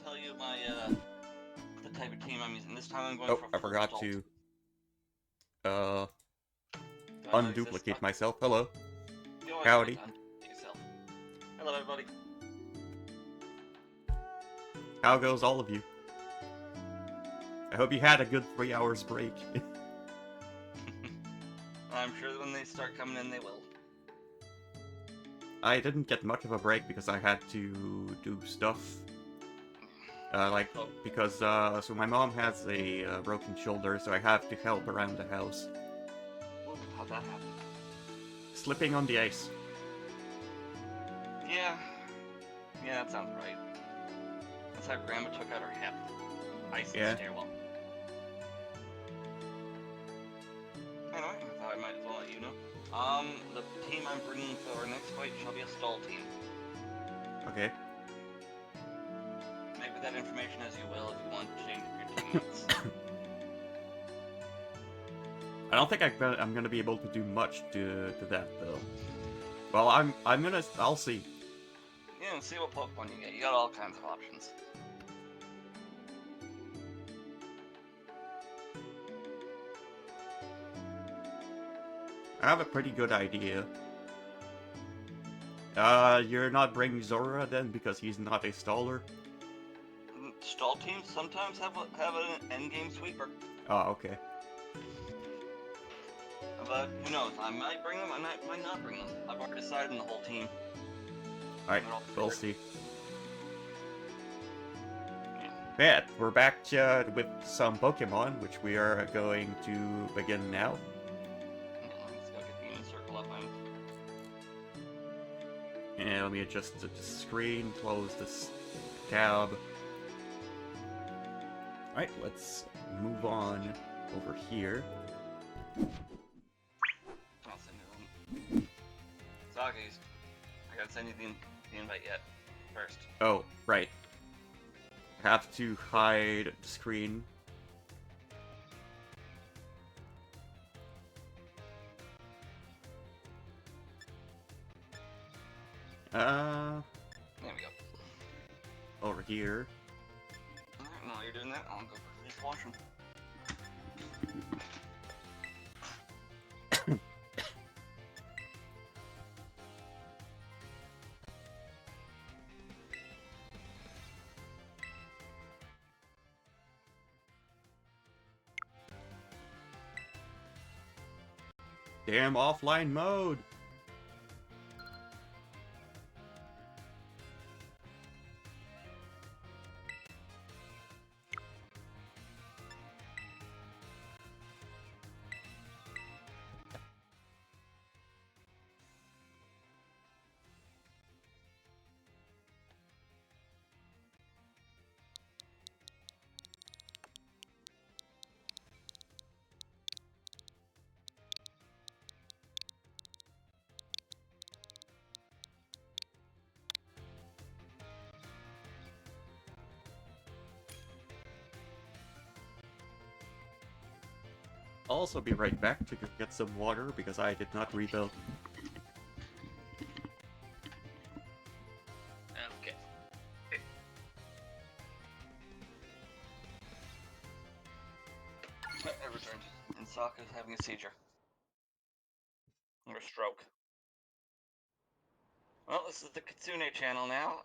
tell you my the type of team I'm using. This time I'm going Oh, for I full forgot adult. to Do I know he's this unduplicate stuck? myself. Hello. You always Howdy. forget to yourself. Hello, everybody. How goes all of you? I hope you had a good 3 hours break. I'm sure that when they start coming in, they will. I didn't get much of a break because I had to do stuff. Because so my mom has a broken shoulder, so I have to help around the house. Ooh, how'd that happen? Slipping on the ice. Yeah, that sounds right. That's how Grandma took out her hip. Ice in the stairwell. Anyway, I thought I might as well let you know. The team I'm bringing for our next fight shall be a stall team. Okay. Make with that information as you will if you want to change your teammates. I don't think I'm gonna be able to do much to that though. Well, I'll see. Yeah, see what Pokemon you get. You got all kinds of options. I have a pretty good idea. You're not bringing Zora then because he's not a staller? Stall teams sometimes have an endgame sweeper. Oh, okay. But who knows? I might bring them, I might not bring them. I've already decided on the whole team. Alright, we'll see. Yeah, we're back with some Pokemon, which we are going to begin now. let's go get the Union Circle up. And let me adjust the screen, close this tab. Alright, let's move on over here. I'll send you them. Zoggies, I gotta send you the invite yet. First. Oh, right. I have to hide the screen. There we go. Over here. Alright, while you're doing that, I'll go quickly wash them. Damn offline mode! I'll also be right back to get some water because I did not refill. Okay. I returned, and Sokka's having a seizure. Or a stroke. Well, this is the Kitsune channel now.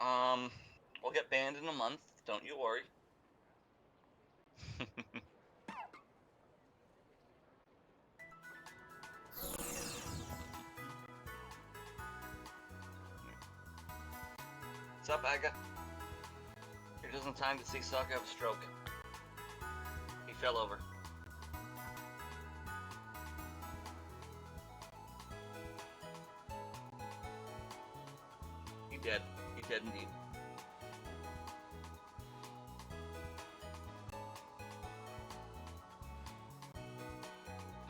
We'll get banned in a month, don't you worry. What's up, Aga? You're just in time to see Sokka have a stroke. He fell over. He dead. He dead indeed.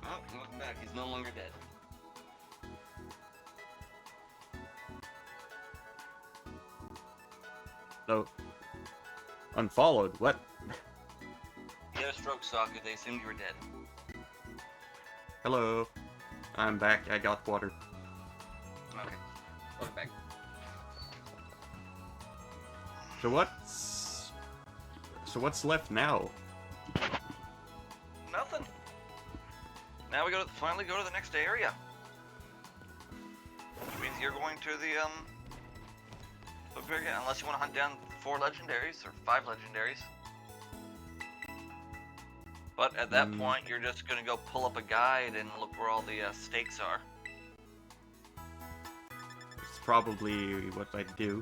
Oh, welcome back. He's no longer dead. So, unfollowed, what? You had a stroke, Sokka. They assumed you were dead. Hello. I'm back, I got water. Okay. Welcome back. So what's So what's left now? Nothing. Now we finally go to the next area. Which means you're going to the unless you want to hunt down 4 legendaries or 5 legendaries. But at that point, you're just gonna go pull up a guide and look where all the stakes are. It's probably what I do.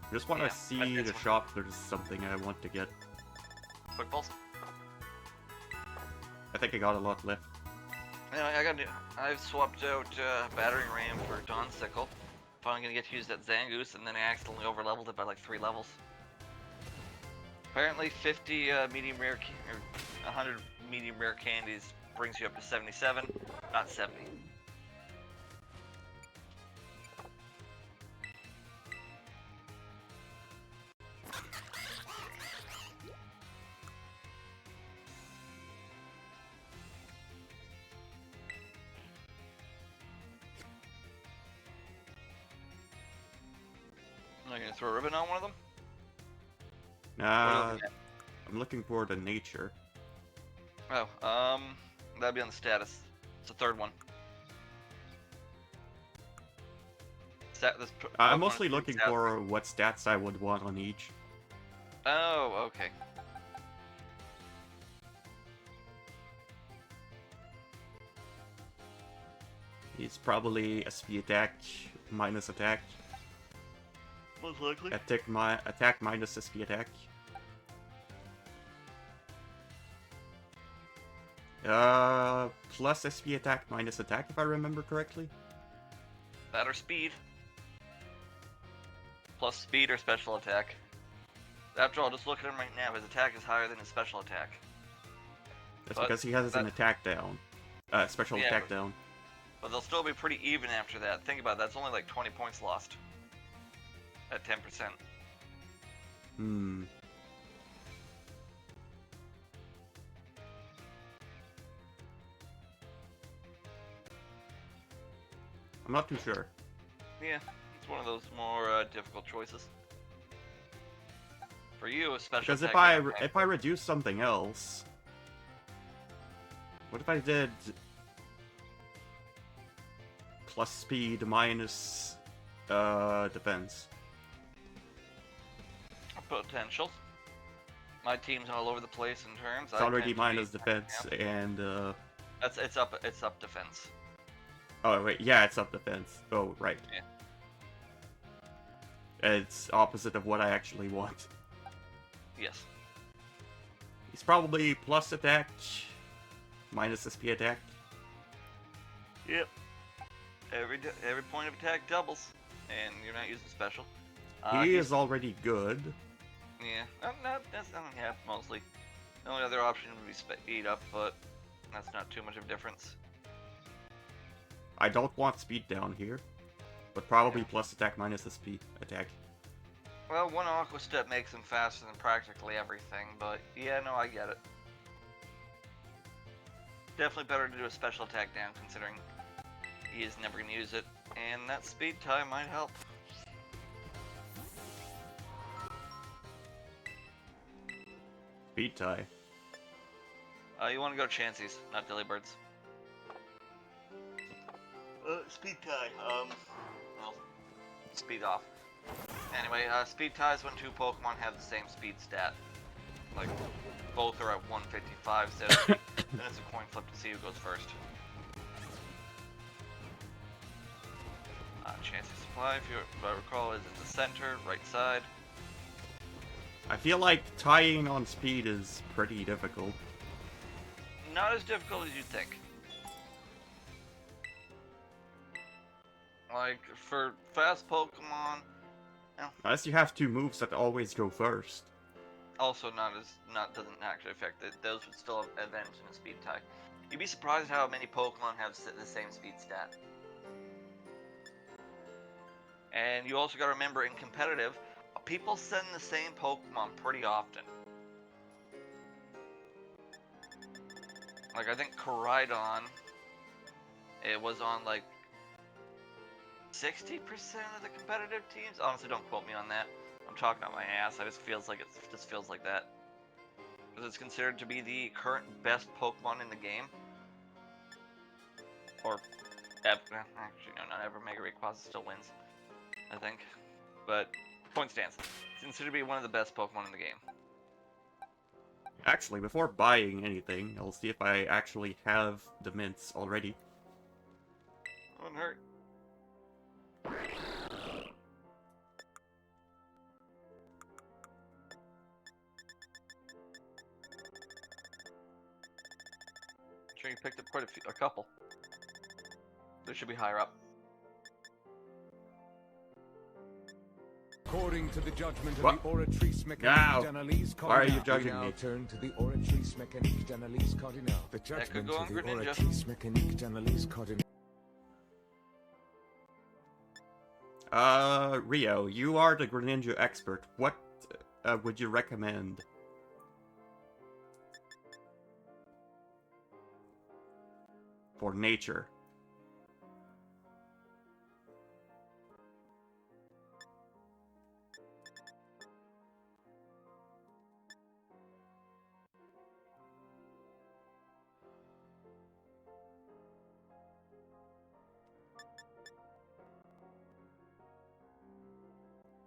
I just want to see the shop. There's something I want to get. Quick pulse. I think I got a lot left. Yeah, I've swapped out battering ram for Dawn Sickle. Finally gonna get to use that Zangoose, and then I accidentally overleveled it by like 3 levels. Apparently 50 medium rare, or 100 medium rare candies brings you up to 77, not 70. Am I gonna throw a ribbon on one of them? I'm looking for the nature. Oh, that'd be on the status. It's the 3rd one. I'm mostly looking for what stats I would want on each. Oh, okay. It's probably SP attack minus attack. Most likely. Attack minus SP attack. Plus SP attack minus attack, if I remember correctly. That or speed. Plus speed or special attack. After all, just look at him right now. His attack is higher than his special attack. That's because he has an attack down. Special attack down. But they'll still be pretty even after that. Think about it, that's only like 20 points lost. At 10%. Hmm. I'm not too sure. Yeah, it's one of those more difficult choices. For you, a special because attack. if I reduce something else, what if I did plus speed minus defense? Potential. My team's all over the place in terms. It's already minus defense and it's up defense. Oh wait, yeah, it's up defense. Oh right. Yeah. It's opposite of what I actually want. Yes. He's probably plus attack minus SP attack. Yep. Every point of attack doubles, and you're not using special. He is already good. Yeah, that's mostly. The only other option would be speed up, but that's not too much of a difference. I don't want speed down here, but probably plus attack minus SP attack. Well, one Aqua Step makes him faster than practically everything, but yeah, no, I get it. Definitely better to do a special attack down, considering he is never going to use it, and that speed tie might help. Speed tie. You want to go Chancy's, not Delibirds. Speed tie. Well, speed off. Anyway, speed tie is when 2 Pokemon have the same speed stat. Like, both are at 155, so then it's a coin flip to see who goes first. Chancy's supply, if I recall, is in the center, right side. I feel like tying on speed is pretty difficult. Not as difficult as you'd think. Like, for fast Pokemon, Unless you have 2 moves that always go first. also doesn't actually affect it. Those would still have advantage in a speed tie. You'd be surprised how many Pokemon have the same speed stat. And you also gotta remember, in competitive, people send the same Pokemon pretty often. Like, I think Koraidon, it was on like 60% of the competitive teams. Honestly, don't quote me on that. I'm talking out my ass. It just feels like that. because it's considered to be the current best Pokemon in the game. Or, actually, no, not ever. Mega Rayquaza still wins, I think. But, point stands. It's considered to be one of the best Pokemon in the game. Actually, before buying anything, I'll see if I actually have the mints already. Wouldn't hurt. Sure, you picked up quite a couple. They should be higher up. According to the judgment of What? the Oratrice Now, Mécanique d'Analyse Cardinale. why are you judging we now me? turn to the Oratrice Mécanique d'Analyse Cardinale. The That could judgment go of on the Greninja. Oratrice Mécanique d'Analyse Cardinale. Rio, you are the Greninja expert. What would you recommend? For nature.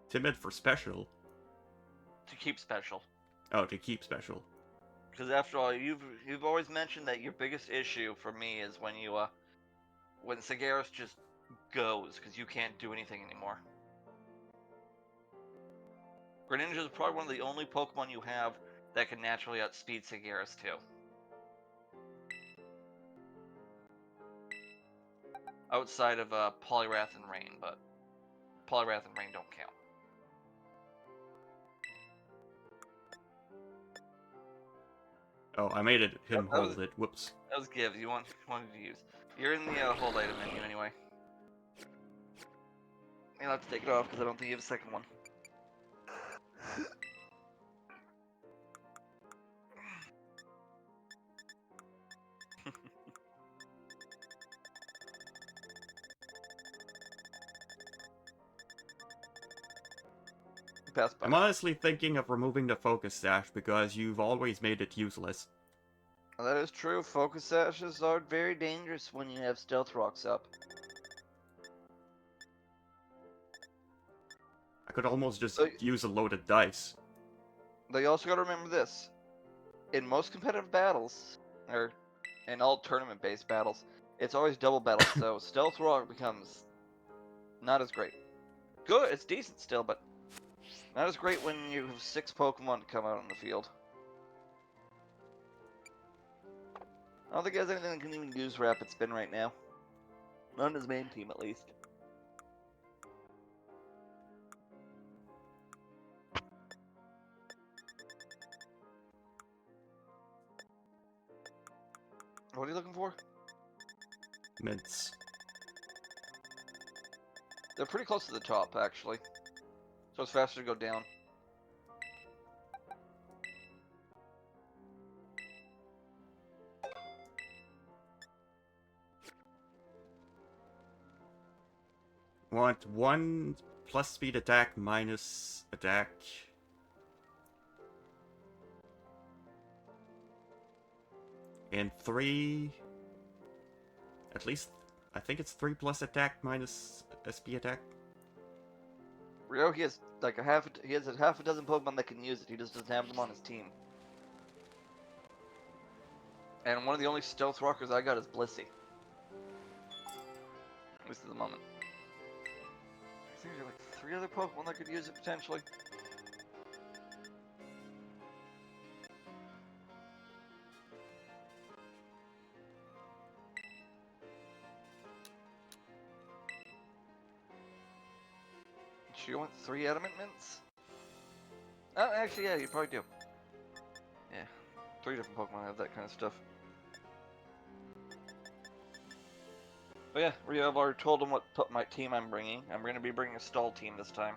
Timid for special. To keep special. Oh, to keep special. Because after all, you've always mentioned that your biggest issue for me is when you when Sagaris just goes because you can't do anything anymore. Greninja is probably one of the only Pokemon you have that can naturally outspeed Sagaris too. Outside of Poliwrath and Rain, but Poliwrath and Rain don't count. Oh, I made it him That was- hold it. Whoops. That was Gibbs. You wanted to use. You're in the hold item menu anyway. You'll have to take it off because I don't think you have a second one. Pass by. I'm honestly thinking of removing the focus sash because you've always made it useless. That is true. Focus sashes are very dangerous when you have stealth rocks up. I could almost just So- use a loaded dice. Though you also got to remember this: in most competitive battles, or in all tournament-based battles, it's always double battle. So stealth rock becomes not as great. Good, it's decent still, but not as great when you have 6 Pokemon to come out on the field. I don't think he has anything that can even use Rapid Spin right now. Not on his main team, at least. What are you looking for? Mints. They're pretty close to the top, actually. So it's faster to go down. Want 1 plus speed attack minus attack. And 3... At least, I think it's 3 plus attack minus SP attack. Rio, he has like he has a half a dozen Pokemon that can use it. He just doesn't have them on his team. And one of the only stealth rockers I got is Blissey. At least at the moment. I think there are like 3 other Pokemon that could use it potentially. Do you want 3 Adamant Mints? Oh, actually, yeah, you probably do. Yeah, 3 different Pokemon have that kind of stuff. But yeah, Rio, I've already told him what my team I'm bringing. I'm going to be bringing a stall team this time.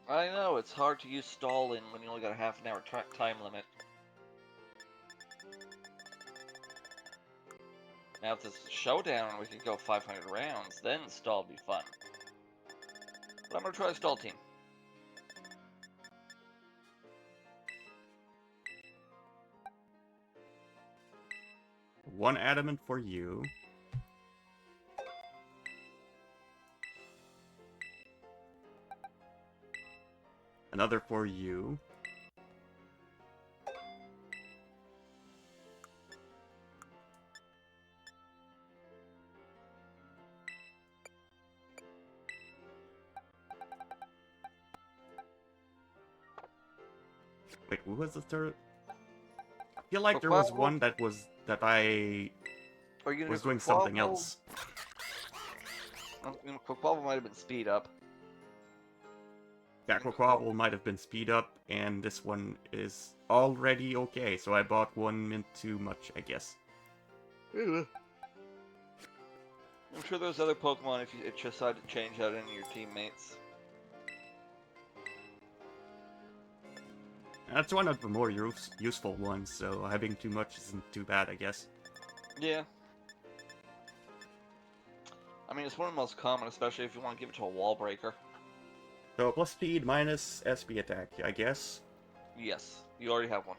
I know, it's hard to use stall in when you only got a half an hour time limit. Now if this is a showdown and we could go 500 rounds, then stall would be fun. But I'm gonna try stall team. One adamant for you. Another for you. Wait, who was the third? I feel like there was one that I was doing something else. Quaquaval might have been speed up. Yeah, Quaquaval might have been speed up, and this one is already okay, so I bought one mint too much, I guess. I'm sure there's other Pokemon if you decide to change out any of your teammates. That's one of the more useful ones, so having too much isn't too bad, I guess. Yeah. I mean, it's one of the most common, especially if you want to give it to a wall breaker. So plus speed minus SP attack, I guess. Yes, you already have one.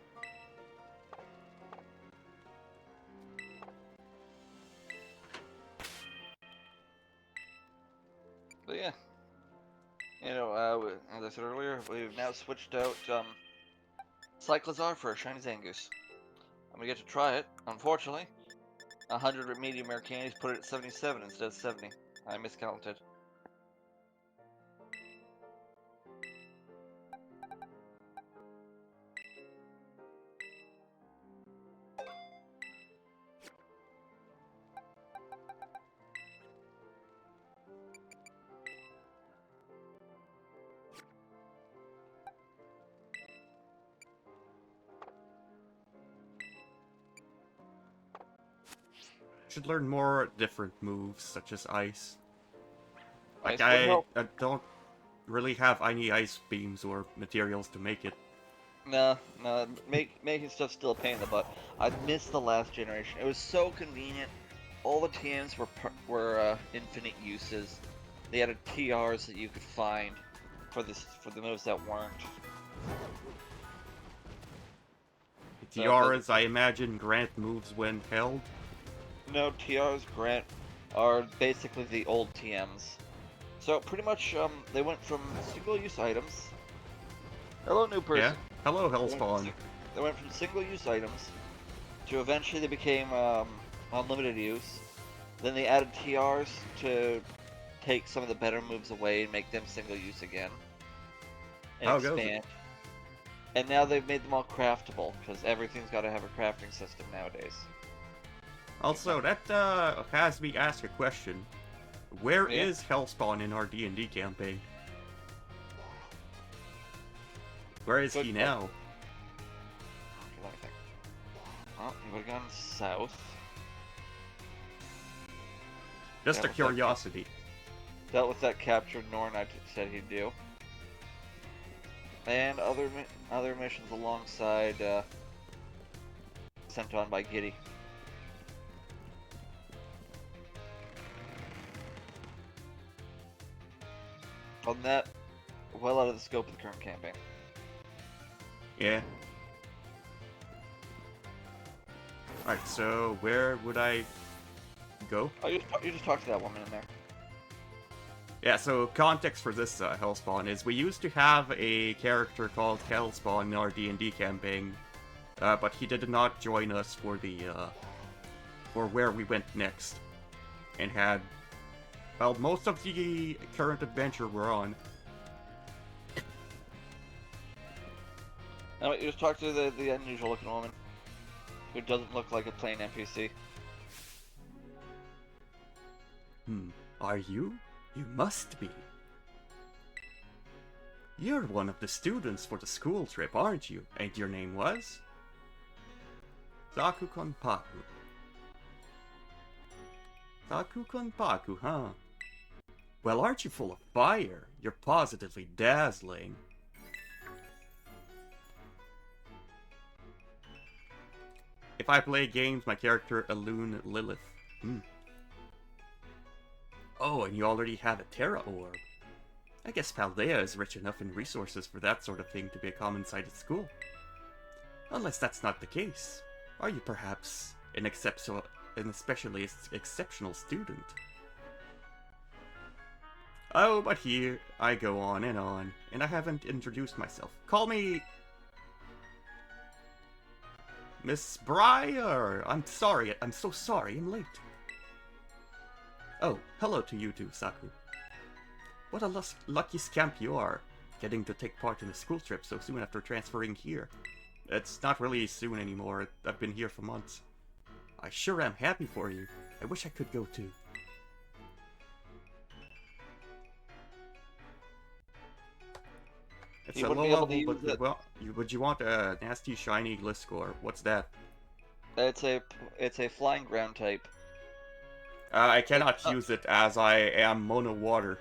But yeah. You know, as I said earlier, we've now switched out Cyclizar for a Shiny Zangoose. I'm gonna get to try it. Unfortunately, 100 medium rare candies put it at 77 instead of 70. I miscounted. Should learn more different moves, such as ice. Like, Ice would I don't really have any ice beams or materials to make it. No, making stuff's still a pain in the butt. I missed the last generation. It was so convenient. All the TMs were infinite uses. They added TRs that you could find for the moves that weren't. TRs, I imagine, grant moves when held. No, TRs grant are basically the old TMs. So pretty much, they went from single-use items. Hello, new person. Yeah. Hello, Hellspawn. They went from single-use items to eventually they became unlimited use. Then they added TRs to take some of the better moves away and make them single-use again. And How goes expand. And now they've made them all craftable because everything's got to have a crafting system nowadays. Also, that has me ask a question. Where is Hellspawn in our D&D campaign? Where is he now? Let me think. Oh, he would have gone south. Just a curiosity. Dealt with that captured Norn I said he'd do. And other missions alongside, sent on by Giddy. On that, well out of the scope of the current campaign. Yeah. Alright, so where would I go? Oh, you just talked to that woman in there. Yeah, so context for this Hellspawn is we used to have a character called Hellspawn in our D&D campaign, but he did not join us for the for where we went next, and had, well, most of the current adventure we're on. No, you just talked to the unusual looking woman, who doesn't look like a plain NPC. Are you? You must be. You're one of the students for the school trip, aren't you? And your name was? SakuKonpaku. SakuKonpaku, huh? Well, aren't you full of fire? You're positively dazzling. If I play games, my character Elune Lilith. Oh, and you already have a Terra Orb. I guess Paldea is rich enough in resources for that sort of thing to be a common sight at school. Unless that's not the case. Are you perhaps an especially exceptional student? Oh, but here I go on, and I haven't introduced myself. Call me... Miss Briar! I'm sorry, I'm so sorry, I'm late. Oh, hello to you too, Saku. What a lucky scamp you are, getting to take part in a school trip so soon after transferring here. It's not really soon anymore, I've been here for months. I sure am happy for you. I wish I could go too. It's You a wouldn't low be able level, to but use it. well, would you want a nasty shiny Gliscor? What's that? It's a flying ground type. I cannot use it as I am mono water.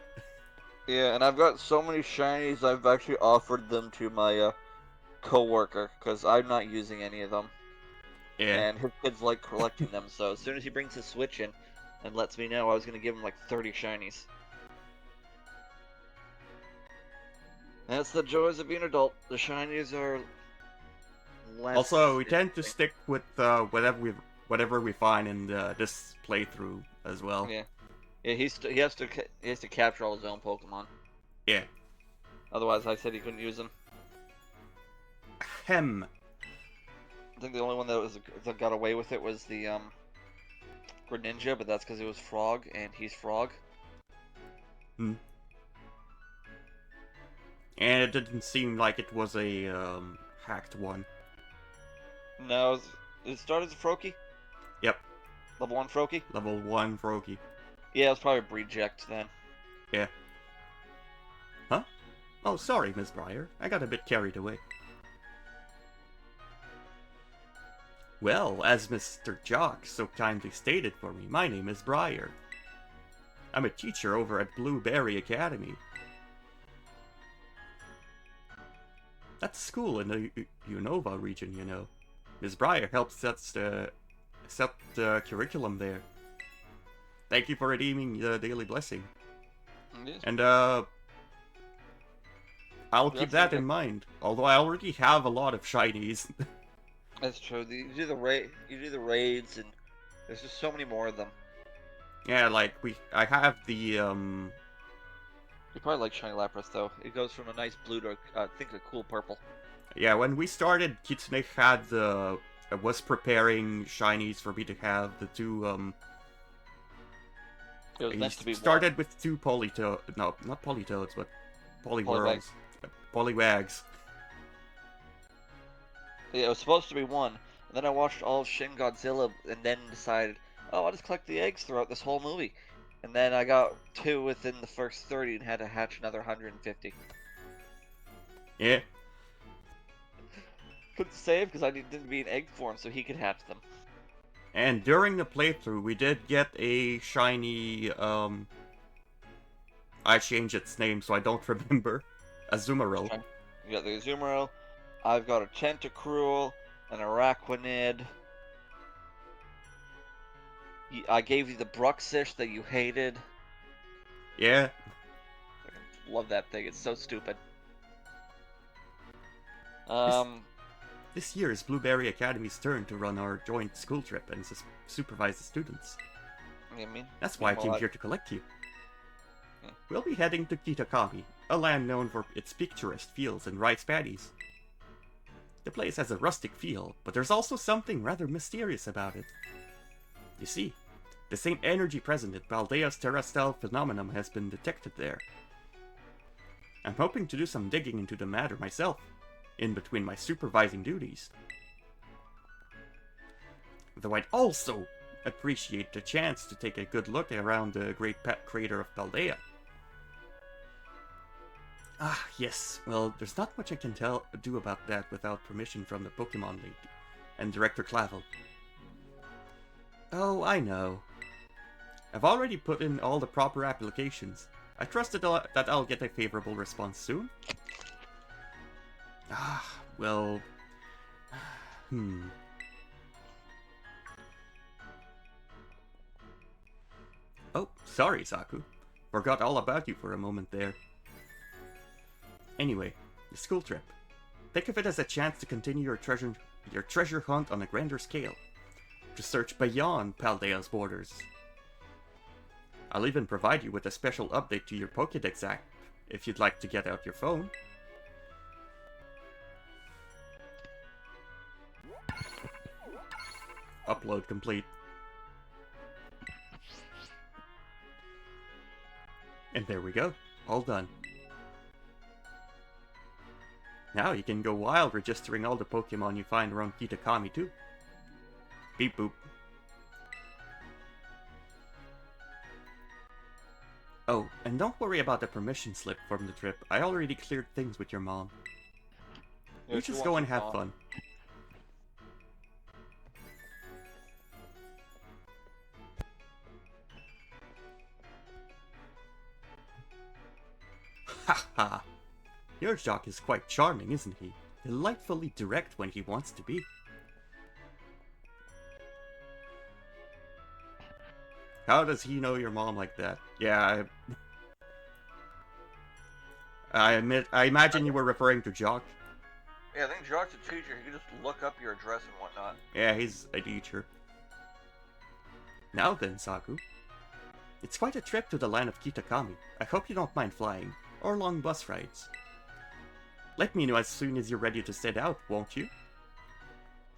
Yeah, and I've got so many shinies. I've actually offered them to my co-worker because I'm not using any of them, Yeah. and his kids like collecting them. So as soon as he brings his Switch in and lets me know, I was gonna give him like 30 shinies. That's the joys of being an adult. The shinies are less. Also, we tend to stick with whatever we find in this playthrough as well. Yeah, yeah. He has to capture all his own Pokemon. Yeah. Otherwise, I said he couldn't use them. Hem. I think the only one that got away with it was the Greninja, but that's because it was Frog, and he's Frog. Hmm. And it didn't seem like it was a hacked one. No, it started as a Froakie? Yep. Level 1 Froakie? Level 1 Froakie. Yeah, it was probably a reject then. Yeah. Huh? Oh, sorry, Miss Briar. I got a bit carried away. Well, as Mr. Jock so kindly stated for me, my name is Briar. I'm a teacher over at Blueberry Academy. That's a school in the Unova region, you know. Ms. Briar helps set the curriculum there. Thank you for redeeming the daily blessing. Yes. And, I'll keep that in mind. Although I already have a lot of shinies. That's true. You do the raids, and there's just so many more of them. Yeah, like, I have the, You probably like Shiny Lapras, though. It goes from a nice blue to, I think, a cool purple. Yeah, when we started, Kitsune had was preparing shinies for me to have the two, It was meant to be started with two Politoads, no, not Politoads, but Poliwhirls. Poliwags. Yeah, it was supposed to be one, and then I watched all of Shin Godzilla, and then decided, oh, I'll just collect the eggs throughout this whole movie. And then I got 2 within the first 30 and had to hatch another 150. Yeah. Couldn't save because I needed to be in egg form so he could hatch them. And during the playthrough, we did get a shiny, I changed its name so I don't remember. Azumarill. Okay. You got the Azumarill. I've got a Tentacruel, an Araquanid. I gave you the Bruxish that you hated. Yeah. Love that thing. It's so stupid. This year is Blueberry Academy's turn to run our joint school trip and supervise the students. I mean, That's why I came here to collect you. Yeah. We'll be heading to Kitakami, a land known for its picturesque fields and rice paddies. The place has a rustic feel, but there's also something rather mysterious about it. You see, the same energy present in Paldea's terrestrial phenomenon has been detected there. I'm hoping to do some digging into the matter myself, in between my supervising duties. Though I'd also appreciate the chance to take a good look around the great crater of Paldea. Ah, yes. Well, there's not much I can do about that without permission from the Pokemon League and Director Clavel. Oh, I know. I've already put in all the proper applications. I trust that I'll get a favorable response soon. Ah, well... Oh, sorry, Saku. Forgot all about you for a moment there. Anyway, the school trip. Think of it as a chance to continue your treasure hunt on a grander scale. To search beyond Paldea's borders. I'll even provide you with a special update to your Pokédex app, if you'd like to get out your phone. Upload complete. And there we go. All done. Now you can go wild registering all the Pokemon you find around Kitakami too. Beep boop. Oh, and don't worry about the permission slip from the trip. I already cleared things with your mom. Yeah, You just go and have fun. Ha ha! Your Jock is quite charming, isn't he? Delightfully direct when he wants to be. How does he know your mom like that? Yeah, I imagine you were referring to Jock. Yeah, I think Jock's a teacher. He can just look up your address and whatnot. Yeah, he's a teacher. Now then, Saku. It's quite a trip to the land of Kitakami. I hope you don't mind flying, or long bus rides. Let me know as soon as you're ready to set out, won't you?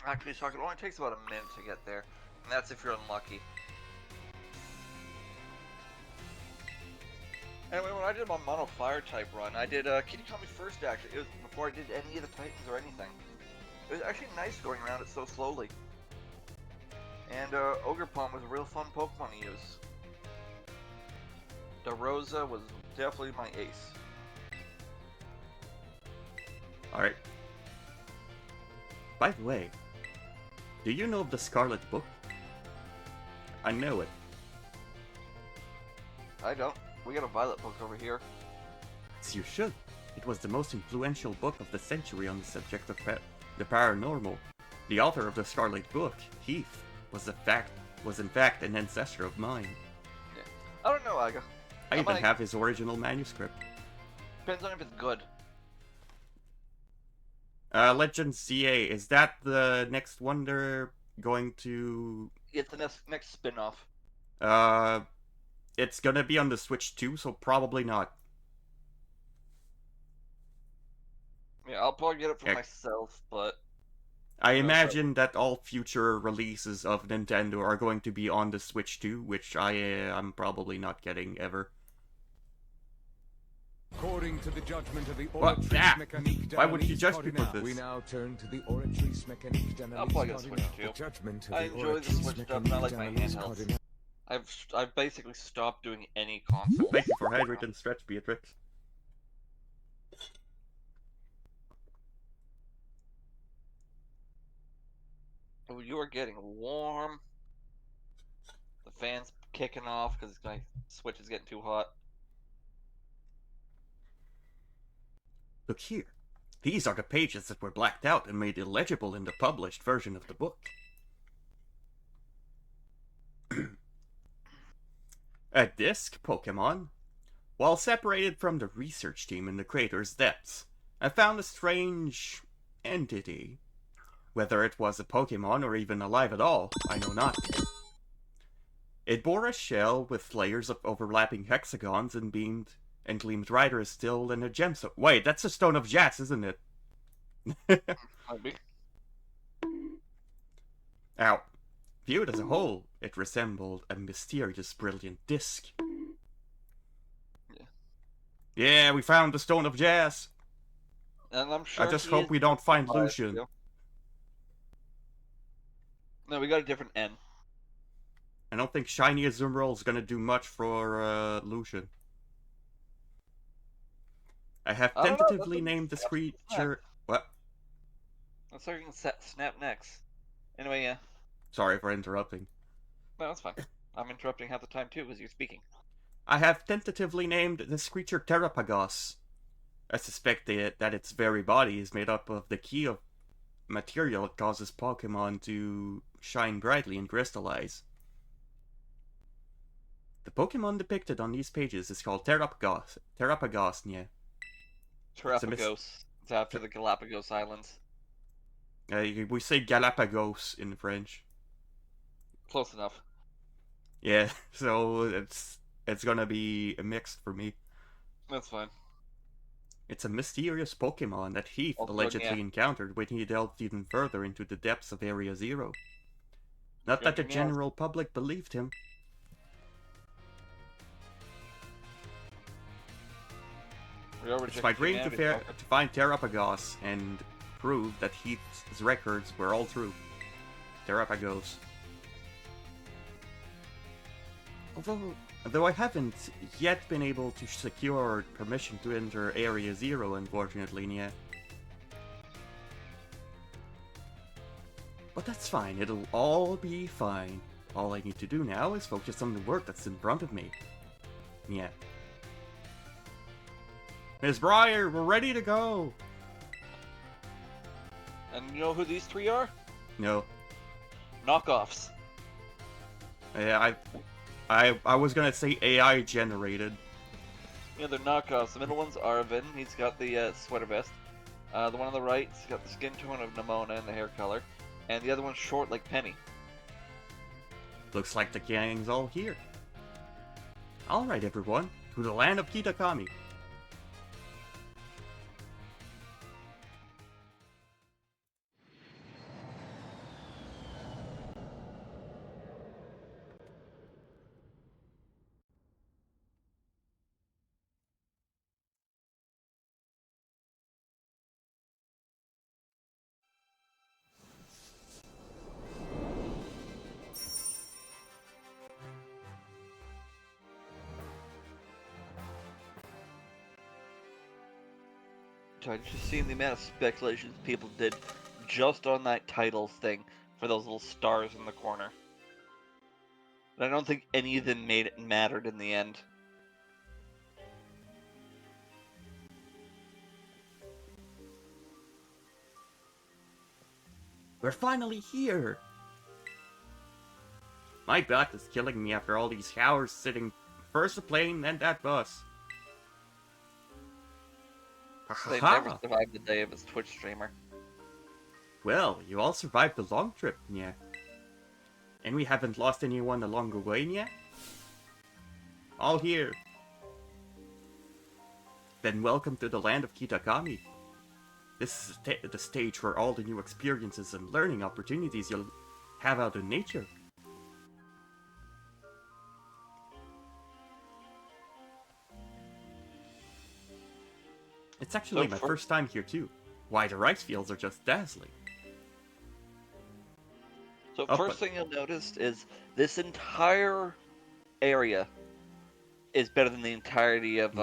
Actually, Shock, it only takes about a minute to get there. And that's if you're unlucky. Anyway, when I did my Mono Fire type run, I did Kitakami first, actually. It was before I did any of the Titans or anything. It was actually nice going around it so slowly. And Ogerpon was a real fun Pokemon to use. DeRosa was definitely my ace. Alright. By the way, do you know of the Scarlet Book? I know it. I don't. We got a Violet book over here. As you should. It was the most influential book of the century on the subject of the paranormal. The author of the Scarlet Book, Heath, was in fact an ancestor of mine. Yeah. I don't know, Aga. I even have his original manuscript. Depends on if it's good. Legend CA, is that the next one they're going to... It's the next spin-off. It's gonna be on the Switch too, so probably not. Yeah, I'll probably get it for myself, but... I imagine that all future releases of Nintendo are going to be on the Switch too, which I'm probably not getting ever. According to the judgment of the What? Oratrice Mécanique Why would you d'Analyse judge me for Cardinale, this? we now turn to the Oratrice Mécanique I'll d'Analyse probably get a Switch Cardinale. too. The judgment of I the enjoy the Oratrice Switch stuff, and I Mécanique like my d'Analyse handhelds. Cardinale. I've basically stopped doing any console. Thank you for hydrating stretch, Beatrix. Oh, you are getting warm. The fan's kicking off because my Switch is getting too hot. Look here. These are the pages that were blacked out and made illegible in the published version of the book. A disc Pokemon. While separated from the research team in the crater's depths, I found a strange entity. Whether it was a Pokemon or even alive at all, I know not. It bore a shell with layers of overlapping hexagons and gleamed brighter as still than a gemstone. Wait, that's a Stone of Jats, isn't it? Might be. Ow. Viewed as a whole, it resembled a mysterious, brilliant disc. Yeah, we found the Stone of Jazz. And I'm sure I just hope we don't find biased, Lucian. too. No, we got a different N. I don't think Shiny Azumarill is gonna do much for Lucian. I have I don't know, tentatively that's a- named this that's a creature... What? Let's start snap next. Anyway, yeah. Sorry for interrupting. No, that's fine. I'm interrupting half the time too because you're speaking. I have tentatively named this creature Terrapagos. I suspect that its very body is made up of the key of material that causes Pokemon to shine brightly and crystallize. The Pokemon depicted on these pages is called Terrapagos. Terrapagosnia. Terrapagos. It's after the Galapagos Islands. We say Galapagos in French. Close enough. Yeah, so it's gonna be a mix for me. That's fine. It's a mysterious Pokemon that Heath Also, allegedly yeah. encountered when he delved even further into the depths of Area Zero. Not that the Drinking nails. general public believed him. It's my dream to find Terrapagos and prove that Heath's records were all true. Terrapagos. Although I haven't yet been able to secure permission to enter Area Zero, unfortunately, yeah. But that's fine, it'll all be fine. All I need to do now is focus on the work that's in front of me. Yeah. Ms. Breyer, we're ready to go! And you know who these three are? No. Knockoffs. Yeah, I was gonna say AI generated. Yeah, they're knockoffs. The middle one's Arvin. He's got the sweater vest. The one on the right's got the skin tone of Nimona and the hair color. And the other one's short like Penny. Looks like the gang's all here. Alright everyone, to the land of Kitakami. I just seen the amount of speculations people did just on that titles thing for those little stars in the corner. And I don't think any of them made it mattered in the end. We're finally here! My back is killing me after all these hours sitting first the plane, then that bus. They never survived the day of his Twitch streamer. Well, you all survived the long trip, yeah. And we haven't lost anyone along the way yet? All here. Then welcome to the land of Kitakami. This is the stage for all the new experiences and learning opportunities you'll have out in nature. It's actually my first time here too. Why, the rice fields are just dazzling. So first thing you'll notice is this entire area is better than the entirety of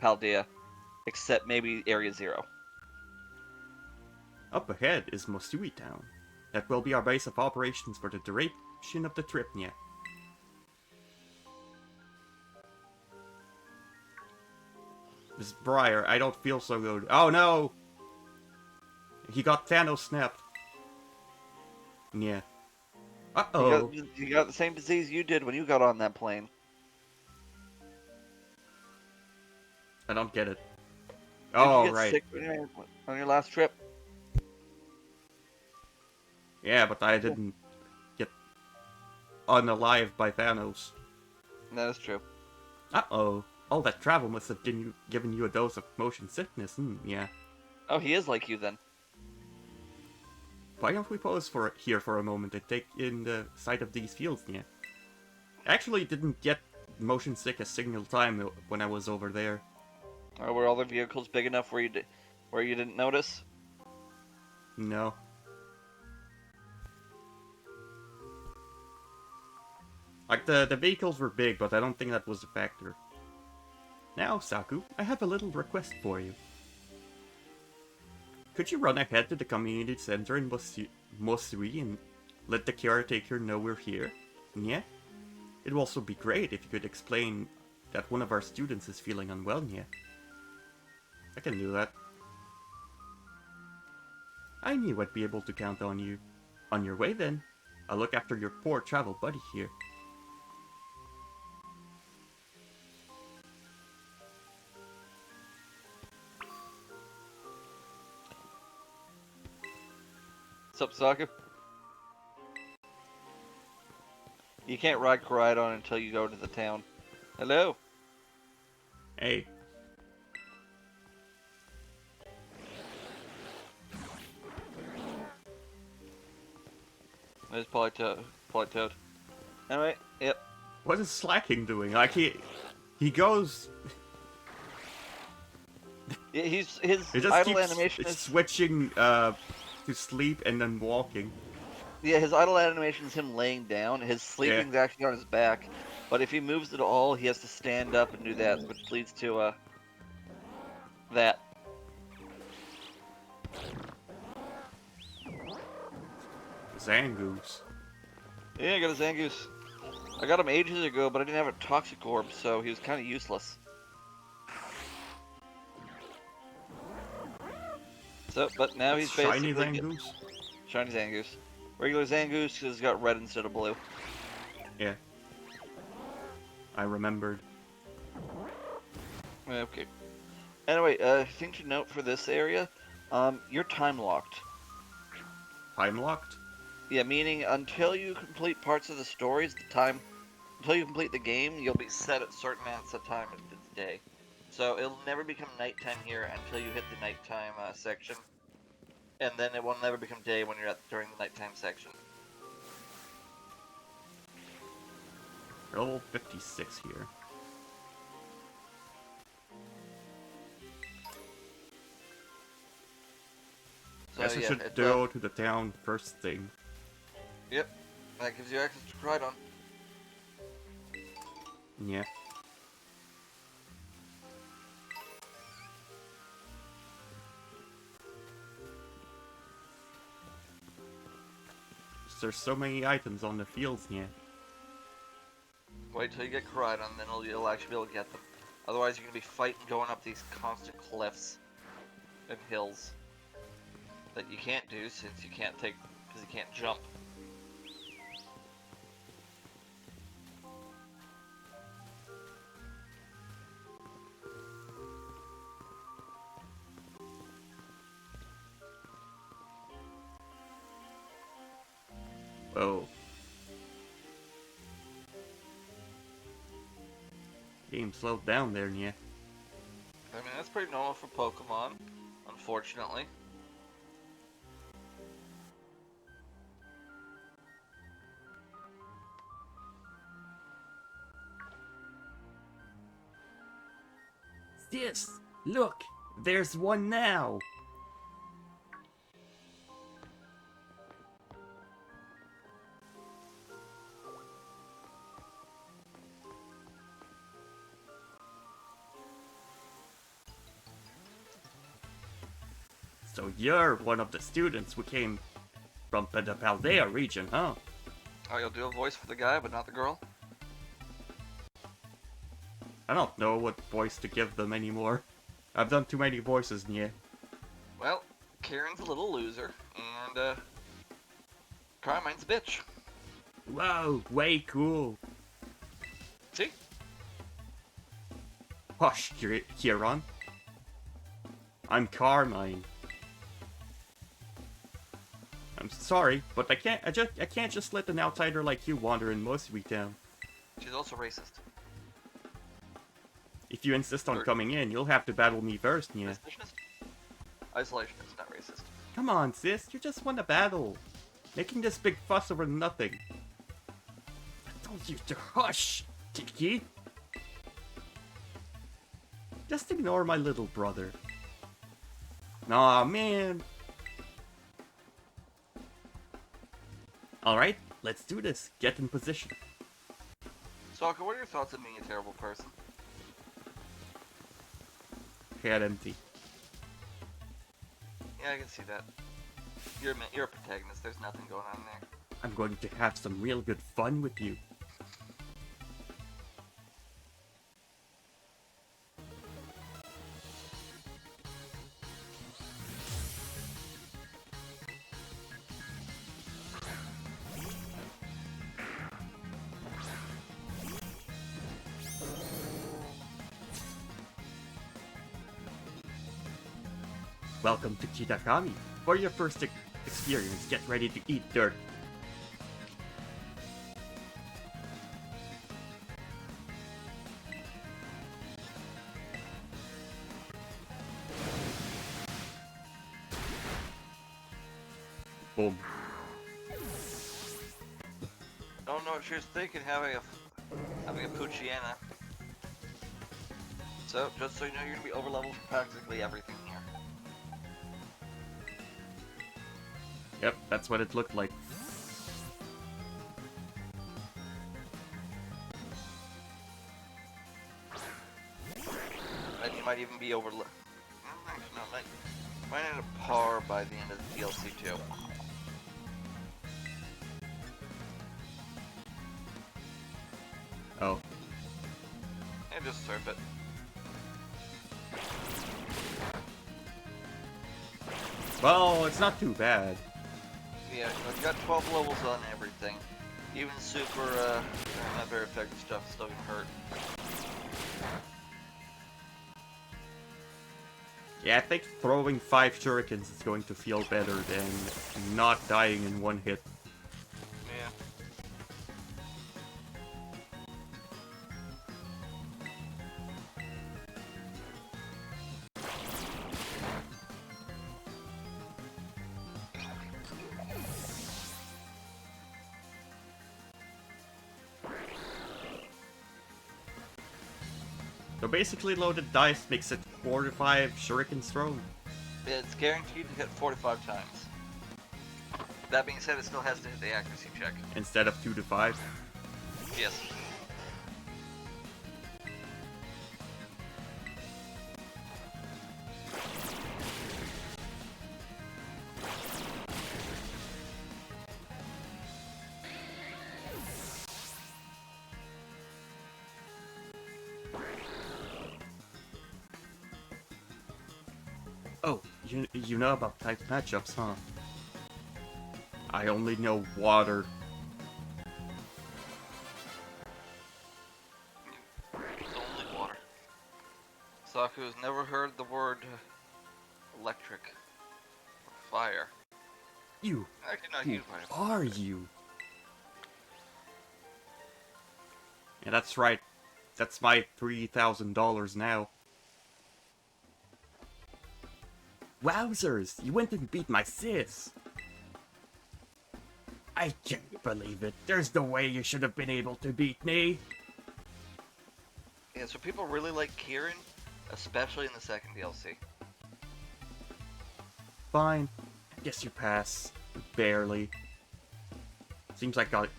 Paldea, except maybe Area 0. Up ahead is Mosui Town. That will be our base of operations for the duration of the trip, yeah. Miss Breyer, I don't feel so good. Oh no! He got Thanos snapped. Yeah. Uh-oh. You got the same disease you did when you got on that plane. I don't get it. Did Oh, you get right. sick on your last trip? Yeah, but I didn't get unalived by Thanos. That is true. Uh-oh. All that travel must have given you a dose of motion sickness, yeah. Oh, he is like you then. Why don't we pause here for a moment and take in the sight of these fields, yeah? I actually didn't get motion sick a single time when I was over there. Were all the vehicles big enough where you didn't notice? No. Like, the vehicles were big, but I don't think that was a factor. Now, Saku, I have a little request for you. Could you run ahead to the community center in Mosui and let the caretaker know we're here? Yeah? It'd also be great if you could explain that one of our students is feeling unwell, yeah. I can do that. I knew I'd be able to count on you. On your way then. I'll look after your poor travel buddy here. What's up, Saku? You can't ride Koraidon until you go to the town. Hello? Hey. There's Polytoad. Anyway, yep. What is Slacking doing? Like, he goes... Yeah, his He just idle keeps animation is... switching to sleep and then walking. Yeah, his idle animation is him laying down. His sleeping's actually on his back. But if he moves at all, he has to stand up and do that, which leads to, that. Zangoose. Yeah, I got a Zangoose. I got him ages ago, but I didn't have a Toxic Orb, so he was kind of useless. So, but now he's Shiny basically... Zangoose? Shiny Zangoose. Regular Zangoose has got red instead of blue. Yeah. I remembered. Okay. Anyway, thing to note for this area, you're time locked. Time locked? Yeah, meaning until you complete parts of the stories, until you complete the game, you'll be set at certain amounts of time of the day. So it'll never become nighttime here until you hit the nighttime section. And then it will never become day when you're during the nighttime section. Level 56 here. So Guess I yeah, should go to the town first thing. Yep, that gives you access to Koraidon. Yeah. There's so many items on the fields here. Wait till you get Koraidon, then you'll actually be able to get them. Otherwise, you're gonna be fighting going up these constant cliffs and hills that you can't do since you can't because you can't jump. Whoa. Game slowed down there, yeah. I mean, that's pretty normal for Pokemon, unfortunately. Sis, look! There's one now! So you're one of the students who came from the Paldea region, huh? Oh, you'll do a voice for the guy, but not the girl? I don't know what voice to give them anymore. I've done too many voices, yeah. Well, Karen's a little loser, and, Carmine's a bitch. Whoa, way cool. See? Hush, Kieran. I'm Carmine. I'm sorry, but I can't just let an outsider like you wander in Mosui Town. She's also racist. If you insist on coming in, you'll have to battle me first, yeah. Isolationist, not racist. Come on, sis, you just want to battle. Making this big fuss over nothing. I told you to hush, Tiki. Just ignore my little brother. Aw, man. Alright, let's do this. Get in position. Sokka, what are your thoughts on being a terrible person? Head empty. Yeah, I can see that. You're a protagonist, there's nothing going on there. I'm going to have some real good fun with you. Welcome to Kitakami. For your first experience, get ready to eat dirt. Boom. Don't know what she was thinking having a Puchiana. So, just so you know, you're gonna be over leveled for practically everything here. Yep, that's what it looked like. And you might even be over. No, might end up par by the end of the DLC too. Oh. And just surf it. Well, it's not too bad. Yeah, I've got 12 levels on everything. Even super, not very effective stuff is still gonna hurt. Yeah, I think throwing 5 shurikens is going to feel better than not dying in one hit. Yeah. So basically loaded dice makes it 4 to 5 shurikens thrown. It's guaranteed to hit 45 times. That being said, it still has to hit the accuracy check. Instead of 2 to 5. Yes. Oh, you know about type matchups, huh? I only know water. It's only water. Saku has never heard the word electric or fire. You, Actually, not who used by it. are you? Yeah, that's right. That's my $3,000 now. Wowzers, you went and beat my sis. I can't believe it. There's no way you should have been able to beat me. Yeah, so people really like Kieran, especially in the second DLC. Fine. Guess you pass. Barely. Seems I've got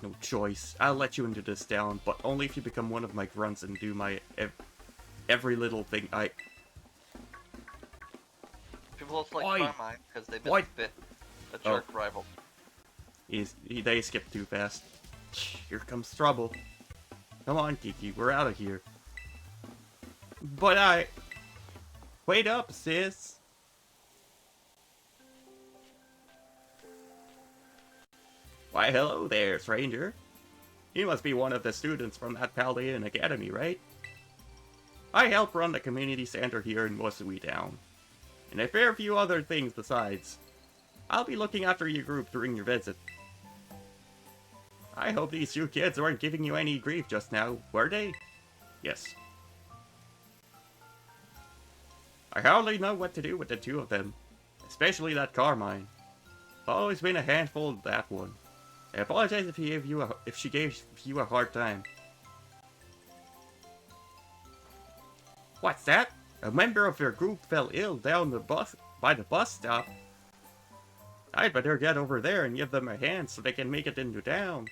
no choice. I'll let you into this town, but only if you become one of my grunts and do my every little thing People also like Oi. Carmine because they Oi. missed a bit. A jerk rival. They skip too fast. Here comes trouble. Come on, Kiki, we're out of here. But wait up, sis. Why, hello there, stranger. You must be one of the students from that Paldean Academy, right? I help run the community center here in Mosui Town. And a fair few other things besides. I'll be looking after your group during your visit. I hope these two kids weren't giving you any grief just now, were they? Yes. I hardly know what to do with the two of them. Especially that Carmine. Always been a handful, that one. I apologize if she gave you a hard time. What's that? A member of your group fell ill down by the bus stop. I'd better get over there and give them a hand so they can make it into town.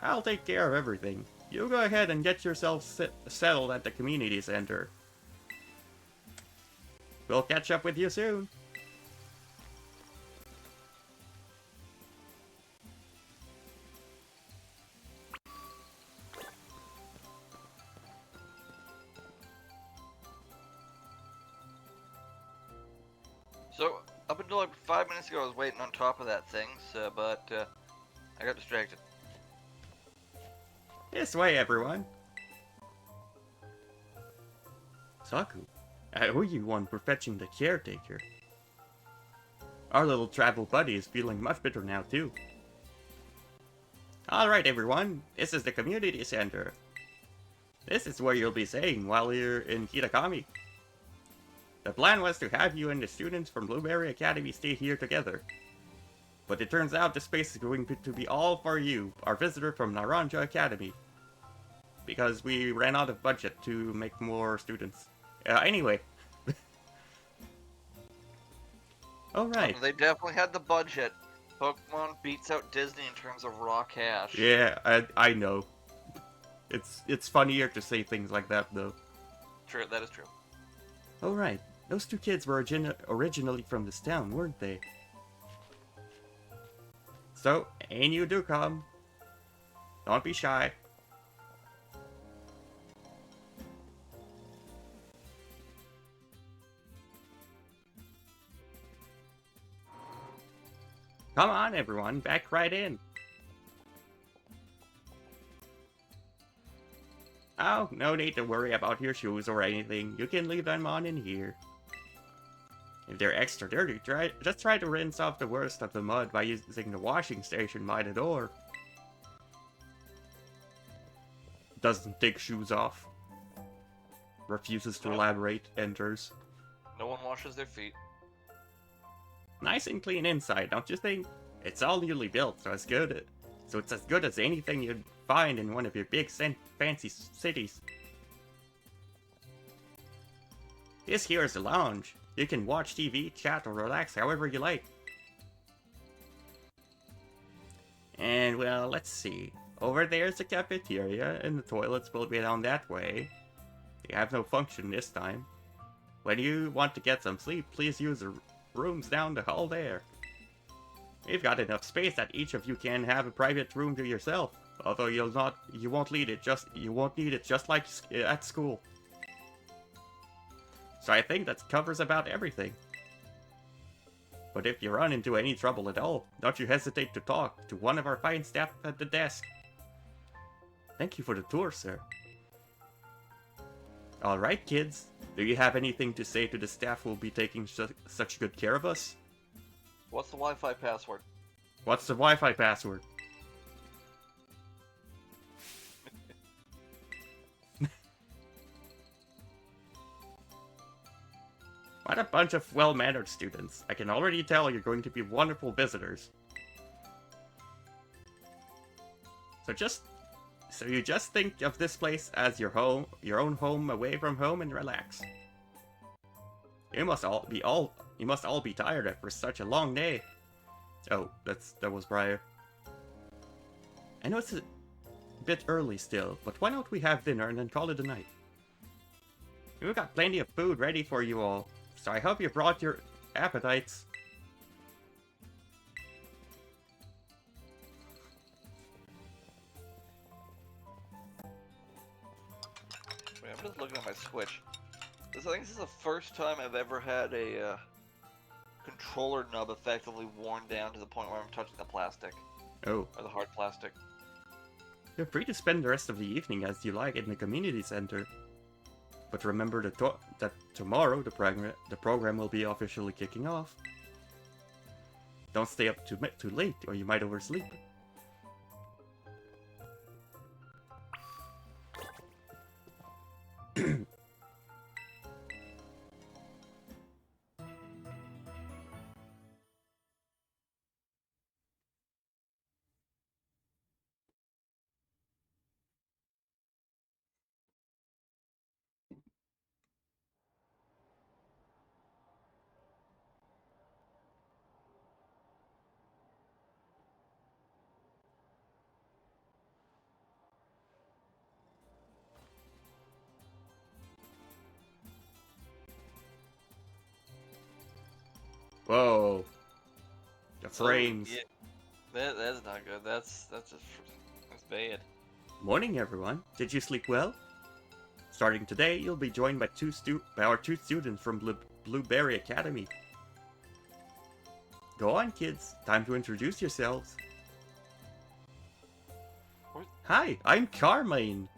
I'll take care of everything. You go ahead and get yourself settled at the community center. We'll catch up with you soon. So, up until like 5 minutes ago, I was waiting on top of that thing, but I got distracted. This way, everyone. Saku, I owe you one for fetching the caretaker. Our little travel buddy is feeling much better now, too. Alright, everyone. This is the community center. This is where you'll be staying while you're in Kitakami. The plan was to have you and the students from Blueberry Academy stay here together. But it turns out the space is going to be all for you, our visitor from Naranja Academy. Because we ran out of budget to make more students. Anyway. Alright. They definitely had the budget. Pokemon beats out Disney in terms of raw cash. Yeah, I know. It's funnier to say things like that, though. True, that is true. Alright. Those two kids were originally from this town, weren't they? So, and you do come. Don't be shy. Come on, everyone, back right in. Oh, no need to worry about your shoes or anything. You can leave them on in here. If they're extra dirty, just try to rinse off the worst of the mud by using the washing station by the door. Doesn't take shoes off. Refuses to elaborate, enters. No one washes their feet. Nice and clean inside, don't you think? It's all newly built, so it's as good as anything you'd find in one of your big fancy cities. This here is a lounge. You can watch TV, chat, or relax however you like. And well, let's see. Over there's the cafeteria, and the toilets will be down that way. They have no function this time. When you want to get some sleep, please use the rooms down the hall there. We've got enough space that each of you can have a private room to yourself. Although you won't need it just like at school. So I think that covers about everything. But if you run into any trouble at all, don't you hesitate to talk to one of our fine staff at the desk. Thank you for the tour, sir. Alright, kids. Do you have anything to say to the staff who will be taking such good care of us? What's the Wi-Fi password? What's the Wi-Fi password? What a bunch of well-mannered students. I can already tell you're going to be wonderful visitors. So you just think of this place as your own home away from home and relax. You must all be tired after such a long day. Oh, that was Briar. I know it's a bit early still, but why don't we have dinner and then call it a night? We've got plenty of food ready for you all, so I hope you brought your appetites. Wait, I'm just looking at my Switch. I think this is the first time I've ever had a controller nub effectively worn down to the point where I'm touching the plastic. Oh. Or the hard plastic. You're free to spend the rest of the evening as you like in the community center. But remember that tomorrow the program will be officially kicking off. Don't stay up too late or you might oversleep. Whoa. The frames. Oh, yeah. That's not good. That's bad. Morning, everyone. Did you sleep well? Starting today, you'll be joined by our two students from Blueberry Academy. Go on, kids. Time to introduce yourselves. What? Hi, I'm Carmine.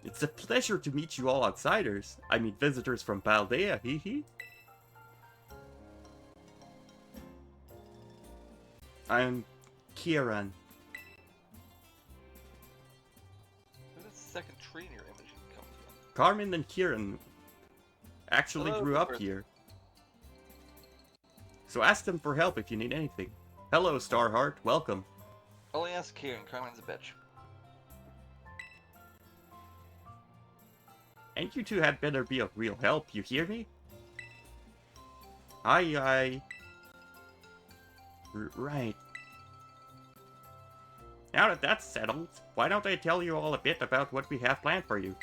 It's a pleasure to meet you all outsiders. I mean visitors from Paldea, hee hee. I'm Kieran. Where's that second tree in your image come from? Carmen and Kieran actually Hello, grew up Rupert. here. So ask them for help if you need anything. Hello, Starheart. Welcome. Only ask Kieran. Carmen's a bitch. And you two had better be of real help, you hear me? Aye, aye. Right. Now that that's settled, why don't I tell you all a bit about what we have planned for you?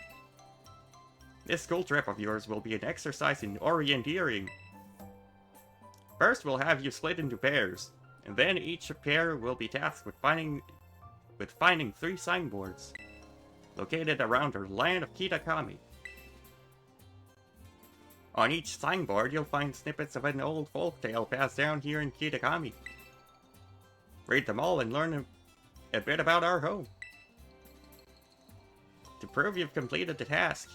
This school trip of yours will be an exercise in orienteering. First, we'll have you split into pairs, and then each pair will be tasked with finding 3 signboards located around the land of Kitakami. On each signboard, you'll find snippets of an old folktale passed down here in Kitakami. Read them all and learn a bit about our home. To prove you've completed the task,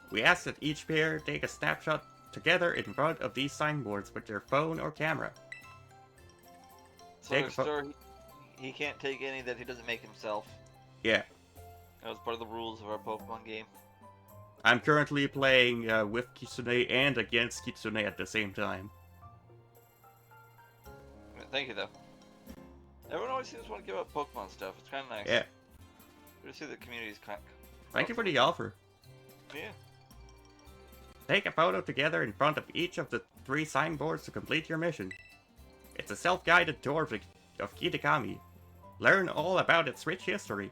we ask that each pair take a snapshot together in front of these signboards with their phone or camera. So, Take a sir, he can't take any that he doesn't make himself. Yeah, That was part of the rules of our Pokemon game. I'm currently playing with Kitsune and against Kitsune at the same time. Thank you, though. Everyone always seems to want to give up Pokemon stuff. It's kind of nice. Yeah, Good to see the community's kind of... thank you for the offer. Yeah. Take a photo together in front of each of the 3 signboards to complete your mission. It's a self-guided tour of Kitakami. Learn all about its rich history.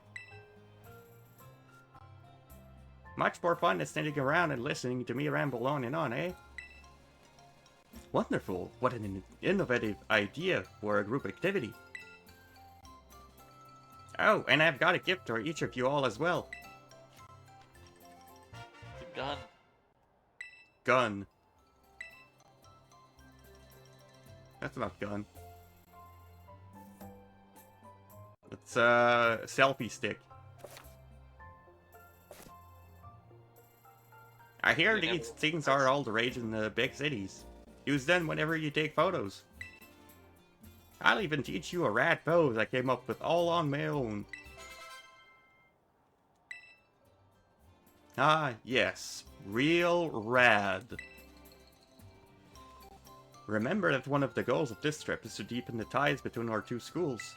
Much more fun than sitting around and listening to me ramble on and on, eh? Wonderful! What an innovative idea for a group activity. Oh, and I've got a gift for each of you all as well. The gun. Gun. That's not gun. It's a selfie stick. I hear You these never- things are all the rage in the big cities. Use them whenever you take photos. I'll even teach you a rad pose I came up with all on my own. Ah, yes. Real rad. Remember that one of the goals of this trip is to deepen the ties between our 2 schools.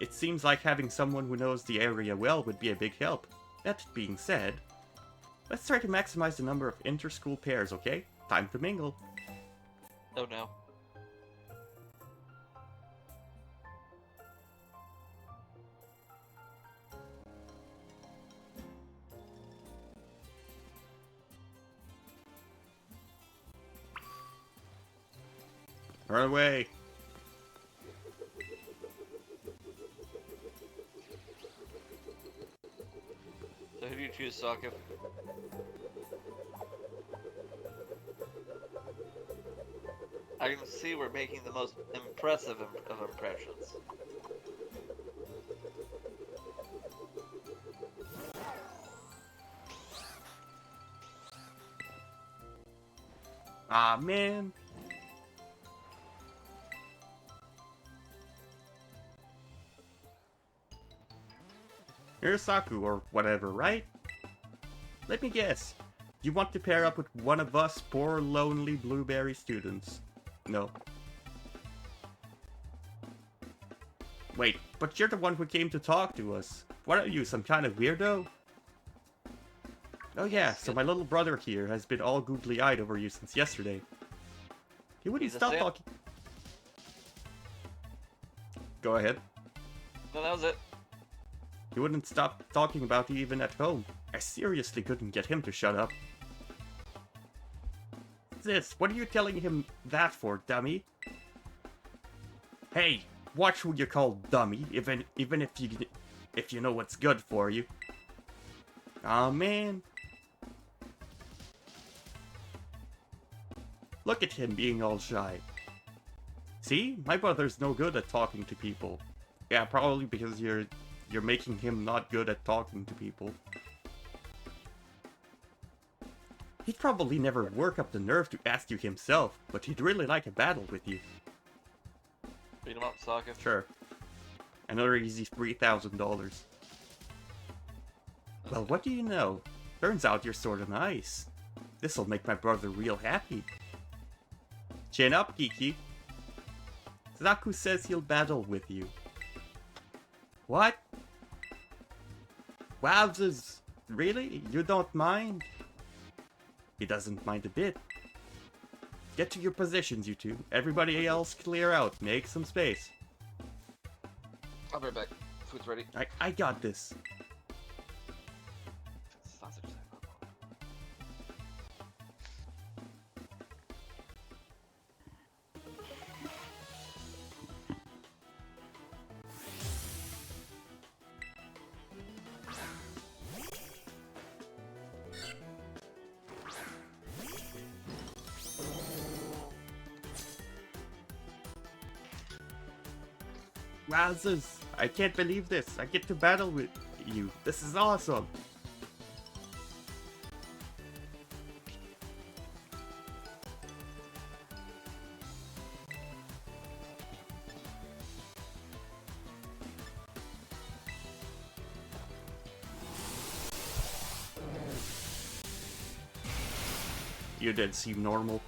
It seems like having someone who knows the area well would be a big help. That being said, let's try to maximize the number of inter-school pairs, okay? Time to mingle. Oh no. Run away. So who do you choose, Saku? I can see we're making the most impressive of impressions. Ah, man. You're Saku, or whatever, right? Let me guess. You want to pair up with one of us poor, lonely blueberry students. No. Wait, but you're the one who came to talk to us. What are you, some kind of weirdo? Oh yeah, so my little brother here has been all googly-eyed over you since yesterday. He wouldn't He's a stop simp. talking. Go ahead. No, that was it. He wouldn't stop talking about you even at home. I seriously couldn't get him to shut up. This, what are you telling him that for, dummy? Hey, watch who you call dummy, even if you know what's good for you. Aw, man. Look at him being all shy. See? My brother's no good at talking to people. Yeah, probably because you're making him not good at talking to people. He'd probably never work up the nerve to ask you himself, but he'd really like a battle with you. Beat him up, Saku. Sure. Another easy $3,000. Well, what do you know? Turns out you're sorta nice. This'll make my brother real happy. Chin up, Kiki. Saku says he'll battle with you. What? Wowzers! Really? You don't mind? He doesn't mind a bit. Get to your positions, you two. Everybody else clear out. Make some space. I'll be right back. Food's ready. I got this. Sausage. Wowzers! I can't believe this. I get to battle with you. This is awesome. You did seem normal.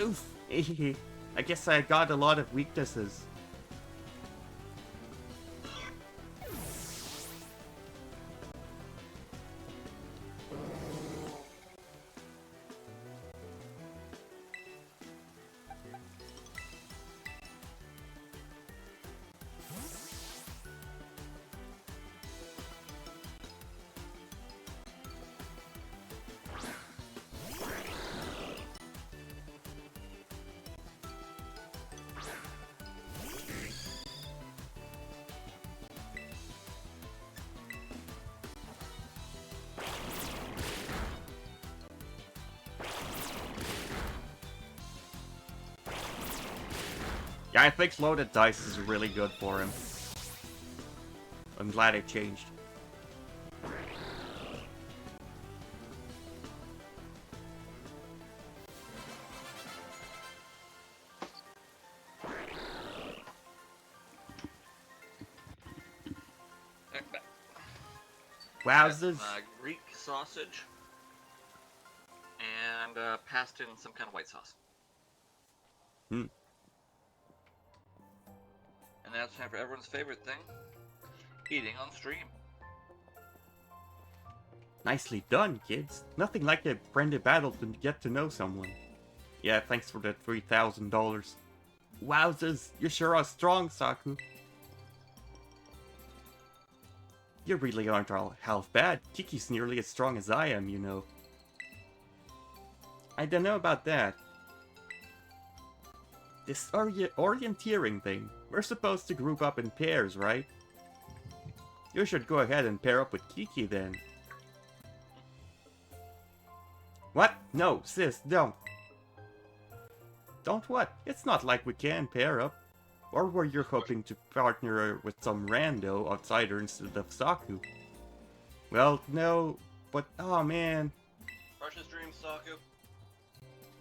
Oof. I guess I got a lot of weaknesses. Yeah, I think loaded dice is really good for him. I'm glad it changed. Wowzers. Greek sausage. And passed in some kind of white sauce. Hmm. And now it's time for everyone's favorite thing. Eating on stream. Nicely done, kids. Nothing like a friendly battle to get to know someone. Yeah, thanks for the $3,000. Wowzers, you sure are strong, Saku. You really aren't all half bad. Kiki's nearly as strong as I am, you know. I don't know about that. This orienteering thing. We're supposed to group up in pairs, right? You should go ahead and pair up with Kiki then. What? No, sis, don't. Don't what? It's not like we can pair up. Or were you hoping to partner with some rando outsider instead of Saku? Well, no, but oh man. Crush his dreams, Saku.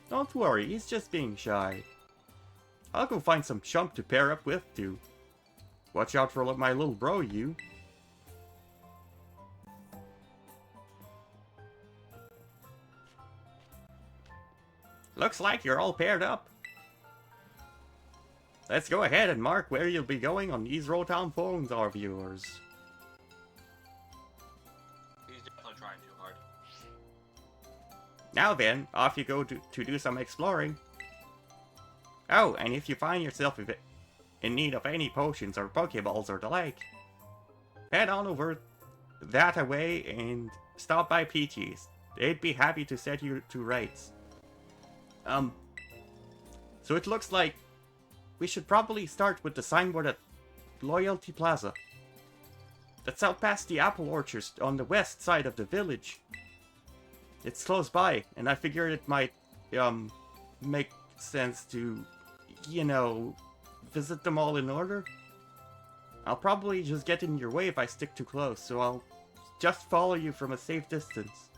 Don't worry, he's just being shy. I'll go find some chump to pair up with too. Watch out for my little bro, you. Looks like you're all paired up. Let's go ahead and mark where you'll be going on these Rotown phones of yours. He's definitely trying too hard. Now then, off you go to do some exploring. Oh, and if you find yourself in need of any potions or Pokeballs or the like, head on over that away and stop by Peachy's. They'd be happy to set you to rights. So it looks like we should probably start with the signboard at Loyalty Plaza. That's out past the apple orchards on the west side of the village. It's close by, and I figured it might, make sense to, you know, visit them all in order. I'll probably just get in your way if I stick too close, so I'll just follow you from a safe distance.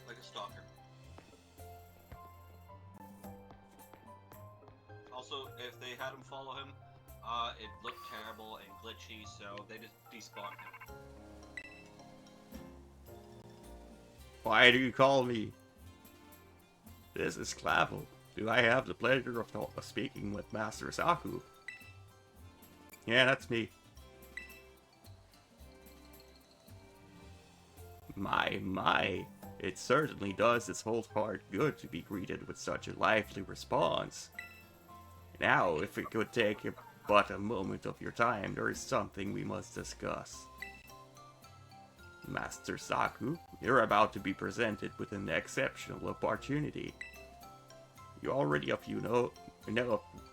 Like a stalker. Also, if they had him follow him, it looked terrible and glitchy, so they just despawned him. Why do you call me? This is Clavel. Do I have the pleasure of speaking with Master Saku? Yeah, that's me. My, it certainly does its whole heart good to be greeted with such a lively response. Now, if it could take but a moment of your time, there is something we must discuss. Master Saku, you're about to be presented with an exceptional opportunity. You already of know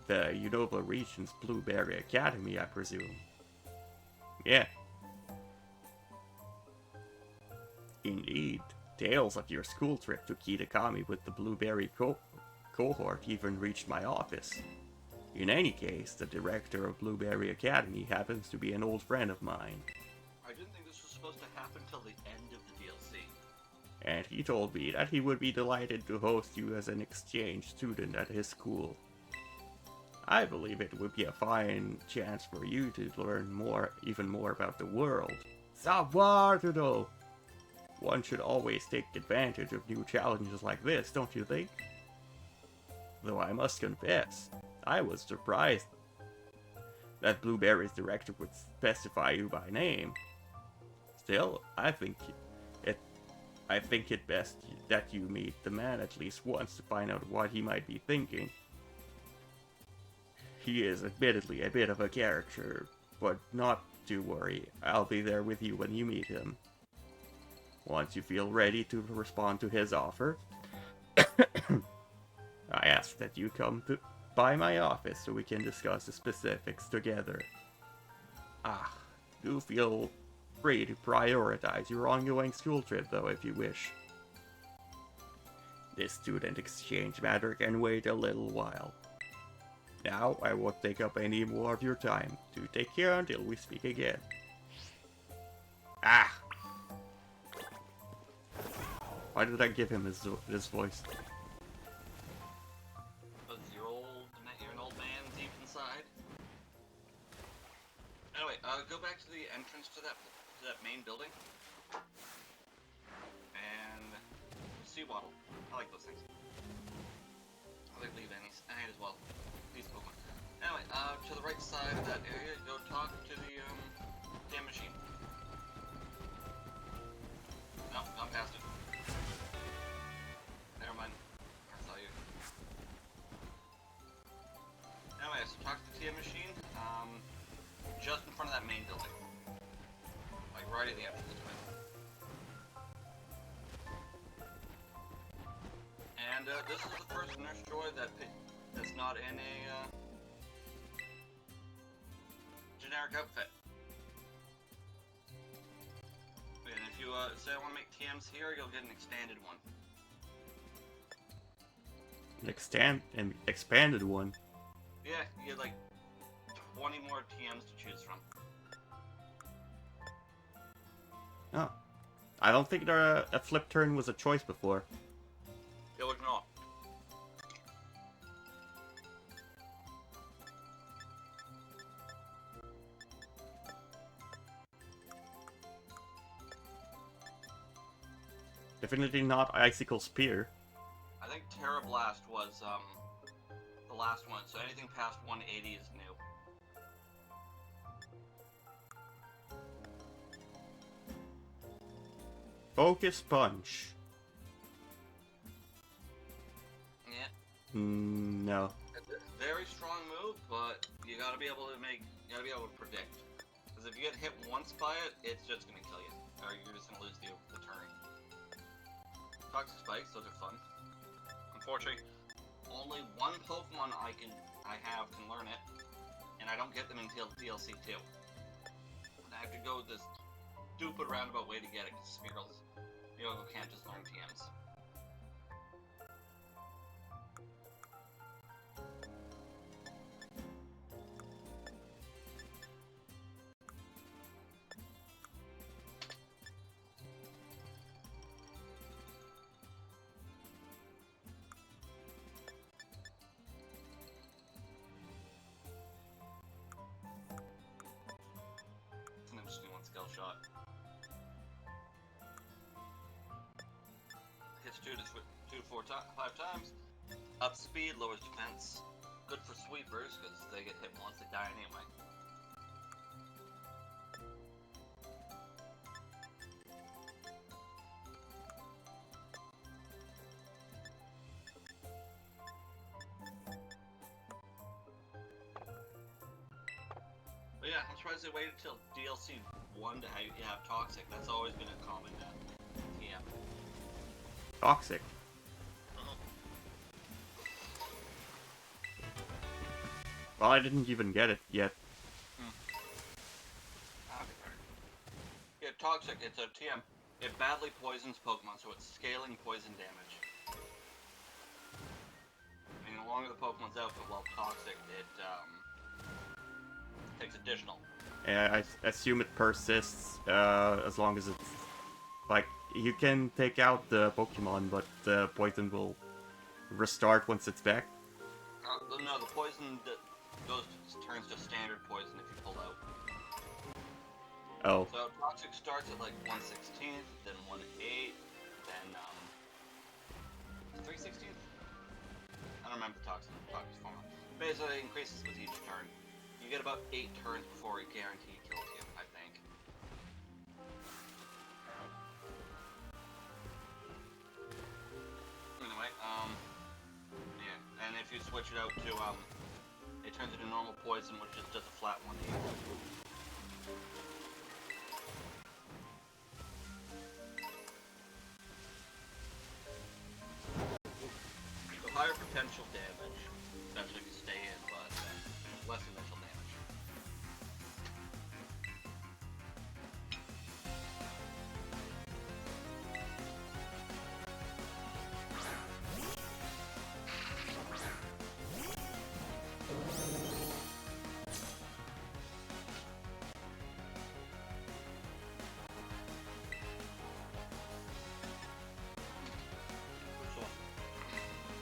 the Unova region's Blueberry Academy, I presume. Yeah. Indeed, tales of your school trip to Kitakami with the Blueberry cohort even reached my office. In any case, the director of Blueberry Academy happens to be an old friend of mine. I didn't think this was supposed to happen till the end of the DLC. And he told me that he would be delighted to host you as an exchange student at his school. I believe it would be a fine chance for you to learn even more about the world. Savoir to know! One should always take advantage of new challenges like this, don't you think? Though I must confess, I was surprised that Blueberry's director would specify you by name. Still, I think it best that you meet the man at least once to find out what he might be thinking. He is admittedly a bit of a character, but not to worry, I'll be there with you when you meet him. Once you feel ready to respond to his offer, I ask that you come by my office so we can discuss the specifics together. Do feel free to prioritize your ongoing school trip though if you wish. This student exchange matter can wait a little while. Now, I won't take up any more of your time. Do take care until we speak again. Why did I give him his voice? Because you're an old man deep inside. Anyway, go back to the entrance to that main building. And sea waddle. I like those things. I like leave annies. I hate as well. These Pokemon. Anyway, to the right side of that area, go talk to the damn machine. No, gone past it. Never mind. I saw you. Anyway, so talk to the TM machine, just in front of that main building. Like right at the entrance to it. And this is the first Nurse Joy that's not in a generic outfit. And if you say I want to make TMs here, you'll get an expanded one. An expanded one? Yeah, you get like 20 more TMs to choose from. Oh. I don't think a flip turn was a choice before. Yeah, look, no. Definitely not Icicle Spear. I think Terra Blast was the last one, so anything past 180 is new. Focus Punch. Yeah. No. It's a very strong move, but you gotta be able to predict. Because if you get hit once by it, it's just gonna kill you. Or you're just gonna lose the turn. Toxic Spikes, those are fun. Unfortunately, only one Pokemon I have can learn it, and I don't get them until DLC 2. And I have to go this stupid roundabout way to get it, because Smeargle can't just learn TMs. 2 to 5 times. Up speed, lowers defense. Good for sweepers, because they get hit once, they die anyway. But yeah, I'm surprised they waited till DLC 1 to have Toxic. That's always been a common TM. Toxic. Well, I didn't even get it yet. Yeah, Toxic, it's a TM. It badly poisons Pokemon, so it's scaling poison damage. I mean, the longer the Pokemon's out, but while Toxic, it takes additional. I assume it persists as long as it's... Like, you can take out the Pokemon, but the poison will restart once it's back. No, the poison turns to standard poison if you pull out. Oh. So Toxic starts at like 1/16th, then 1/8, then 3/16th? I don't remember the Toxic formula. Basically, it increases with each turn. You get about 8 turns before it guaranteed kills you, I think. Anyway, yeah, and if you switch it out to, it turns into normal poison, which just does a flat 1/8. So higher potential damage, especially if you stay in, but less initial damage.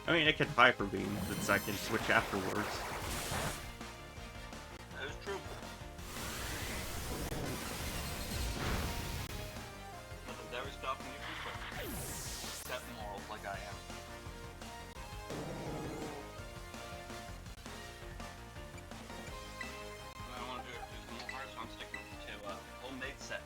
I mean, I can Hyper Beam, since I can switch afterwards. That is true. Nothing's ever stopping you from switching. Except morals, like I am. I want to do some more hard, so I'm sticking to homemade set.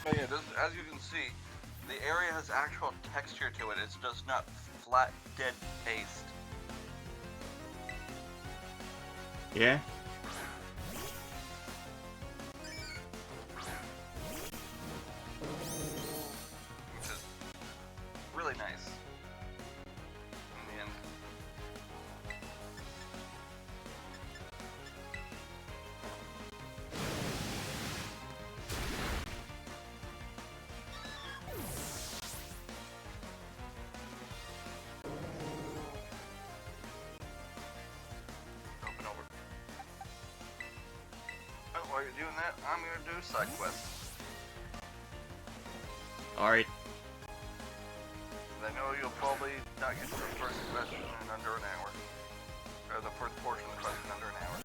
But yeah, as you can see, the area has actual texture to it. It's just not flat, dead based. Yeah? Which is really nice. In the end. Open over. Oh, while you're doing that, I'm gonna do side quests. Alright. I know you'll probably not get to the first question in under an hour. Or the first portion of the quest in under an hour.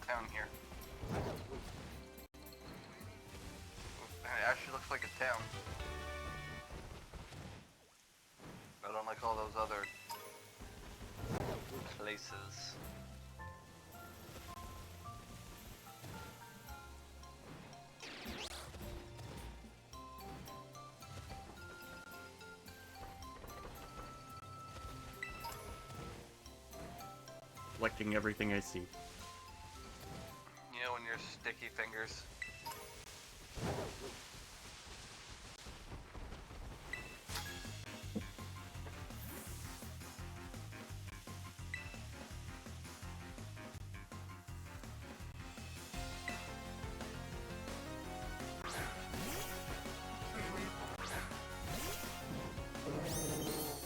town here. It actually looks like a town. But unlike all those other places. Collecting everything I see. You know, when your sticky fingers.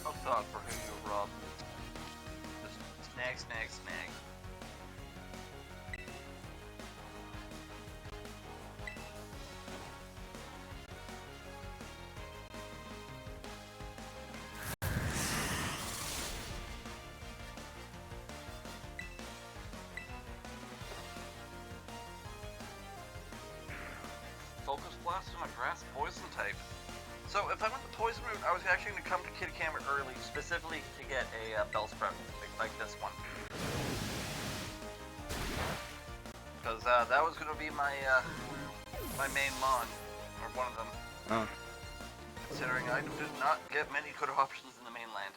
No thought for who you rob. Just snag, snag, snag. Focus blast on a grass poison type. So if I went the poison route, I was actually going to come to Kid Camera early, specifically to get a Bellsprout like this one. Because that was going to be my my main mon, or one of them. Oh. Considering I did not get many good options in the mainland.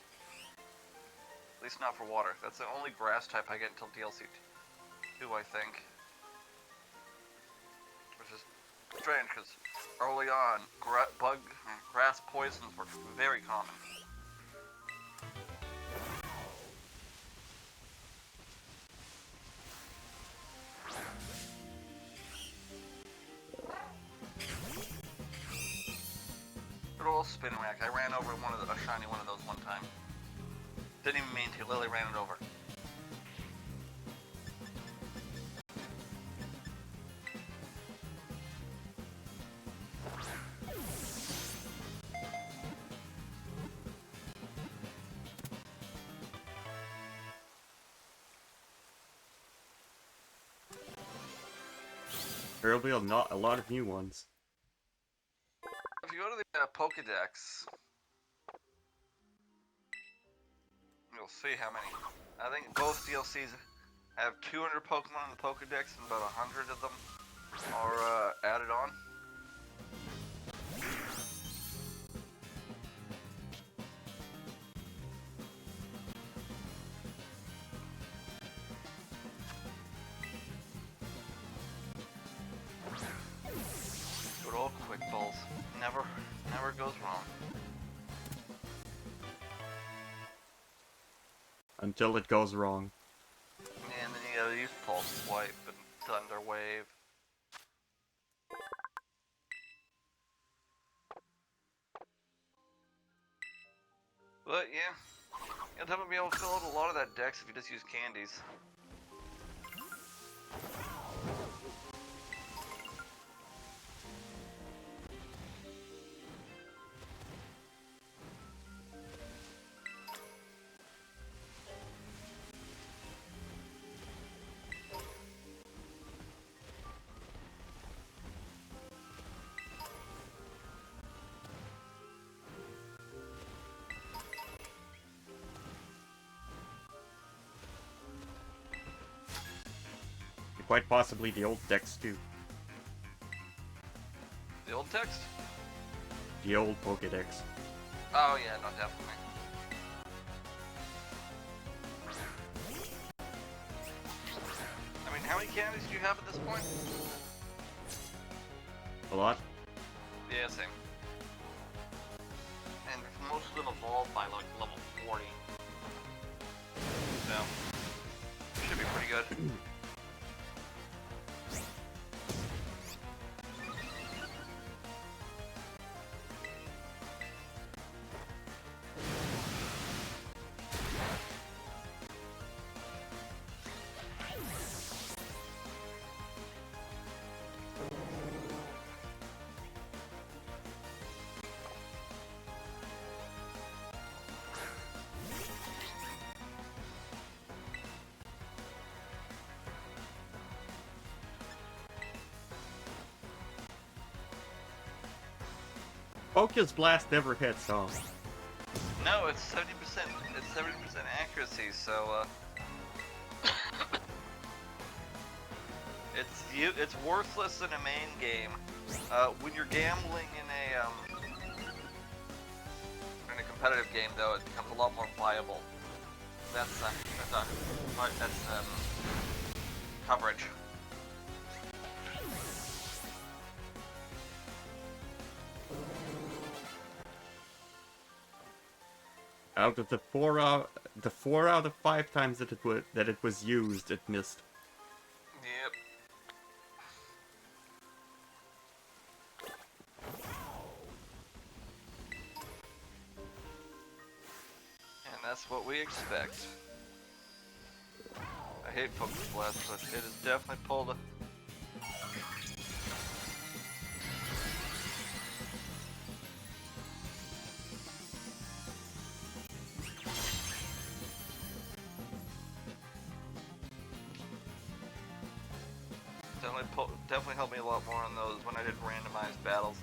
At least not for water. That's the only grass type I get until DLC 2, I think. Which is strange, because early on, grass poisons were very common. Good old spin rack. I ran over a shiny one of those one time. Didn't even mean to. Lily ran it over. There'll be a lot of new ones. If you go to the Pokedex, you'll see how many. I think both DLCs have 200 Pokemon in the Pokedex, and about 100 of them are added on. Good old quick balls. Never goes wrong. Until it goes wrong. And then you gotta use Pulse Swipe and Thunder Wave. But yeah, you'll definitely be able to fill out a lot of that dex if you just use candies. Quite possibly the old decks too. The old text? The old Pokedex. Oh yeah, no, definitely. I mean, how many candies do you have at this point? A lot. Yeah, same. And most of them evolved by like level 40. So, should be pretty good. Focus Blast never hits, huh? No, it's 70%. It's 70% accuracy, so it's worthless in a main game. When you're gambling in a competitive game, though, it becomes a lot more viable. That's coverage. Out of the four out of 5 times that it was used, it missed. Yep. And that's what we expect. I hate Focus Blast, but it has definitely pulled a... Definitely helped me a lot more on those when I did randomized battles.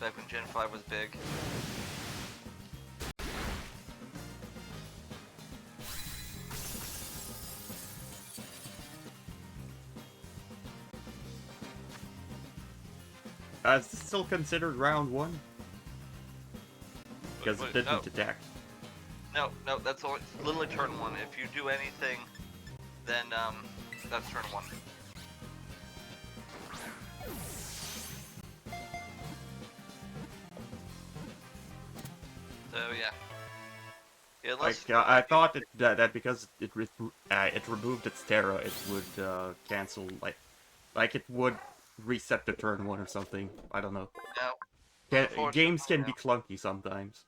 Back when Gen 5 was big. Is this still considered round 1? Because it didn't detect. No, that's literally turn 1. If you do anything, then that's turn 1. So yeah. I thought that because it removed its Terra, it would cancel like it would reset the turn 1 or something. I don't know. No. Games can be clunky sometimes.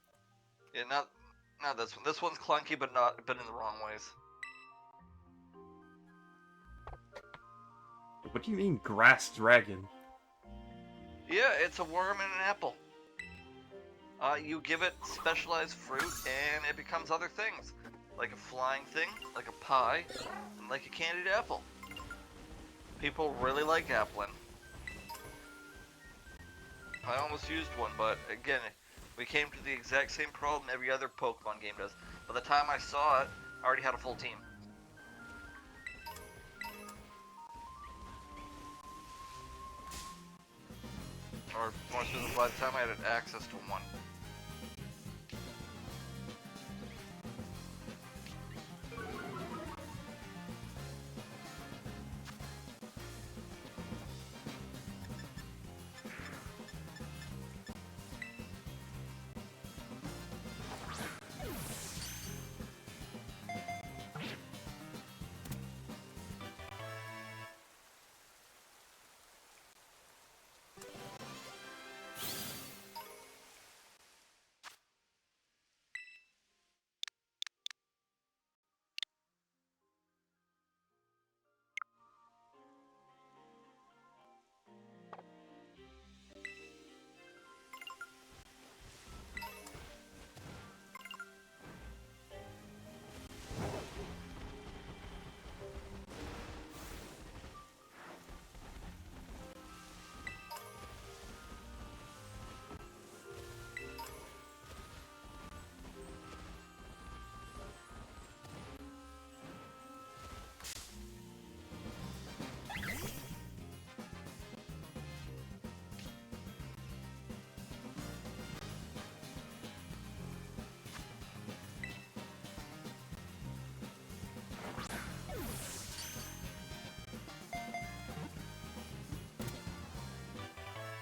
Yeah, not this one. This one's clunky, but in the wrong ways. What do you mean, grass dragon? Yeah, it's a worm and an apple. You give it specialized fruit, and it becomes other things. Like a flying thing, like a pie, and like a candied apple. People really like applin. I almost used one, but again, we came to the exact same problem every other Pokemon game does. By the time I saw it, I already had a full team. Or more specifically, by the time I had access to one.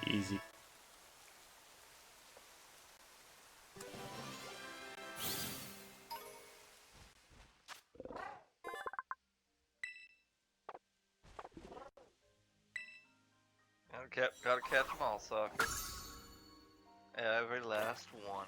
Easy. Gotta catch them all, sucker. Every last one.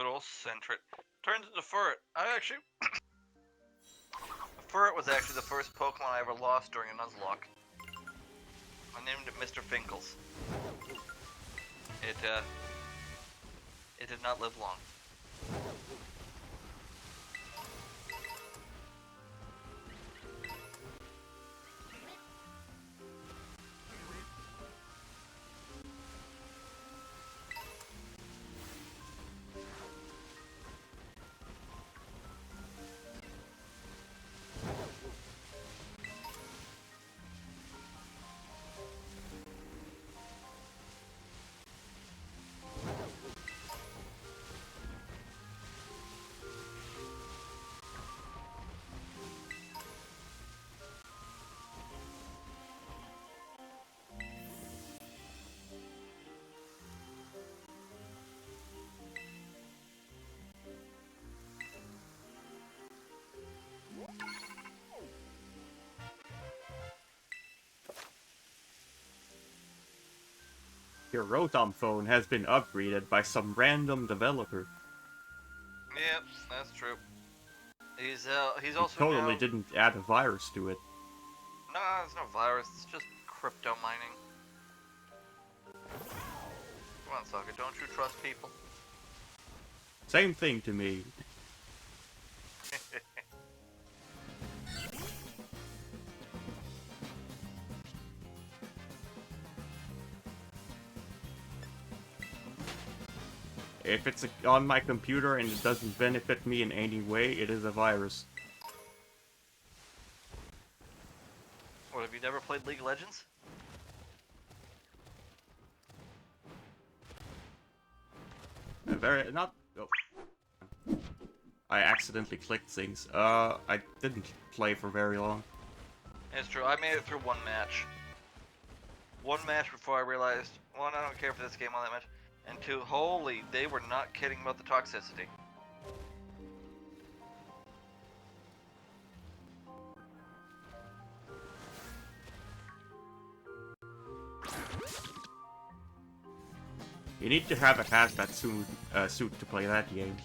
Good old Sentret. Turns into Furret. Furret was actually the first Pokemon I ever lost during a Nuzlocke. I named it Mr. Finkles. It did not live long. Your Rotom phone has been upgraded by some random developer. Yep, that's true. He's He also totally now... didn't add a virus to it. No, there's no virus. It's just crypto mining. Come on, Sokka, don't you trust people? Same thing to me. If it's on my computer and it doesn't benefit me in any way, it is a virus. What, have you never played League of Legends? Not. Oh. I accidentally clicked things. I didn't play for very long. It's true, I made it through one match. One match before I realized, one, I don't care for this game all that much, and two, holy, they were not kidding about the toxicity. You need to have a hazmat suit to play that game.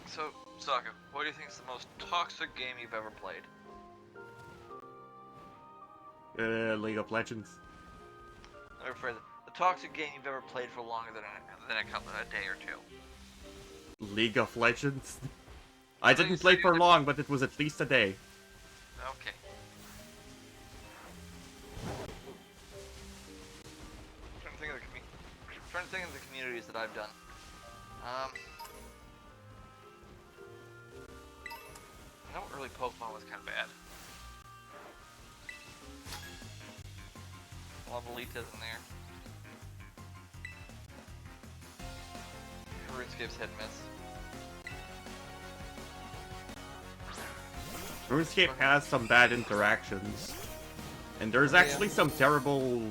So, Sokka, what do you think is the most toxic game you've ever played? League of Legends. Or further, the toxic game you've ever played for longer than a day or two. League of Legends? I didn't play for long, but it was at least a day. Okay. I'm trying to think of the communities that I've done. I know early Pokemon was kind of bad. Lolita's in there. RuneScape's hit and miss. RuneScape has some bad interactions. And there's actually some terrible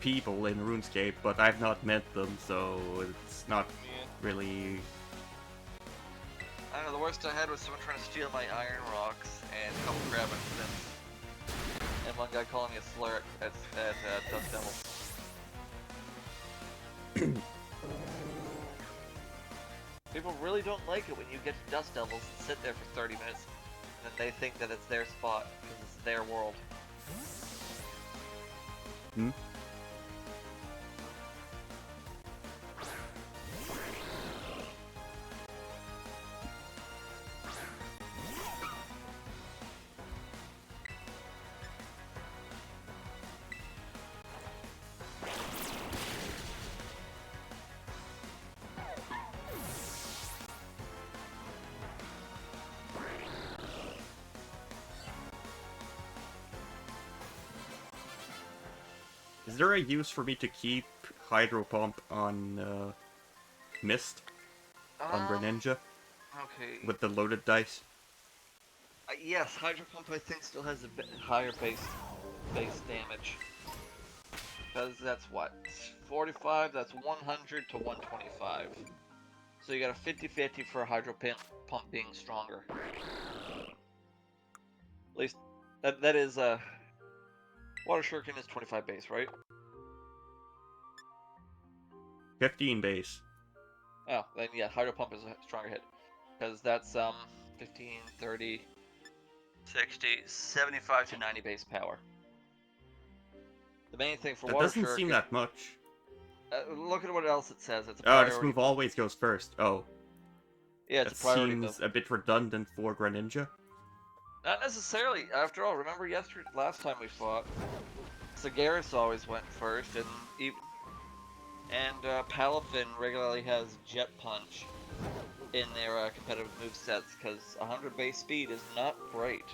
people in RuneScape, but I've not met them, so it's not really... I don't know, the worst I had was someone trying to steal my iron rocks and a couple crab incidents. And one guy calling me a slur at Dust Devil. People really don't like it when you get to Dust Devils and sit there for 30 minutes and then they think that it's their spot because it's their world. Hmm? Is there a use for me to keep Hydro Pump on Mist? On Greninja? Okay. With the loaded dice? Yes, Hydro Pump I think still has a bit higher base damage. Because that's what? 45, that's 100 to 125. So you got a 50-50 for Hydro Pump being stronger. At least, that is, Water Shuriken is 25 base, right? 15 base. Oh, then yeah, Hydro Pump is a stronger hit. Because that's, 15, 30, 60, 75 to 90 base power. The main thing for That Water doesn't Shuriken... seem that much. Look at what else it says. It's a Oh, priority. this move always goes first. Oh. Yeah, it's That a priority move. seems a bit redundant for Greninja. Not necessarily. After all, remember last time we fought, Sagaris always went first, and Palafin regularly has Jet Punch in their competitive movesets, because 100 base speed is not great.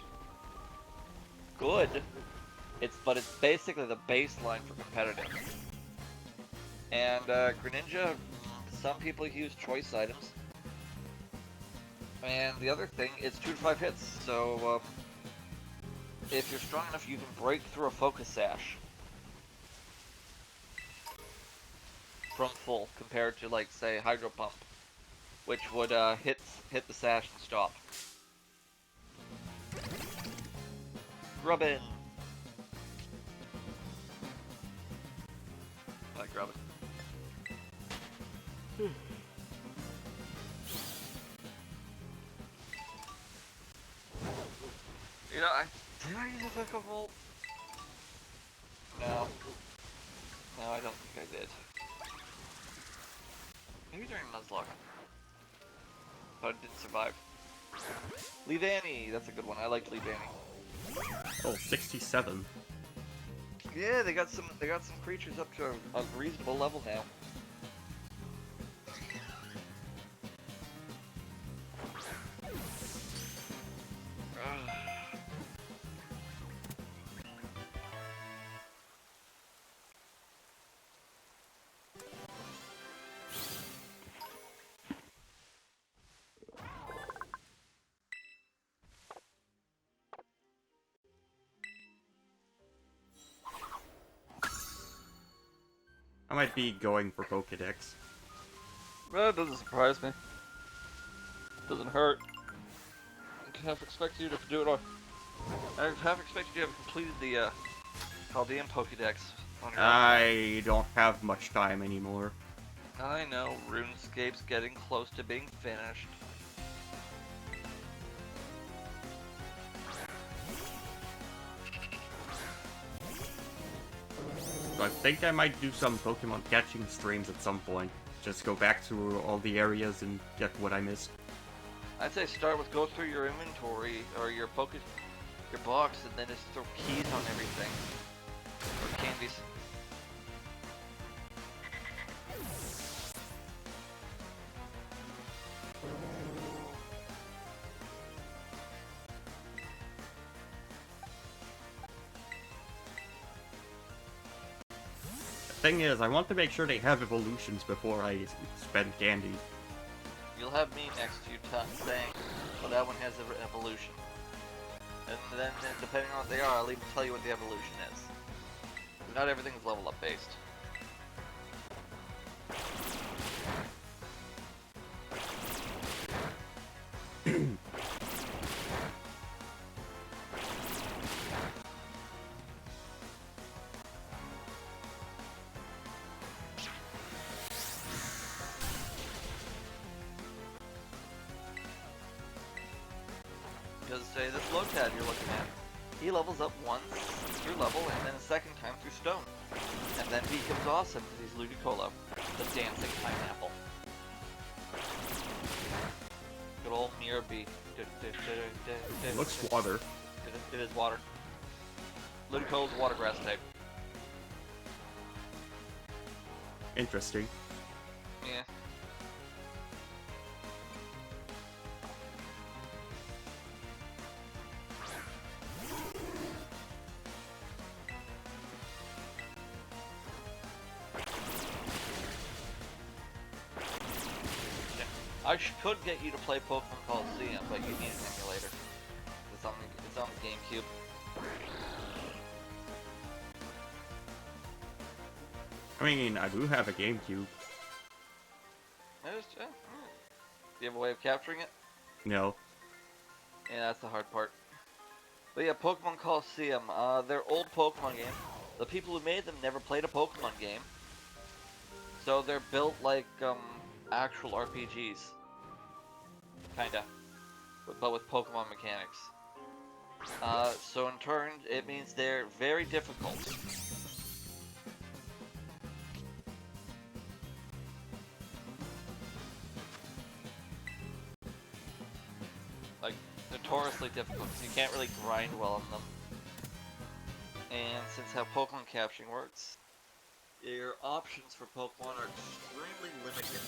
Good, but it's basically the baseline for competitive. And Greninja, some people use choice items. And the other thing, it's 2 to 5 hits, so if you're strong enough, you can break through a Focus Sash from full, compared to, like, say, Hydro Pump, which would hit the Sash and stop. Grubbin! I like Grubbin. You know, did I use a Echo Volt? No. No, I don't think I did. Maybe during Nuzlocke. But it didn't survive. Leavanny, that's a good one. I like Leavanny. Oh, 67. Yeah, they got some creatures up to a reasonable level now. I might be going for Pokedex. That doesn't surprise me. Doesn't hurt. I half expected you to do it all. I half expected you to have completed the Chaldean Pokédex on your own. I don't have much time anymore. I know, RuneScape's getting close to being finished. So I think I might do some Pokemon catching streams at some point. Just go back to all the areas and get what I missed. I'd say start with go through your inventory or your box, and then just throw keys on everything. Or candies. The thing is, I want to make sure they have evolutions before I spend candy. You'll have me next to you saying, well, that one has an evolution. And then, depending on what they are, I'll even tell you what the evolution is. Not everything is level up based. Because say this Lotad you're looking at, he levels up once through level and then a second time through stone. And then he becomes awesome because he's Ludicolo, the dancing pineapple. Good old Mirabee. It looks water. It is water. Ludicolo's water grass type. Interesting. Yeah. could get you to play Pokemon Coliseum, but you need an emulator. It's on the GameCube. I mean, I do have a GameCube. Alright. Do you have a way of capturing it? No. Yeah, that's the hard part. But yeah, Pokemon Coliseum, they're old Pokemon games. The people who made them never played a Pokemon game. So they're built like, actual RPGs. Kinda. But with Pokemon mechanics. So in turn, it means they're very difficult. Like, notoriously difficult, because you can't really grind well on them. And since how Pokemon capturing works, your options for Pokemon are extremely limited.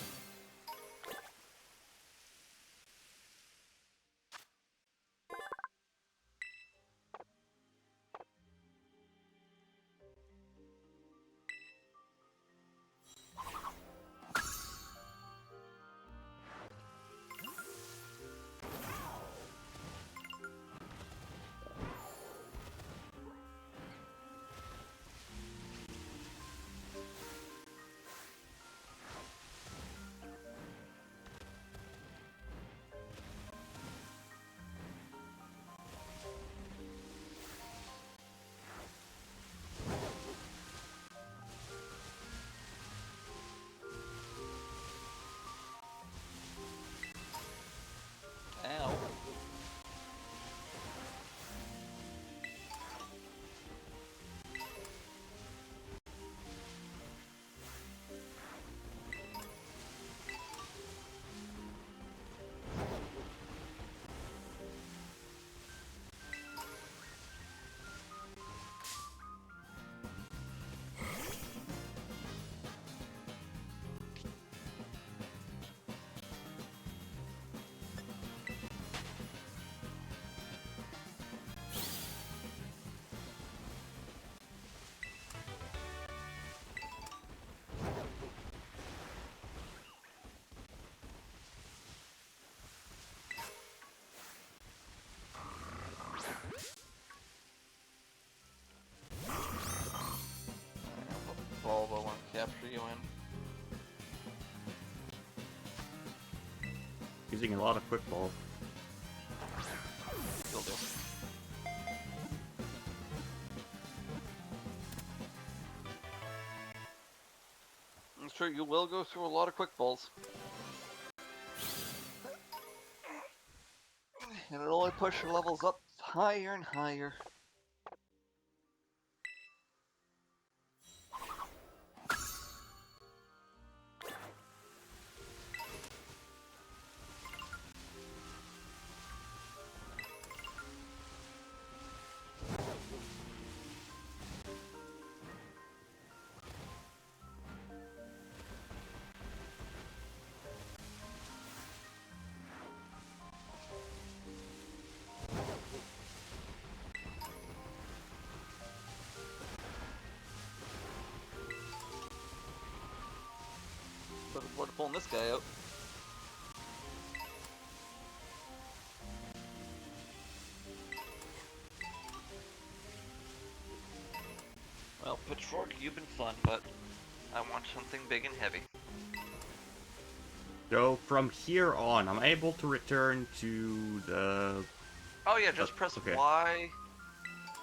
Ow. Bulb, I want to capture you in. Using a lot of Quick Ball. You'll do. I'm sure you will go through a lot of Quick Balls. And it'll only push your levels up higher and higher. Looking forward to pulling this guy out. Well, Pitchfork, you've been fun, but I want something big and heavy. So from here on, I'm able to return to the... Oh yeah, just press okay. Y,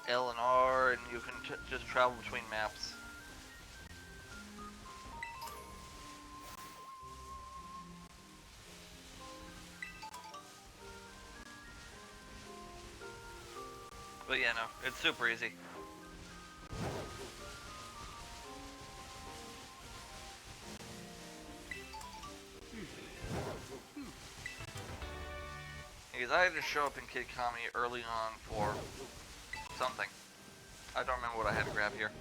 L and R, and you can just travel between maps. But yeah, no, it's super easy. Because I had to show up in Kid Kami early on for something. I don't remember what I had to grab here.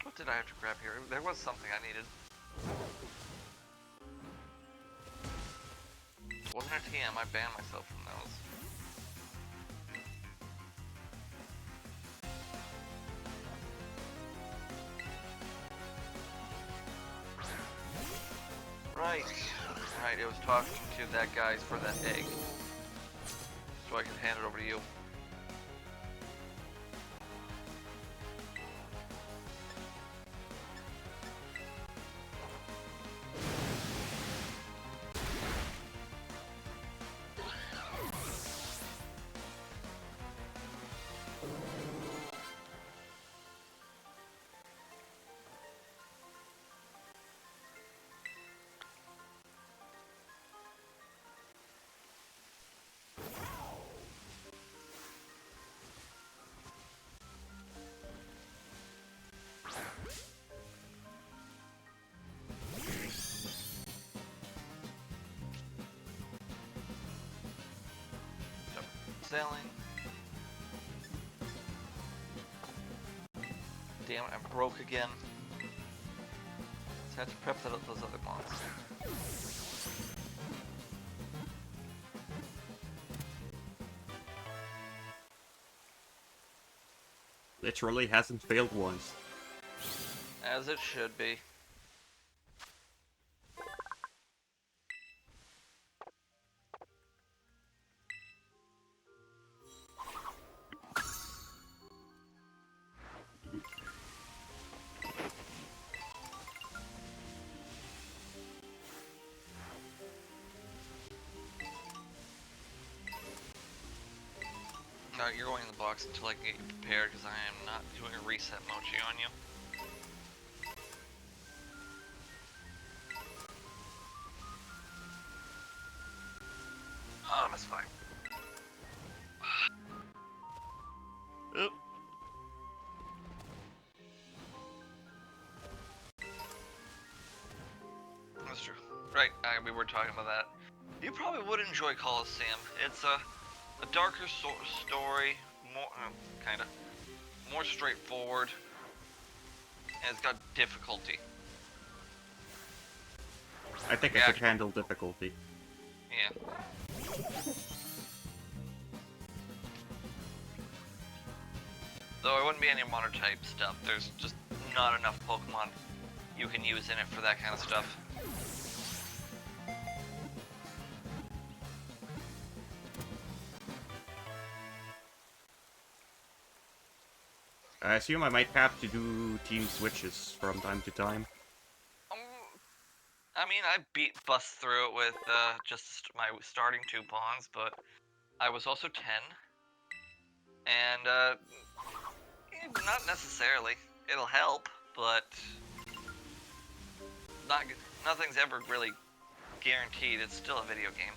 What did I have to grab here? There was something I needed. It wasn't a TM, I banned myself from those. right. Alright, it was talking to that guy for that egg. So I can hand it over to you. Selling. Damn it, I'm broke again. So I have to prep those other monsters. Literally hasn't failed once. As it should be. Alright, you're going in the box until I can get you prepared, because I am not doing a reset mochi on you. Oh, that's fine. Oop. That's true. Right, we were talking about that. You probably would enjoy Coliseum. It's a darker story, more kind of more straightforward, and it's got difficulty. I think I could handle difficulty. Yeah. Though it wouldn't be any modern type stuff. There's just not enough Pokemon you can use in it for that kind of stuff. I assume I might have to do team switches from time to time. I mean, I bust through it with just my starting 2 pawns, but I was also 10, and not necessarily. It'll help, but nothing's ever really guaranteed. It's still a video game,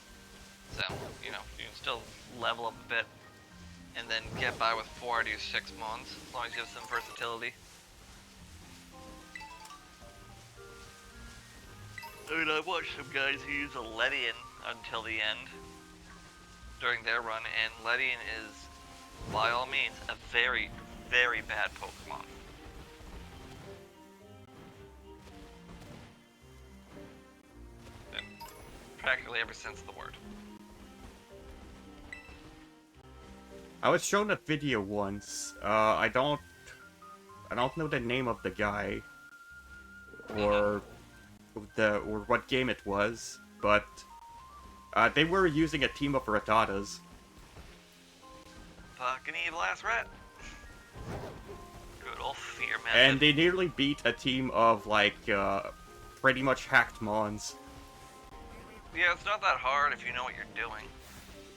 so you know you can still level up a bit and then get by with 4 out of your 6 mons, as long as you have some versatility. I mean, I watched some guys who use a Ledian until the end during their run, and Ledian is, by all means, a very, very bad Pokemon. Practically every sense of the word. I was shown a video once. I don't know the name of the guy or what game it was, but they were using a team of Rattatas. Fucking evil ass rat. Good old fear method. And they nearly beat a team of like pretty much hacked mons. Yeah, it's not that hard if you know what you're doing.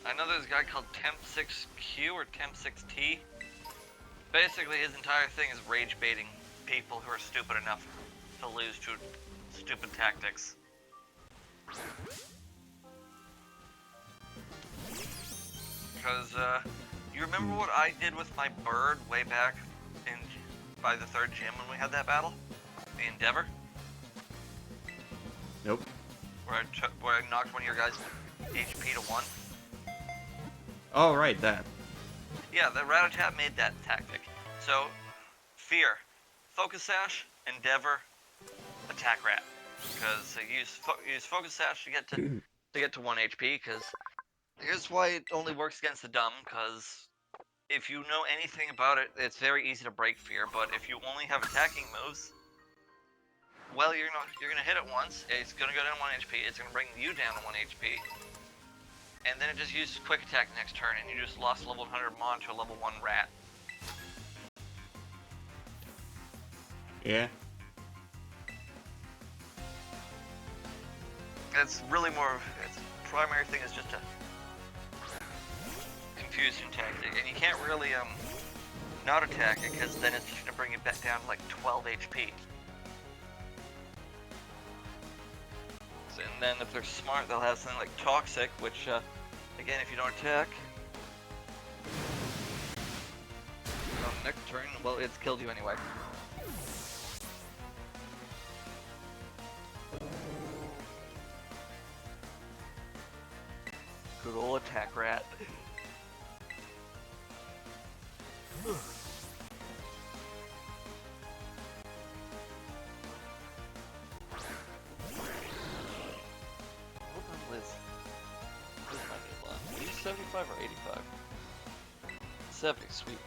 I know there's a guy called Temp6Q or Temp6T. Basically, his entire thing is rage baiting people who are stupid enough to lose to stupid tactics. Because, you remember what I did with my bird way back by the 3rd gym when we had that battle? The Endeavor? Nope. Where I knocked one of your guys' HP to 1? Oh, right, that. Yeah, the Rattata made that tactic. So, Fear, Focus Sash, Endeavor, Attack Rat. Because use Focus Sash to get to 1 HP. Because here's why it only works against the dumb. Because if you know anything about it, it's very easy to break Fear. But if you only have attacking moves, Well, you're gonna hit it once. It's gonna go down 1 HP. It's gonna bring you down to 1 HP. And then it just uses quick attack next turn, and you just lost a level 100 mon to a level 1 rat. Yeah. It's really more. Its primary thing is just a confusion tactic, and you can't really not attack it because then it's just gonna bring it back down to like 12 HP. And then if they're smart, they'll have something like Toxic, which, again, if you don't attack, next turn, well, it's killed you anyway. Good ol' attack rat. Liz might be a lot. Are you 75 or 85? 70, sweet.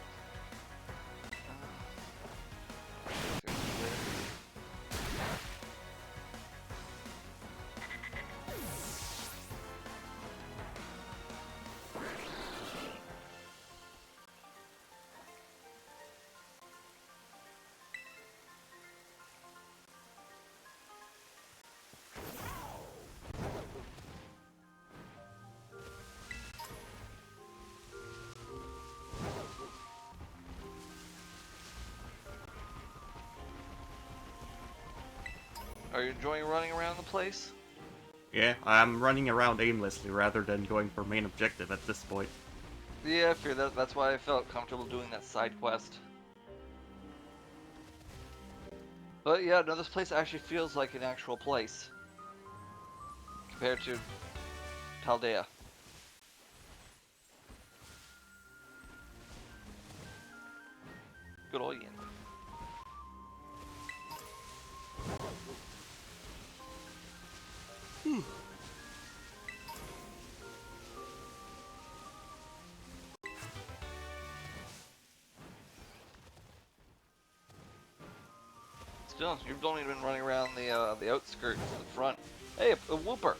Are you enjoying running around the place? Yeah, I'm running around aimlessly rather than going for main objective at this point. Yeah, I fear that. That's why I felt comfortable doing that side quest. But yeah, no, this place actually feels like an actual place. Compared to Taldea. Good old Ian. Still, you've only been running around the outskirts, the front. Hey, a whooper,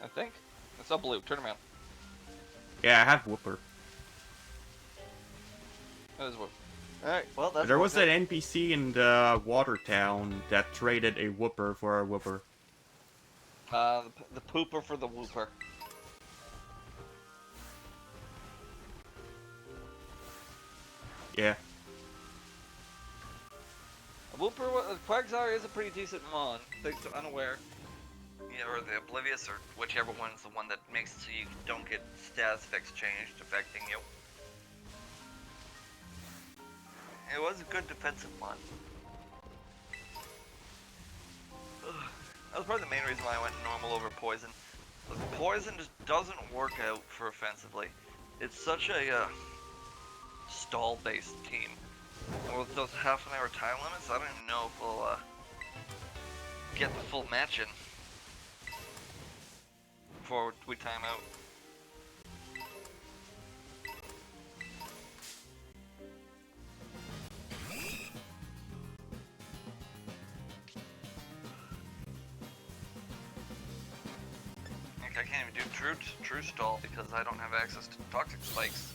I think. It's up blue. Turn around. Yeah, I have Whooper. That is a whoop. All right. Well, that's. There was an NPC in the Watertown that traded a Whooper for a Whooper. The pooper for the whooper. Yeah. A whooper, Quagsire is a pretty decent mon. Thanks to Unaware. Yeah, or the Oblivious, or whichever one's the one that makes it so you don't get status effects changed affecting you. It was a good defensive mon. That was probably the main reason why I went normal over poison. Look, poison just doesn't work out for offensively. It's such a stall-based team. And with those half-an-hour time limits, I don't even know if we'll get the full match in before we time out. I can't even do true stall because I don't have access to toxic spikes.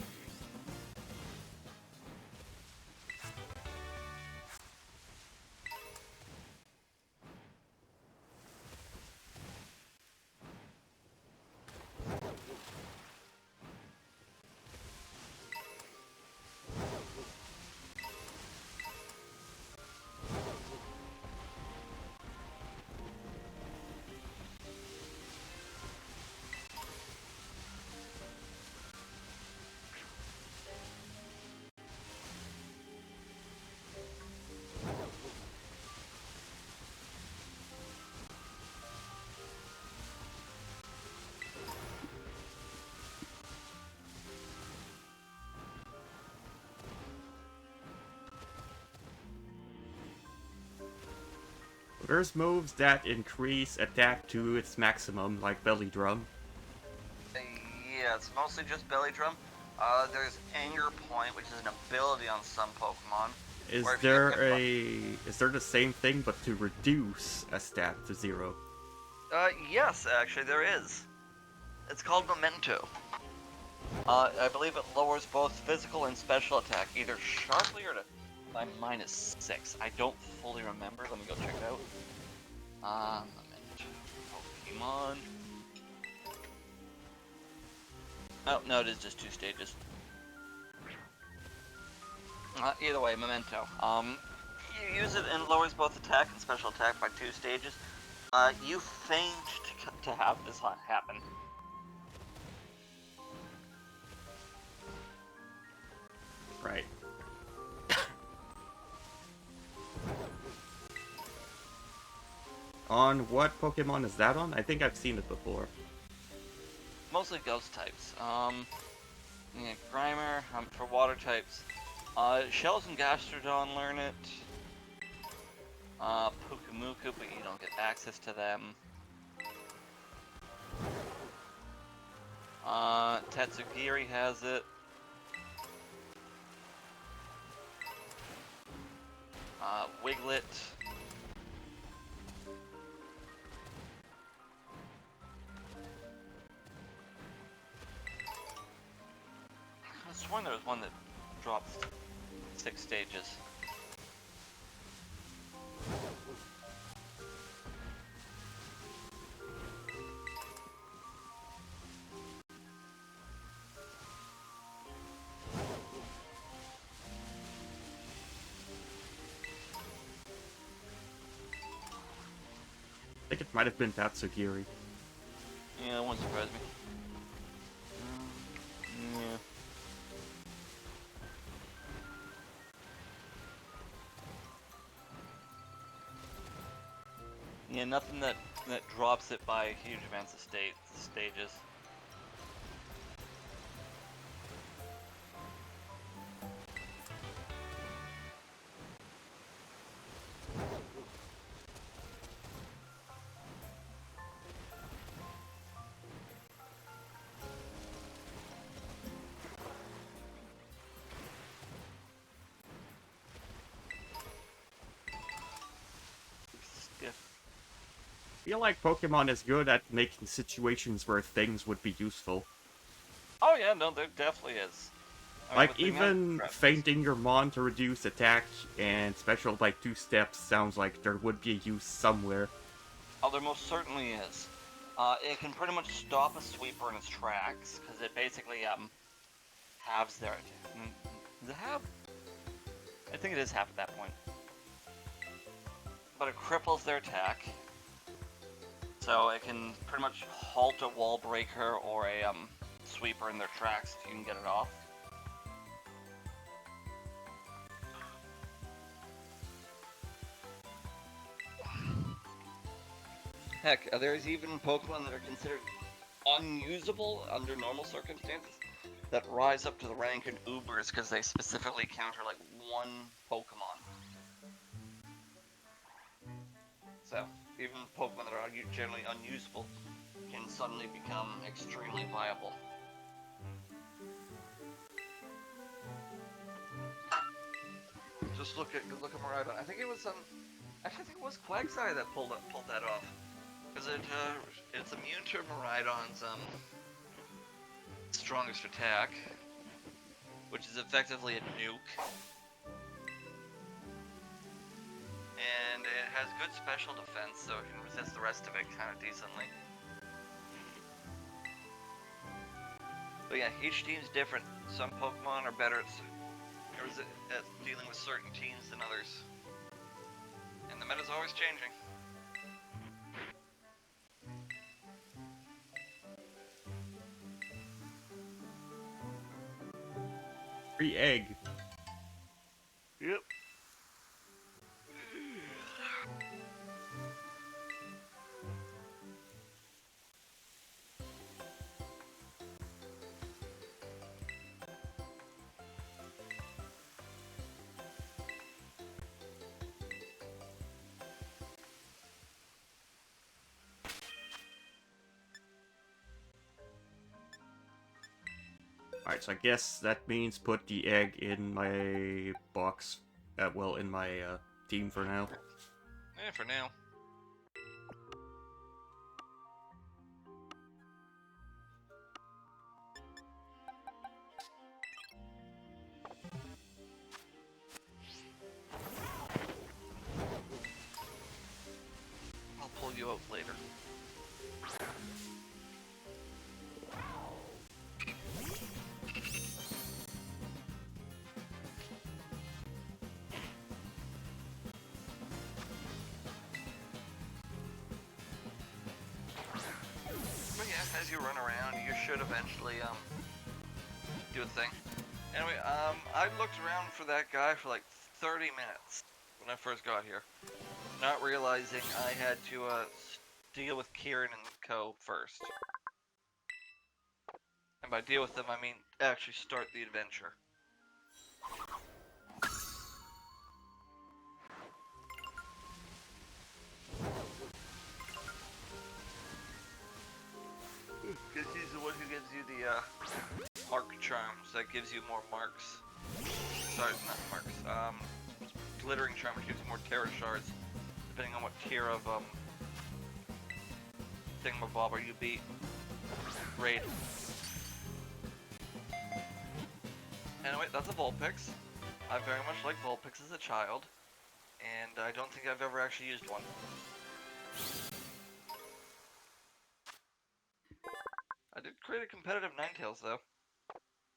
There's moves that increase attack to its maximum, like Belly Drum. Yeah, it's mostly just belly drum. There's Anger Point, which is an ability on some Pokemon. Is Or if you there get hit is there the same thing but to reduce a stat to 0? Yes, actually, there is. It's called Memento. I believe it lowers both physical and special attack, either sharply or by -6. I don't fully remember. Let me go check it out. Memento. Pokemon. Oh, no, it is just 2 stages. Either way, Memento. You use it and lowers both attack and special attack by 2 stages. You feigned to have this happen. Right. On what Pokemon is that on? I think I've seen it before. Mostly ghost types. Yeah, Grimer, for water types. Shells and Gastrodon learn it. Pukumuku, but you don't get access to them. Tatsugiri has it. Wiglet. I sworn there was one that drops 6 stages. I think it might have been Tatsugiri. Yeah, that wouldn't surprise me. Yeah. Yeah, nothing that drops it by huge amounts of stages. Stiff. I feel like Pokemon is good at making situations where things would be useful. Oh yeah, no, there definitely is. I mean, Like, with the even amount of fainting your Mon to reduce attack and special like 2 steps sounds like there would be a use somewhere. Oh, there most certainly is. It can pretty much stop a sweeper in its tracks, because it basically, halves their... Does it have? I think it is half at that point. But it cripples their attack. So it can pretty much halt a wall breaker or a, sweeper in their tracks if you can get it off. Heck, there's even Pokemon that are considered unusable under normal circumstances that rise up to the rank in Ubers because they specifically counter like one Pokemon. So, even Pokemon that are generally unusable can suddenly become extremely viable. Just look at Miraidon. I think it was actually I think it was Quagsire that pulled that off. Because it's immune to Miraidon's strongest attack, which is effectively a nuke. And it has good special defense, so it can resist the rest of it kind of decently. But yeah, each team's different. Some Pokemon are better at dealing with certain teams than others. And the meta's always changing. Free egg. Yep. Alright, so I guess that means put the egg in my box well, in my team for now. Yeah, for now. I'll pull you out later. But yeah, as you run around, you should eventually do a thing. Anyway, I looked around for that guy for like 30 minutes when I first got here, not realizing I had to deal with Kieran and Co. first. And by deal with them, I mean actually start the adventure. Because he's the one who gives you the mark charms. That gives you more marks. Sorry, not marks. Glittering charm, which gives you more terror shards, depending on what tier of thingamabobber you beat. Raid. Anyway, that's a Vulpix. I very much liked Vulpix as a child, and I don't think I've ever actually used one. I did create a competitive Ninetales though.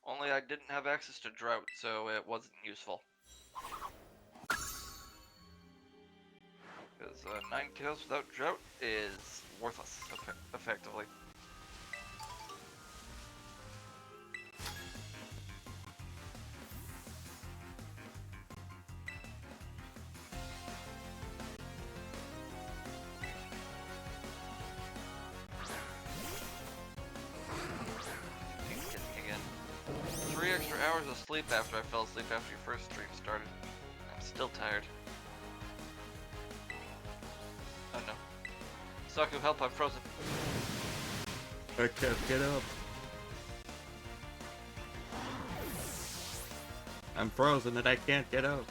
Only I didn't have access to Drought, so it wasn't useful. Because Ninetales without Drought is worthless, effectively. Again. 3 extra hours of sleep after I fell asleep after your first stream started. I'm still tired. Oh no. Saku, help, I'm frozen. I can't get up. I'm frozen and I can't get up.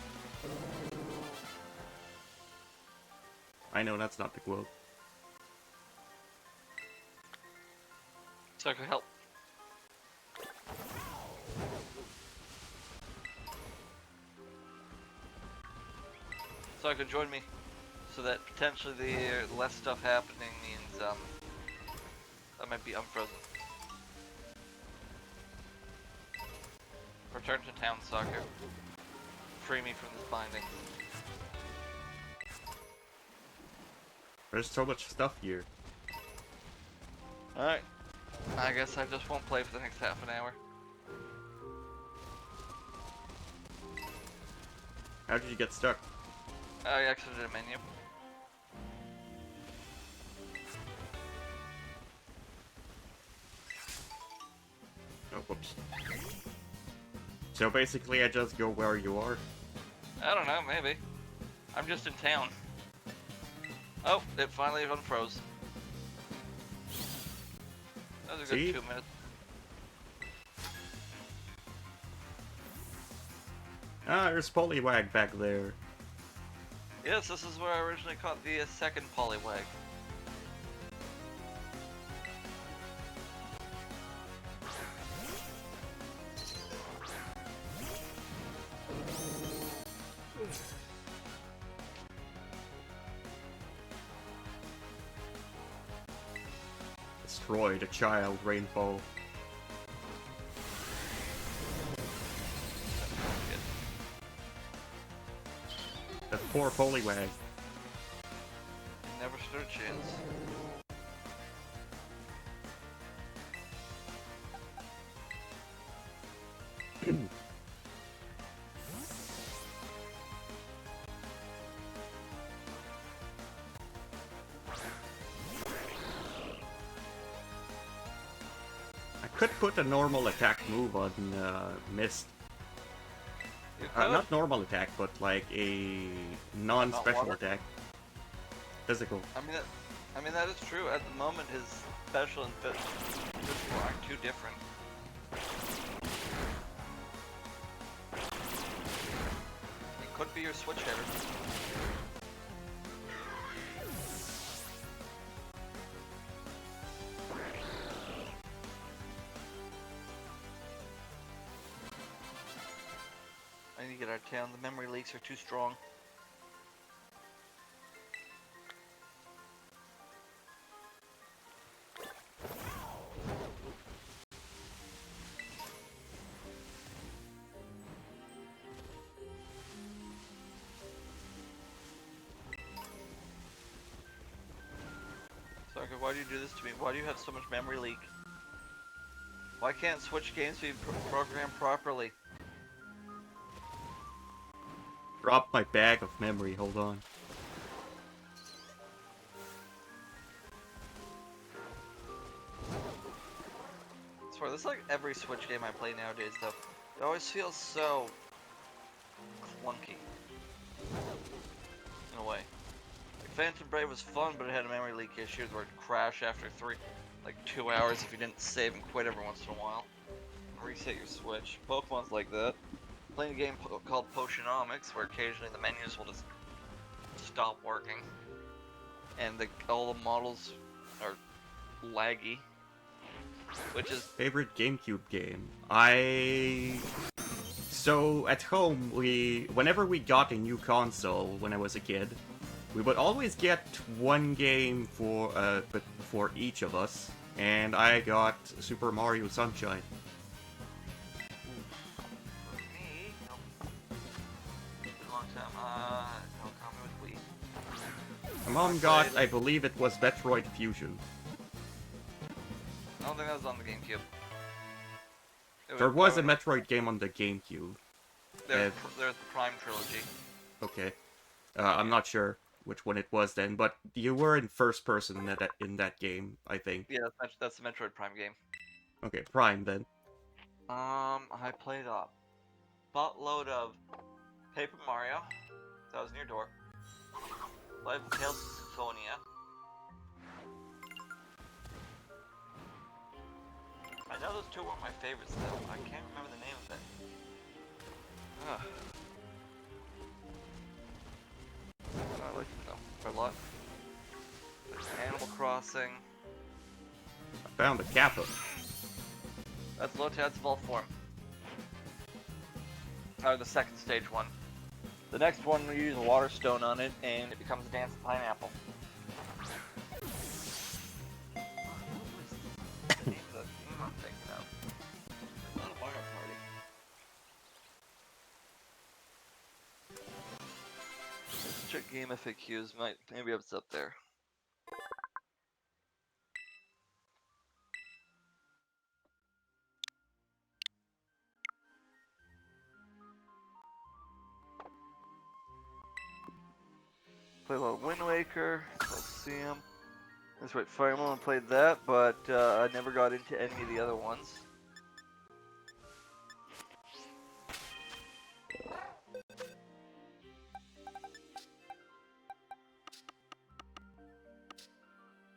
I know that's not the quote. Saku, help. Saku, join me. So that potentially the less stuff happening means I might be unfrozen. Return to town, Saku. Free me from this binding. There's so much stuff here. Alright. I guess I just won't play for the next half an hour. How did you get stuck? I exited a menu. Oh, whoops. So basically I just go where you are? I don't know, maybe. I'm just in town. Oh, it finally unfroze. That was a See? good 2 minutes. Ah, there's Poliwag back there. Yes, this is where I originally caught the second Poliwag. Destroy the child, Rainfall. The poor Poliwag. Never stood a chance. I could put a normal attack move on Mist. You could. Not normal attack, but like a non-special water? attack. Physical. I mean that is true. At the moment, his special and physical aren't too different. You could be your switch hitter. I need to get out of town. The memory leaks are too strong. Saku, why do you do this to me? Why do you have so much memory leak? Why can't Switch games be programmed properly? Drop my bag of memory, hold on. I swear, this is like every Switch game I play nowadays, though. It always feels so clunky. In a way. Like, Phantom Brave was fun, but it had memory leak issues where it'd crash after 2 hours if you didn't save and quit every once in a while. Reset your Switch. Pokemon's like that. Playing a game called Potionomics, where occasionally the menus will just stop working. And all the models are laggy. Which is... Favorite GameCube game? So, at home, whenever we got a new console when I was a kid, we would always get one game for each of us, and I got Super Mario Sunshine. Me? Nope. Been a long time. No comment with Wii. My mom got, I believe it was Metroid Fusion. I don't think that was on the GameCube. There was a Metroid game on the GameCube. There's the Prime Trilogy. Okay. I'm not sure which one it was then, but you were in first person in that game, I think. Yeah, that's the Metroid Prime game. Okay, Prime then. I played a buttload of Paper Mario. That was near door. Live Tales of Symphonia. I know those two weren't my favorites though. I can't remember the name of it. Ugh. I like them though, a lot. There's Animal Crossing. I found a Kappa. That's Lotad's Vault form. The second stage one. The next one, we use a water stone on it, and it becomes a dancing pineapple. What's the name of the game I'm thinking of? It's not a Mario Party. Let's check game FAQs. Maybe it's up there. Played a lot of Wind Waker, Coliseum. That's right, Fire Emblem played that, but I never got into any of the other ones.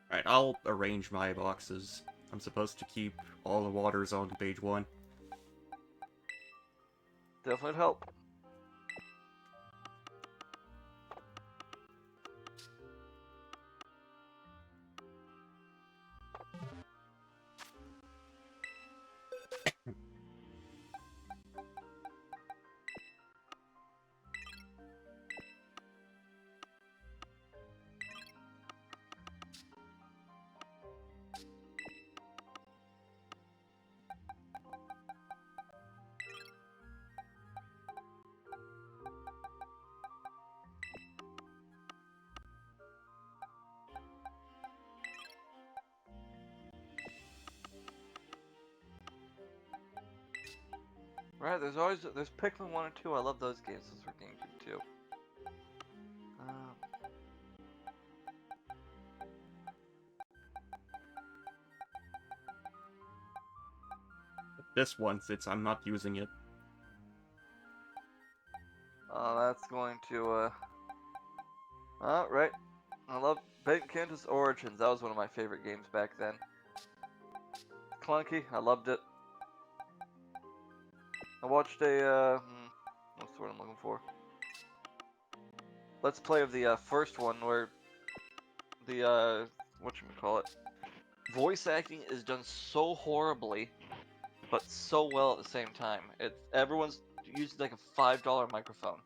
Alright, I'll arrange my boxes. I'm supposed to keep all the waters on page 1. Definitely help. Right, there's Pikmin 1 and 2. I love those games. Those were GameCube too. This one, since I'm not using it. That's going to, right. I love Cantus Origins. That was one of my favorite games back then. Clunky. I loved it. I watched a, what's the word I'm looking for? let's play of the first one where the whatchamacallit, voice acting is done so horribly, but so well at the same time. Everyone's using like a $5 microphone.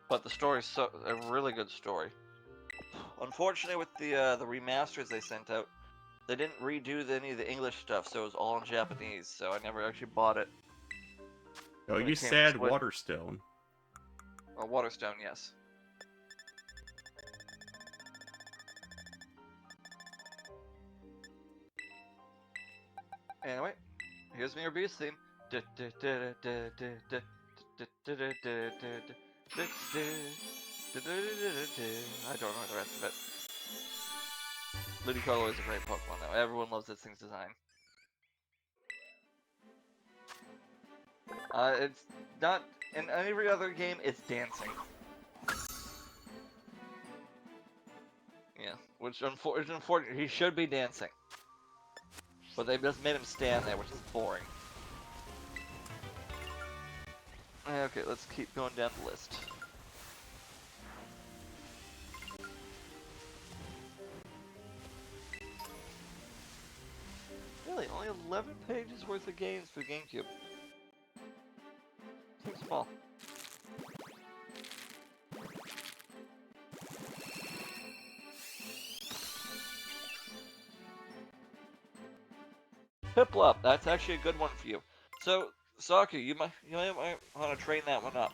But the story's a really good story. Unfortunately, with the remasters they sent out, they didn't redo any of the English stuff, so it was all in Japanese. So I never actually bought it. Oh, when you it came to said Switch. Waterstone. Waterstone, yes. Anyway, here's Mirror Beast theme. I don't know the rest of it. Ludicolo is a great Pokemon though. Everyone loves this thing's design. It's not in every other game. It's dancing. Yeah, which is unfortunate. He should be dancing, but they just made him stand there, which is boring. Okay, let's keep going down the list. Really, only 11 pages worth of games for GameCube. Seems small. Piplup, that's actually a good one for you. So, Saku, you might want to train that one up,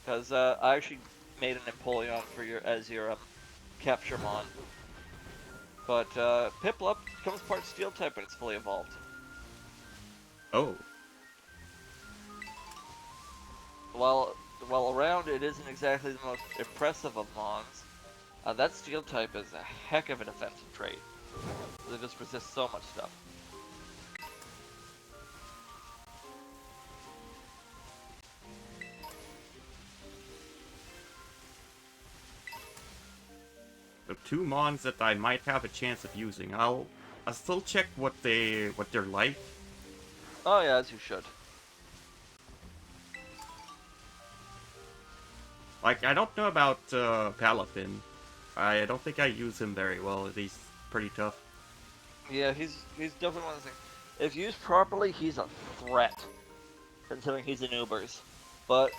because I actually made an Empoleon for as your capture mon. But Piplup becomes part Steel type when it's fully evolved. Oh. While around it isn't exactly the most impressive of mons, that Steel type is a heck of a defensive trait. It just resists so much stuff. The two mons that I might have a chance of using. I'll still check what they're like. Oh yeah, as you should. Like, I don't know about Palafin. I don't think I use him very well. He's pretty tough. Yeah, he's definitely one of the things. If used properly, he's a threat, considering he's an Ubers. But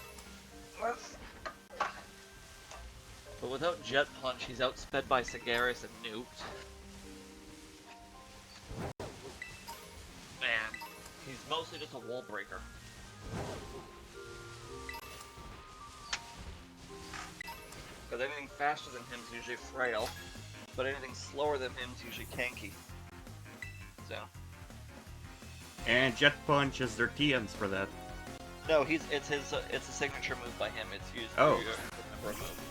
without Jet Punch, he's outsped by Sagaris and nuked. Man, he's mostly just a wall breaker. Because anything faster than him is usually frail, but anything slower than him is usually tanky. So. And Jet Punch is their TMs for that. No, it's a signature move by him. It's used Oh. for your number move.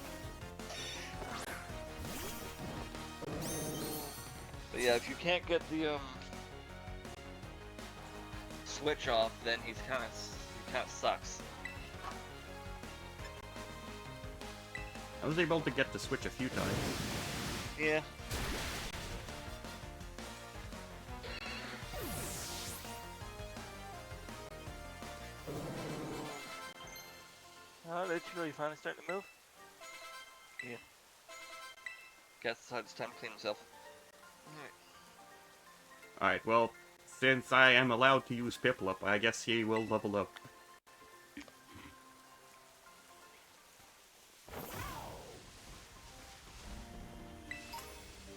But yeah, if you can't get the switch off, then he kind of sucks. I was able to get the switch a few times. Yeah. Oh, did you really finally start to move? Yeah. Guess it's time to clean himself. Alright, well, since I am allowed to use Piplup, I guess he will level up.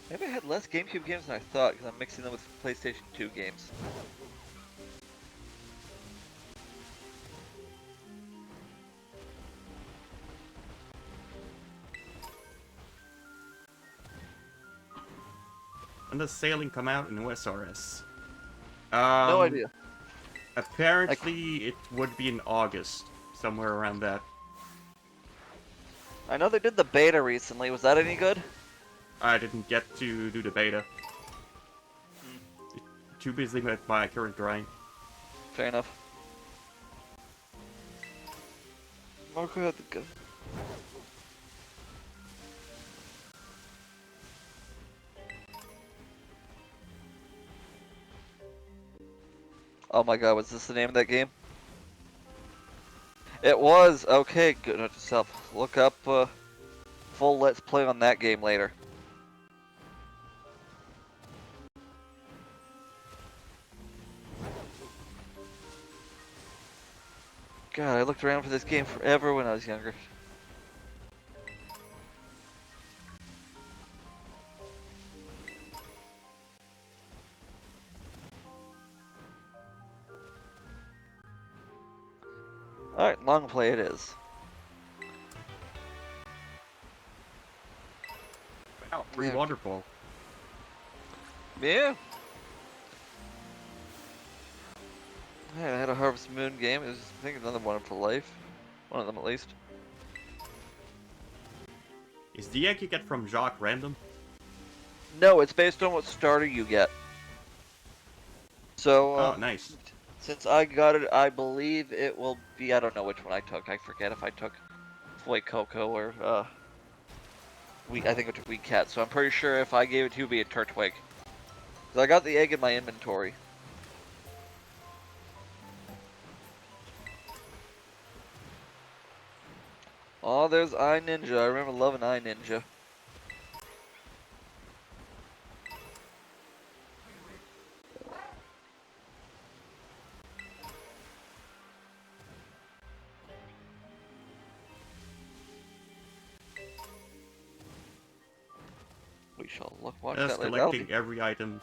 Maybe I had less GameCube games than I thought, because I'm mixing them with PlayStation 2 games. When does Sailing come out in OSRS? No idea. Apparently, it would be in August, somewhere around that. I know they did the beta recently. Was that any good? I didn't get to do the beta. Too busy with my current grind. Fair enough. Marco had the good. Oh my god, was this the name of that game? It was okay. Good note to self. Look up full Let's Play on that game later. God, I looked around for this game forever when I was younger. Alright, long play it is. Wow, free Yeah. waterfall. Yeah. Yeah, I had a Harvest Moon game. It was, I think, another one for life. One of them at least. Is the egg you get from Jacques random? No, it's based on what starter you get. So, Oh, nice. since I got it, I believe it will be. I don't know which one I took. I forget if I took Foy Coco or I think I took Wheat Cat. So I'm pretty sure if I gave it to you, it'd be a Turtwig. So I got the egg in my inventory. Oh, there's iNinja. I remember loving iNinja. We shall watch Just that later. That'll collecting be... every item.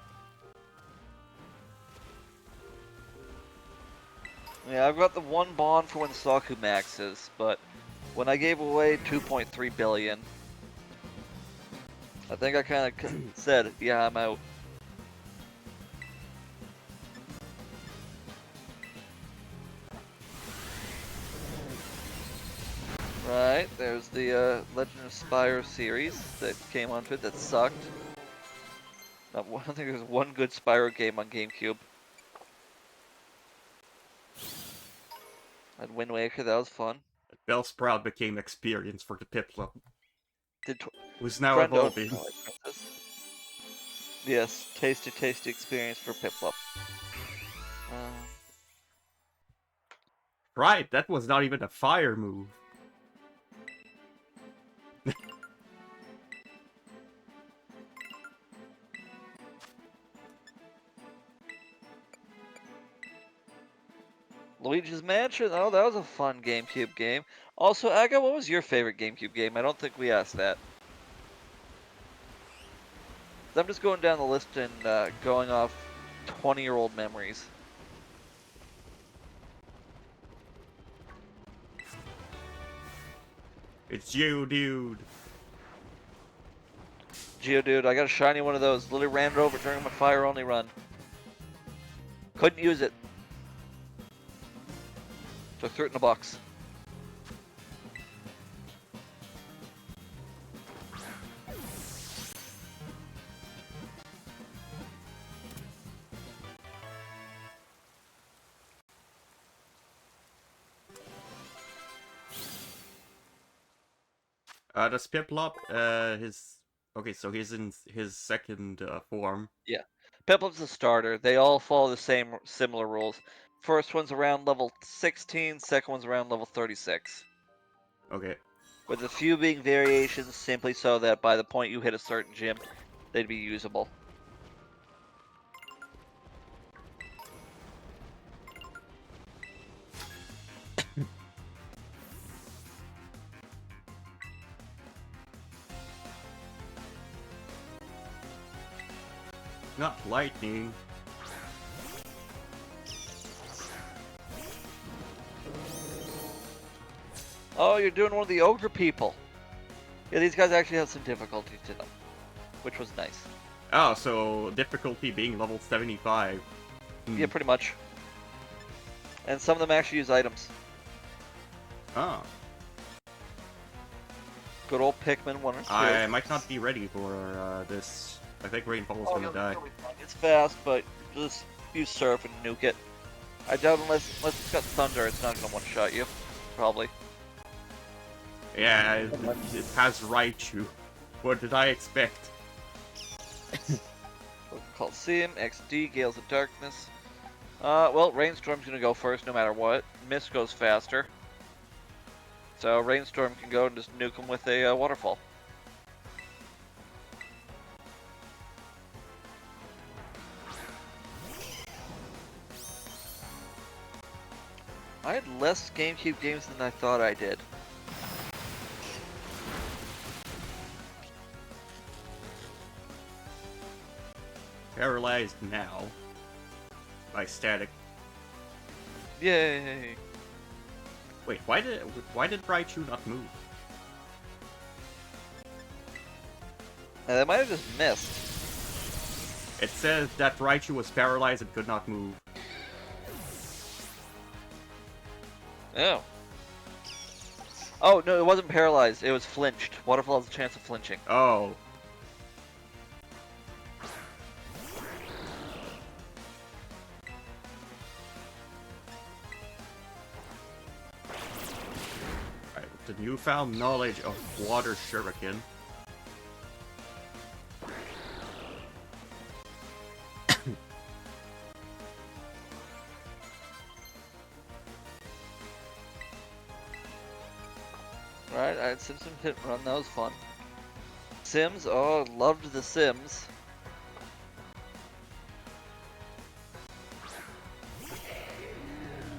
Yeah, I've got the one bond for when Saku maxes, but when I gave away 2.3 billion, I think I kind of said, yeah, I'm out. Right, there's the Legend of Spire series that came onto it that sucked. I think there's one good Spyro game on GameCube. And Wind Waker, that was fun. Bellsprout became experience for the Piplup, Did who's now Friend owned evolving. Twilight Princess. Yes, tasty experience for Piplup. Right, that was not even a fire move. Luigi's Mansion, oh, that was a fun GameCube game. Also, Aga, what was your favorite GameCube game? I don't think we asked that. I'm just going down the list and going off 20-year-old memories. It's you, dude. Geodude, I got a shiny one of those. Literally ran it over during my fire-only run. Couldn't use it. So I threw it in a box. Does Piplup, okay, so he's in his second form. Yeah. Piplup's a starter. They all follow the same similar rules. First one's around level 16, second one's around level 36. Okay. With a few being variations simply so that by the point you hit a certain gym, they'd be usable. Not lightning. Oh, you're doing one of the ogre people. Yeah, these guys actually have some difficulty to them, which was nice. Oh, so difficulty being level 75. Yeah, pretty much. And some of them actually use items. Oh. Good old Pikmin 1 and 2. I might not be ready for this. I think Rainfall's gonna die. It's fast, but just use Surf and nuke it. I doubt unless it's got Thunder, it's not gonna one-shot you. Probably. Yeah, it has Raichu. What did I expect? Coliseum, XD, Gales of Darkness. Well, Rainstorm's gonna go first no matter what. Mist goes faster. So Rainstorm can go and just nuke him with a waterfall. I had less GameCube games than I thought I did. Paralyzed now by static. Yay! Wait, why did Raichu not move? They might have just missed. It says that Raichu was paralyzed and could not move. Oh. Oh, no, it wasn't paralyzed. It was flinched. Waterfall has a chance of flinching. Oh. Right, with the newfound knowledge of Water Shuriken. Right, I had Sims hit run. That was fun. Sims? Oh, loved the Sims.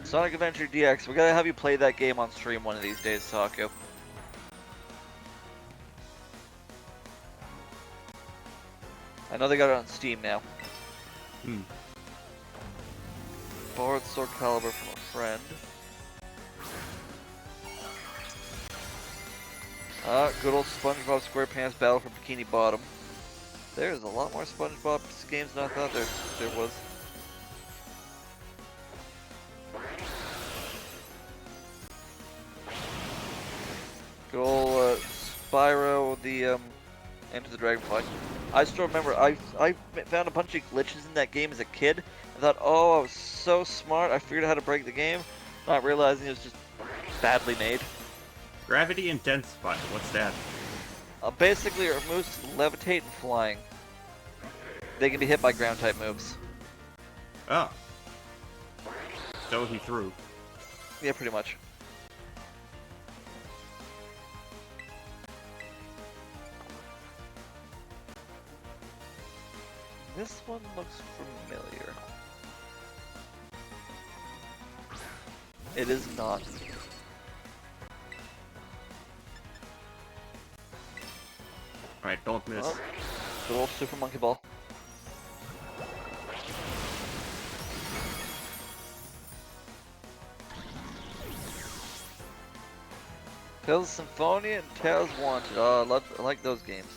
Sonic Adventure DX. We gotta have you play that game on stream one of these days, Saku. I know they got it on Steam now. Hmm. Borrowed Sword Caliber from a friend. Good old SpongeBob SquarePants Battle for Bikini Bottom. There's a lot more SpongeBob games than I thought there was. Good old Spyro, the Enter the Dragonfly. I still remember I found a bunch of glitches in that game as a kid. I thought, oh, I was so smart. I figured out how to break the game, not realizing it was just badly made. Gravity Intensify, what's that? Basically, it removes levitate and flying. They can be hit by ground type moves. Oh. So he threw. Yeah, pretty much. This one looks familiar. It is not. Alright, don't miss. Oh, good old Super Monkey Ball. Tales of Symphonia and Tales Wanted. Oh, I like those games.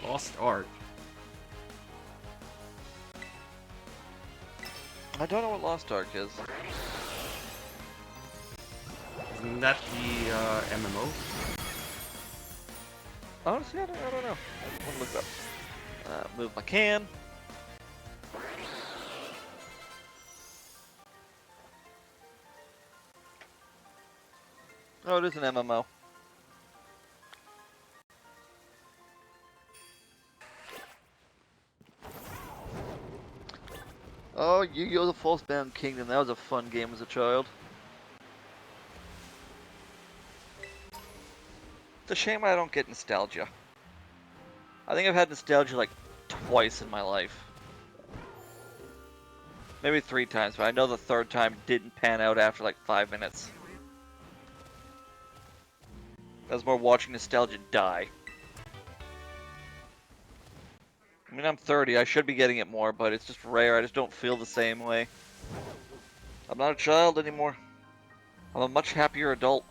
Lost Ark. I don't know what Lost Ark is. Isn't that the MMO? Honestly, I don't know. I'm gonna look it up. Move my can. Oh, it is an MMO. Oh, Yu-Gi-Oh! The False-Bound Kingdom. That was a fun game as a child. It's a shame I don't get nostalgia. I think I've had nostalgia like twice in my life. Maybe 3 times, but I know the 3rd time didn't pan out after like 5 minutes. That was more watching nostalgia die. I mean, I'm 30, I should be getting it more, but it's just rare, I just don't feel the same way. I'm not a child anymore. I'm a much happier adult.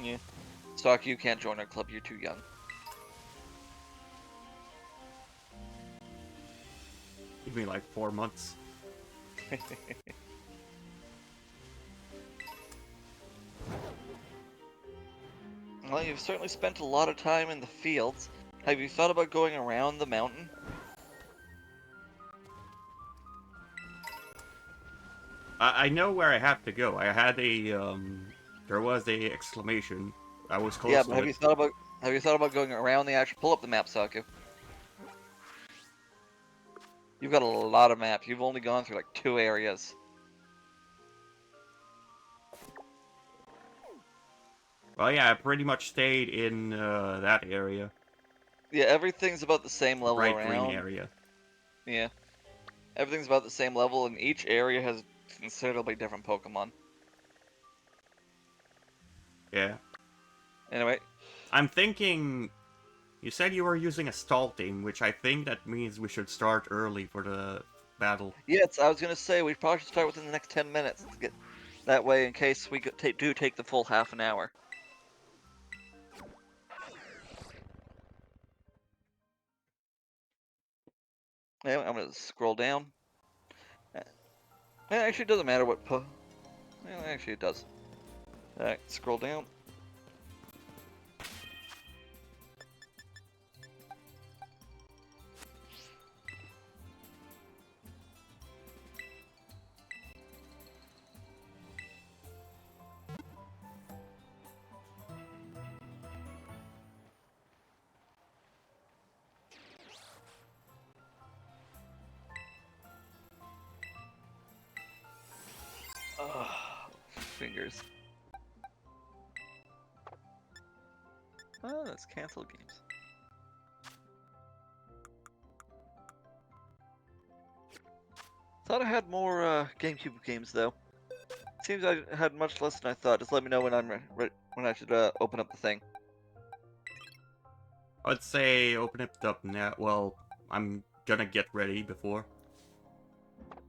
Yeah. Stock, you can't join our club, you're too young. You mean like 4 months? Well, you've certainly spent a lot of time in the fields. Have you thought about going around the mountain? I know where I have to go. I had a there was a exclamation. I was Yeah, close but to have it. you thought about going around the actual pull up the map, Saku? You've got a lot of maps. You've only gone through like 2 areas. Well, yeah, I pretty much stayed in that area, Yeah, everything's about the same level bright green around. area. Yeah, everything's about the same level, and each area has considerably different Pokemon. Yeah. Anyway, I'm thinking. You said you were using a Stalting, which I think that means we should start early for the battle. yes, I was gonna say we probably should start within the next 10 minutes to get that way in case we do take the full half an hour. Yeah, I'm gonna scroll down. It actually doesn't matter what Well, actually it does. Alright, scroll down. Ugh, fingers. Oh, that's cancel games. Thought I had more GameCube games though. Seems I had much less than I thought. Just let me know when when I should open up the thing. I'd say open it up now. Well, I'm gonna get ready before.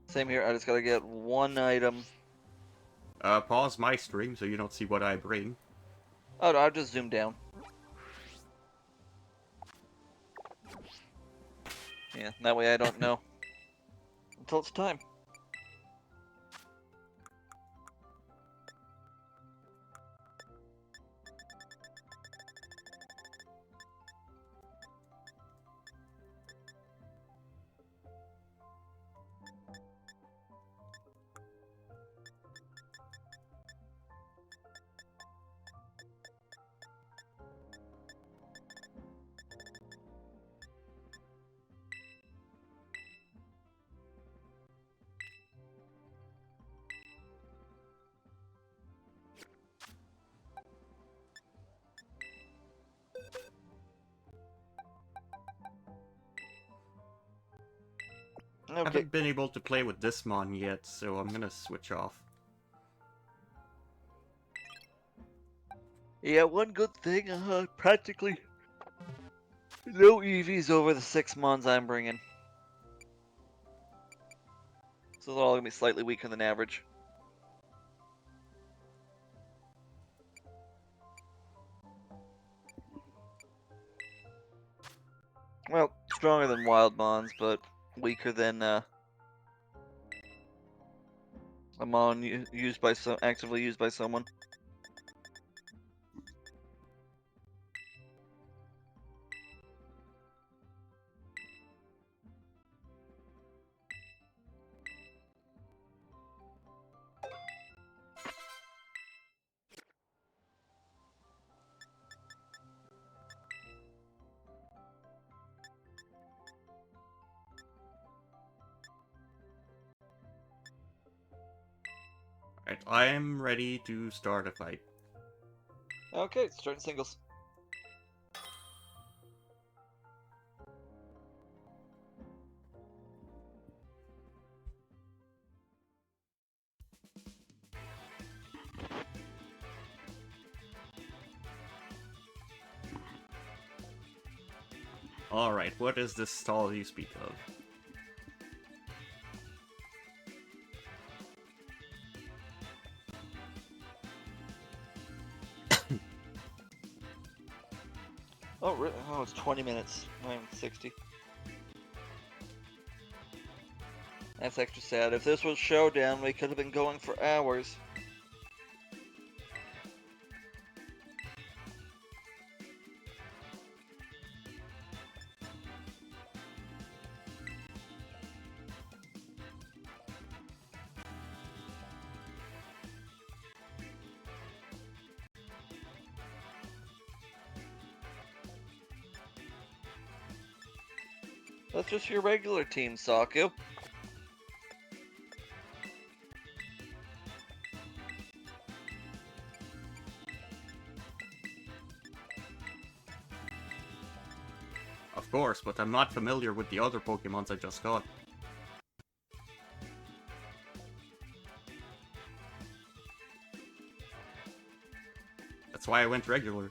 Same here. I just gotta get one item. Pause my stream so you don't see what I bring. Oh no, I've just zoomed down. Yeah, that way I don't know until it's time. I Okay. haven't been able to play with this mon yet, so I'm gonna switch off. Yeah, one good thing, practically no EVs over the 6 months I'm bringing. So they're all gonna be slightly weaker than average. Well, stronger than wild mons, but weaker than a mon used by actively used by someone. Right, I am ready to start a fight. Okay, starting singles. Alright, what is this stall you speak of? Oh, really? Oh, it's 20 minutes. I'm 60. That's extra sad. If this was Showdown, we could have been going for hours. That's just your regular team, Saku. Of course, but I'm not familiar with the other Pokemons I just got. That's why I went regular.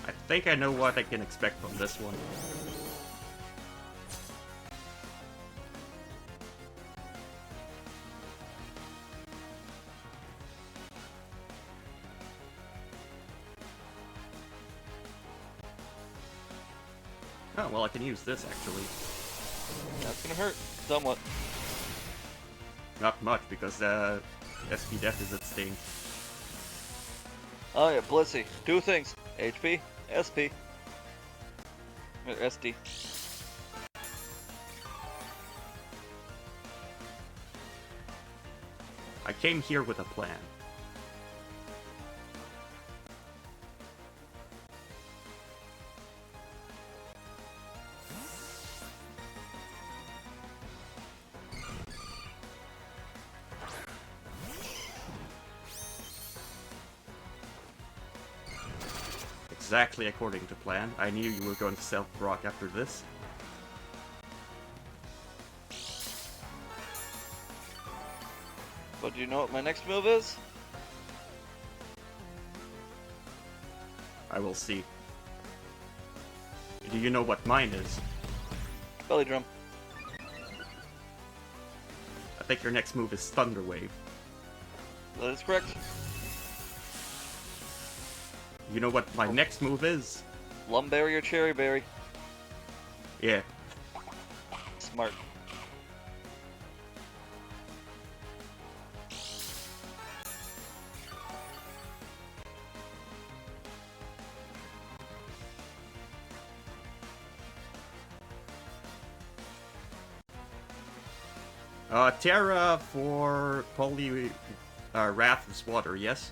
I think I know what I can expect from this one. Oh, well, I can use this, actually. That's gonna hurt. Somewhat. Not much, because, SP Death is at stake. Oh yeah, Blissey. Two things. HP, SP. Or SD. I came here with a plan. Exactly according to plan. I knew you were going to self-rock after this. But do you know what my next move is? I will see. Do you know what mine is? Belly drum. I think your next move is Thunder Wave. That is correct. You know what my next move is? Lumberry or Cherry Berry? Yeah. Smart. Terra for Wrath's Water, yes?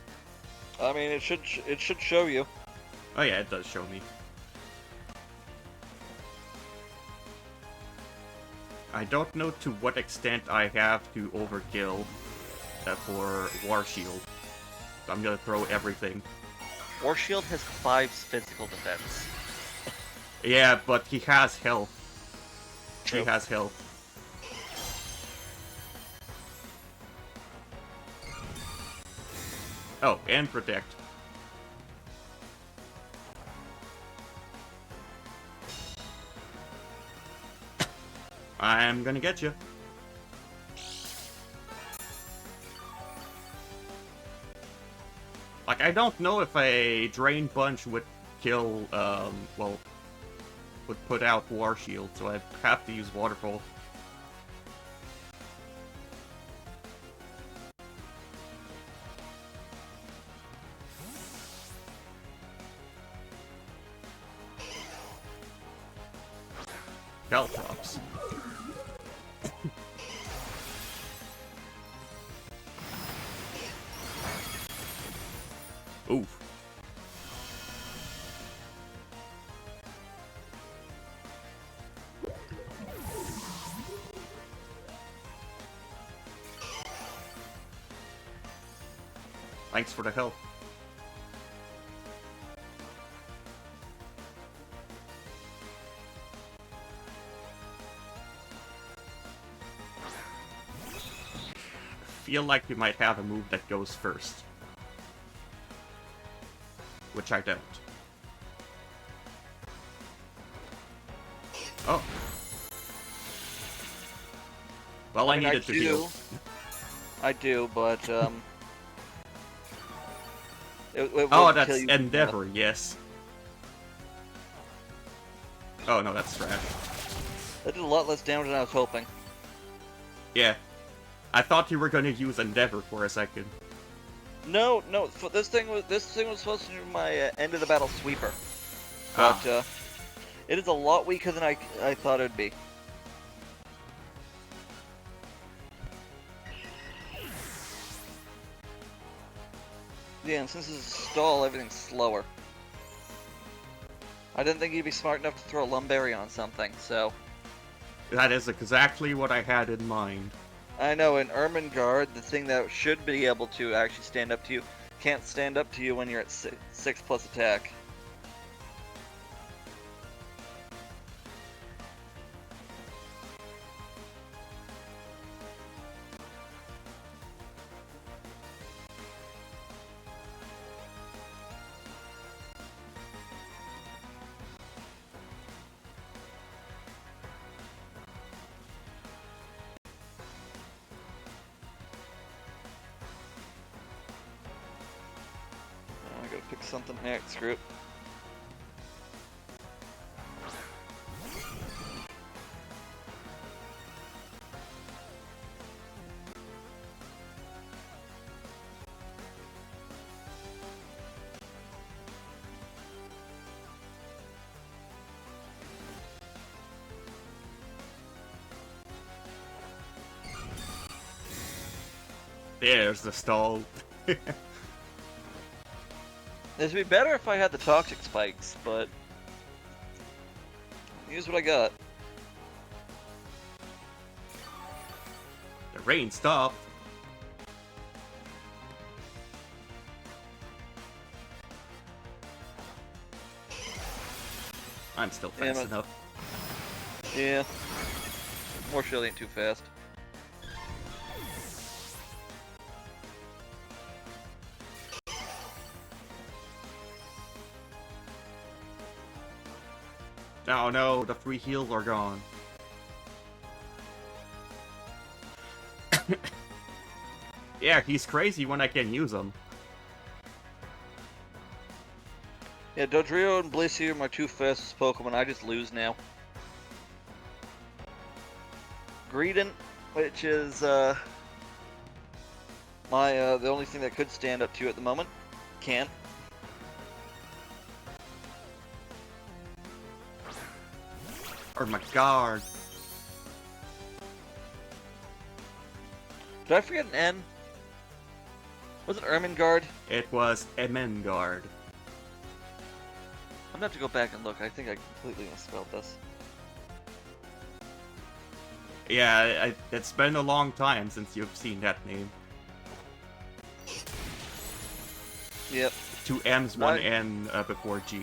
I mean, it should show you. Oh yeah, it does show me. I don't know to what extent I have to overkill for War Shield. So I'm gonna throw everything. War Shield has 5 physical defense. Yeah, but he has health. True. He has health. Oh, and Protect. I'm gonna get you. Like, I don't know if a Drain Punch would kill, well, would put out War Shield, so I have to use Waterfall. Caltrops. Oof. Thanks for the help. Feel like you might have a move that goes first. Which I don't. Oh. Well, I needed to heal. I do, but, it Oh, won't that's kill you Endeavor, yes. Oh no, that's trash. That did a lot less damage than I was hoping. Yeah. I thought you were gonna use Endeavor for a second. No, this thing was supposed to be my end of the battle sweeper, but it is a lot weaker than I thought it'd be. Yeah, and since it's a stall, everything's slower. I didn't think you'd be smart enough to throw a Lumberry on something, so... That is exactly what I had in mind. I know, in Ermengarde, the thing that should be able to actually stand up to you, can't stand up to you when you're at 6+ attack. I gotta pick something here, screw it. There's the stall. This would be better if I had the toxic spikes, but here's what I got. The rain stopped. I'm still fencing up. Yeah. More Shelly ain't too fast. Oh no, the 3 heals are gone. Yeah, he's crazy when I can use him. Yeah, Dodrio and Blissey are my 2 fastest Pokemon. I just lose now. Greedent, which is my the only thing that could stand up to you at the moment, can't. Or my guard. Did I forget an N? Was it Ermengarde? It was Emengard. I'm gonna have to go back and look. I think I completely misspelled this. Yeah, it's been a long time since you've seen that name. Yep. 2 M's, 1 Right. N before G.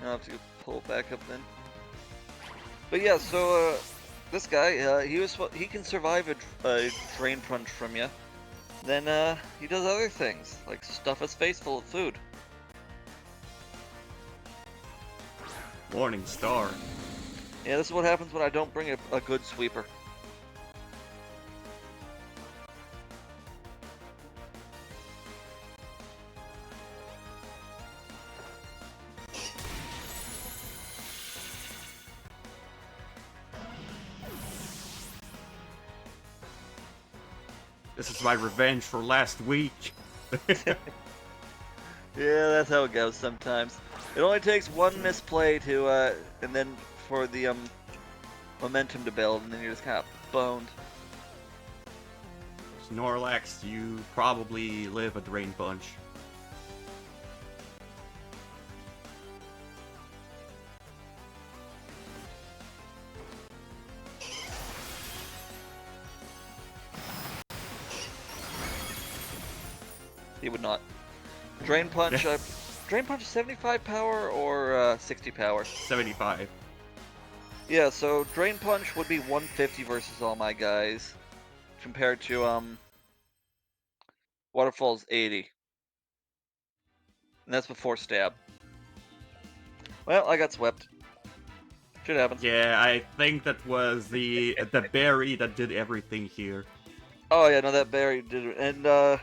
I'll have to pull it back up then. But yeah, so this guy, he can survive a drain punch from you. Then he does other things, like stuff his face full of food. Morning Star. Yeah, this is what happens when I don't bring a good sweeper. This is my revenge for last week. Yeah, that's how it goes sometimes. It only takes one misplay to, and then for the, momentum to build, and then you're just kind of boned. Snorlax, you probably live a drain punch. He would not. Drain punch. Drain punch is 75 power or 60 power. 75. Yeah, so drain punch would be 150 versus all my guys, compared to waterfall's 80, and that's before stab. Well, I got swept. Shit happens. Yeah, I think that was the berry that did everything here. Oh yeah, no, that berry did it, and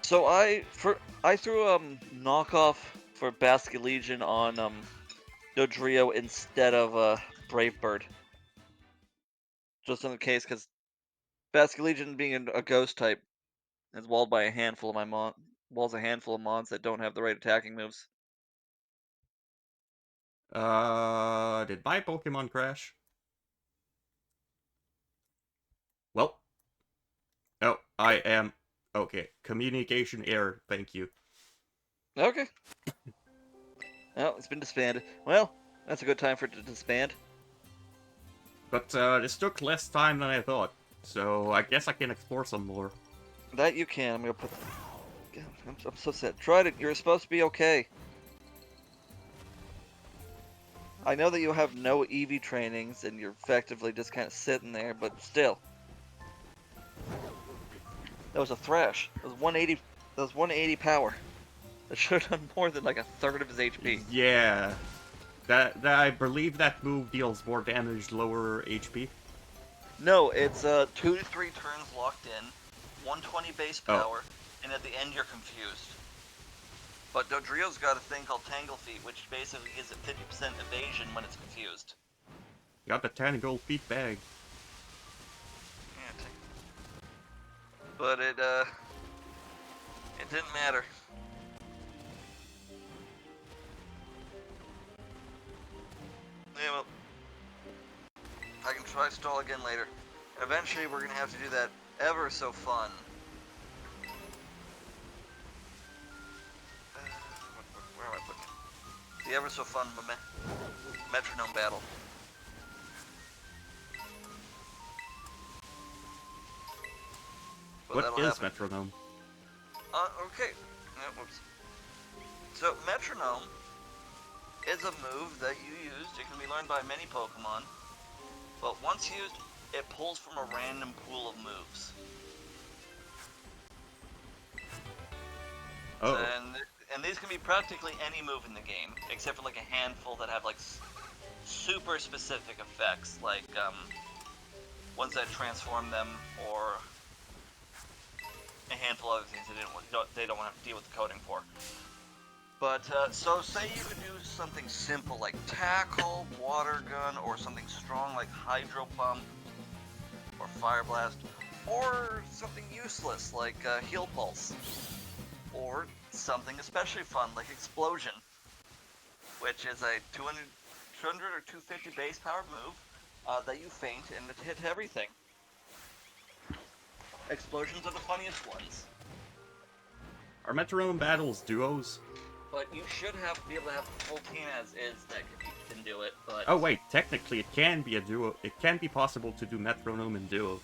so I threw knockoff for Basket Legion on Dodrio instead of Brave Bird. Just in the case, because Basket Legion being a ghost type is walled by a handful of walls a handful of mons that don't have the right attacking moves. Did my Pokemon crash? Well. Oh, I am... Okay, communication error, thank you. Okay. Well, it's been disbanded. Well, that's a good time for it to disband. But this took less time than I thought, so I guess I can explore some more. That you can. I'm gonna put. I'm so sad. Trident, you're supposed to be okay. I know that you have no EV trainings and you're effectively just kind of sitting there, but still. That was a thrash. That was 180. That was 180 power. That should have done more than like a third of his HP. Yeah. That I believe that move deals more damage, lower HP. No, it's 2 to 3 turns locked in, 120 base Oh. power, and at the end you're confused. But Dodrio's got a thing called Tangle Feet, which basically gives it 50% evasion when it's confused. Got the 10 gold feet bag. Yeah, but it didn't matter. Yeah, well, I can try stall again later. Eventually, we're gonna have to do that ever so fun. Where am I putting it? The ever so fun metronome battle. But What that'll is happen. metronome? Okay. Whoops. So, metronome is a move that you use. It can be learned by many Pokemon. But once used, it pulls from a random pool of moves. Oh. And these can be practically any move in the game, except for like a handful that have like super specific effects, like ones that transform them, or a handful of other things they don't want to deal with the coding for. But, so say you could do something simple like Tackle, Water Gun, or something strong like Hydro Pump, or Fire Blast, or something useless like Heal Pulse, or something especially fun like Explosion, which is a 200 or 250 base power move that you feint and it hit everything. Explosions are the funniest ones. Are metronome battles duos? But you should be able to have a full team as is that can do it, but... Oh wait, technically it can be a duo. It can be possible to do metronome in duo.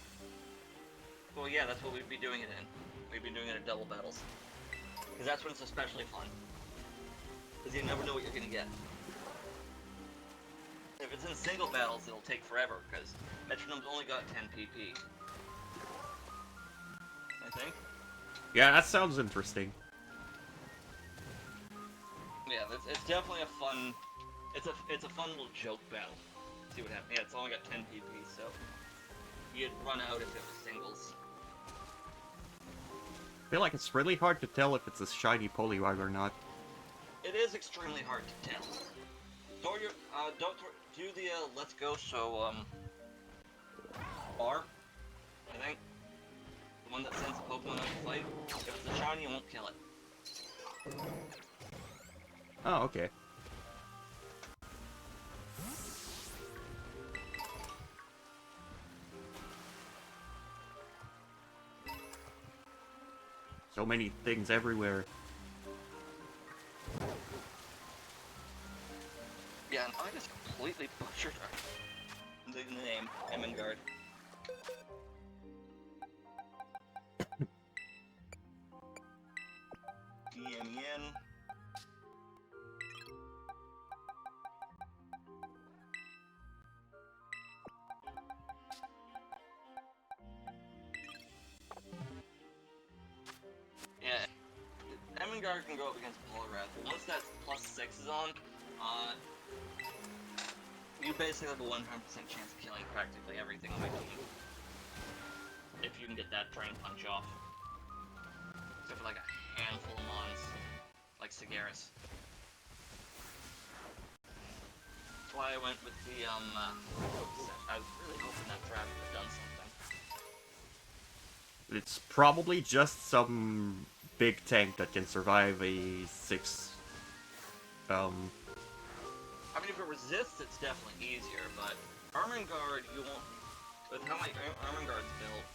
Well, yeah, that's what we'd be doing it in. We'd be doing it in double battles. Because that's when it's especially fun. Because you never know what you're going to get. If it's in single battles, it'll take forever, because metronome's only got 10 PP. I think? Yeah, that sounds interesting. Yeah, it's definitely a fun... It's a fun little joke battle. See what happens. Yeah, it's only got 10 PP, so... You'd run out if it was singles. I feel like it's really hard to tell if it's a shiny Poliwag or not. It is extremely hard to tell. Throw your, do the, let's go, so, bar, I think. The one that sends a Pokemon out to fight. If it's a shiny, you won't kill it. Oh, okay. So many things everywhere. Yeah, and I just completely butchered the name, Emengard. Yen. Yeah, Emengard can go up against Poliwrath. Once that +6 is on, you basically have a 100% chance of killing practically everything on my team. If you can get that Drain Punch off. Except for like a handful of mons, like Sagaris. That's why I went with the, I was really hoping that Thrash would have done something. It's probably just some big tank that can survive a 6. I mean, if it resists, it's definitely easier, but Armengard, you won't... With how my Armengard's built,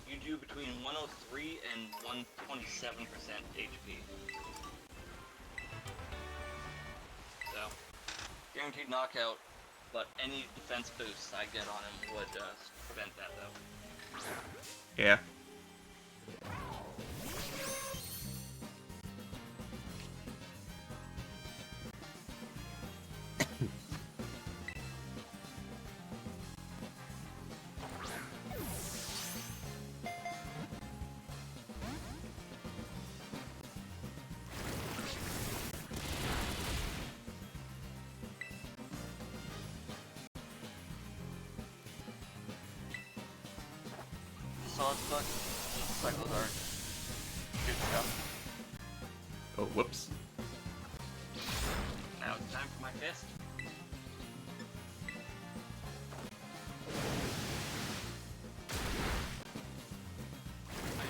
you do between 103 and 127% HP. So, guaranteed knockout, but any defense boosts I get on him would prevent that, though. Yeah. Solid Fuck, Cycles are good stuff. Oh, whoops. Now it's time for my fist.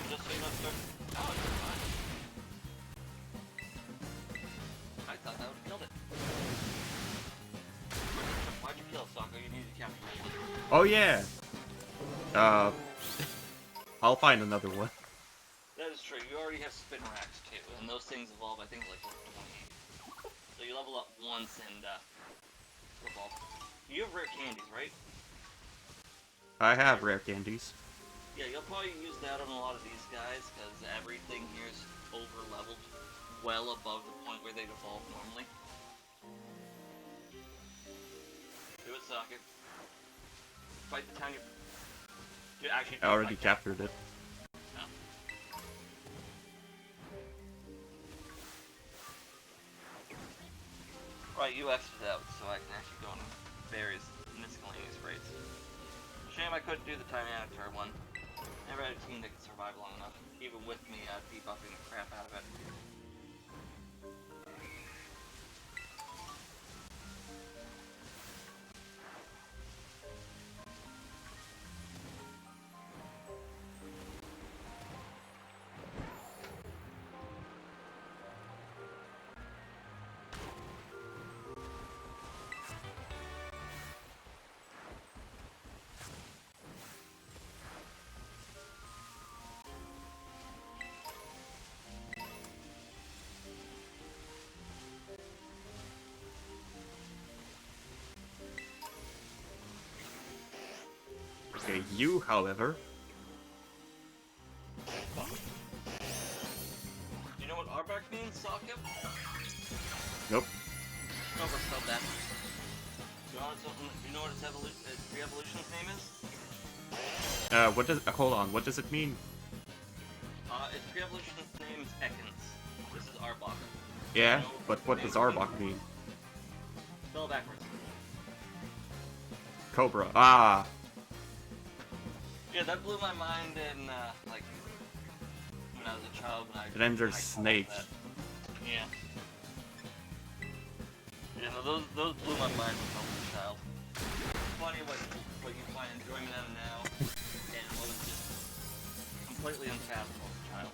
Just so you know, sir. Oh, it's fine. I thought that would have killed it. Why'd you kill Sokka? You needed to capture one. Oh yeah. I'll find another one. That is true. You already have spin racks too, and those things evolve, I think, like level 28. So you level up once and evolve. You have rare candies, right? I have rare candies. Yeah, you'll probably use that on a lot of these guys, because everything here is over-leveled, well above the point where they'd evolve normally. Do it, Socket. Fight the town you're... Actually, I already captured it. Oh. Right, you X'd it out, so I can actually go on various miscellaneous raids. Shame I couldn't do the Tiny Avatar one. Never had a team that could survive long enough, even with me debuffing the crap out of it. Okay, you, however. Do you know what Arbok means, Socket? Nope. Over spelled that. Do you know what its re-evolution's name is? What does... hold on, what does it mean? Its re-evolution's name is Ekans. This is Arbok. Yeah, but what does Arbok mean? Spell it backwards. Cobra. Ah! Yeah, that blew my mind in, like, when I was a child. And then there's when I called Snake. that. Yeah. Yeah, no, those blew my mind when I was a child. Funny what you find enjoyment out of now, and what was just completely unfathomable as a child.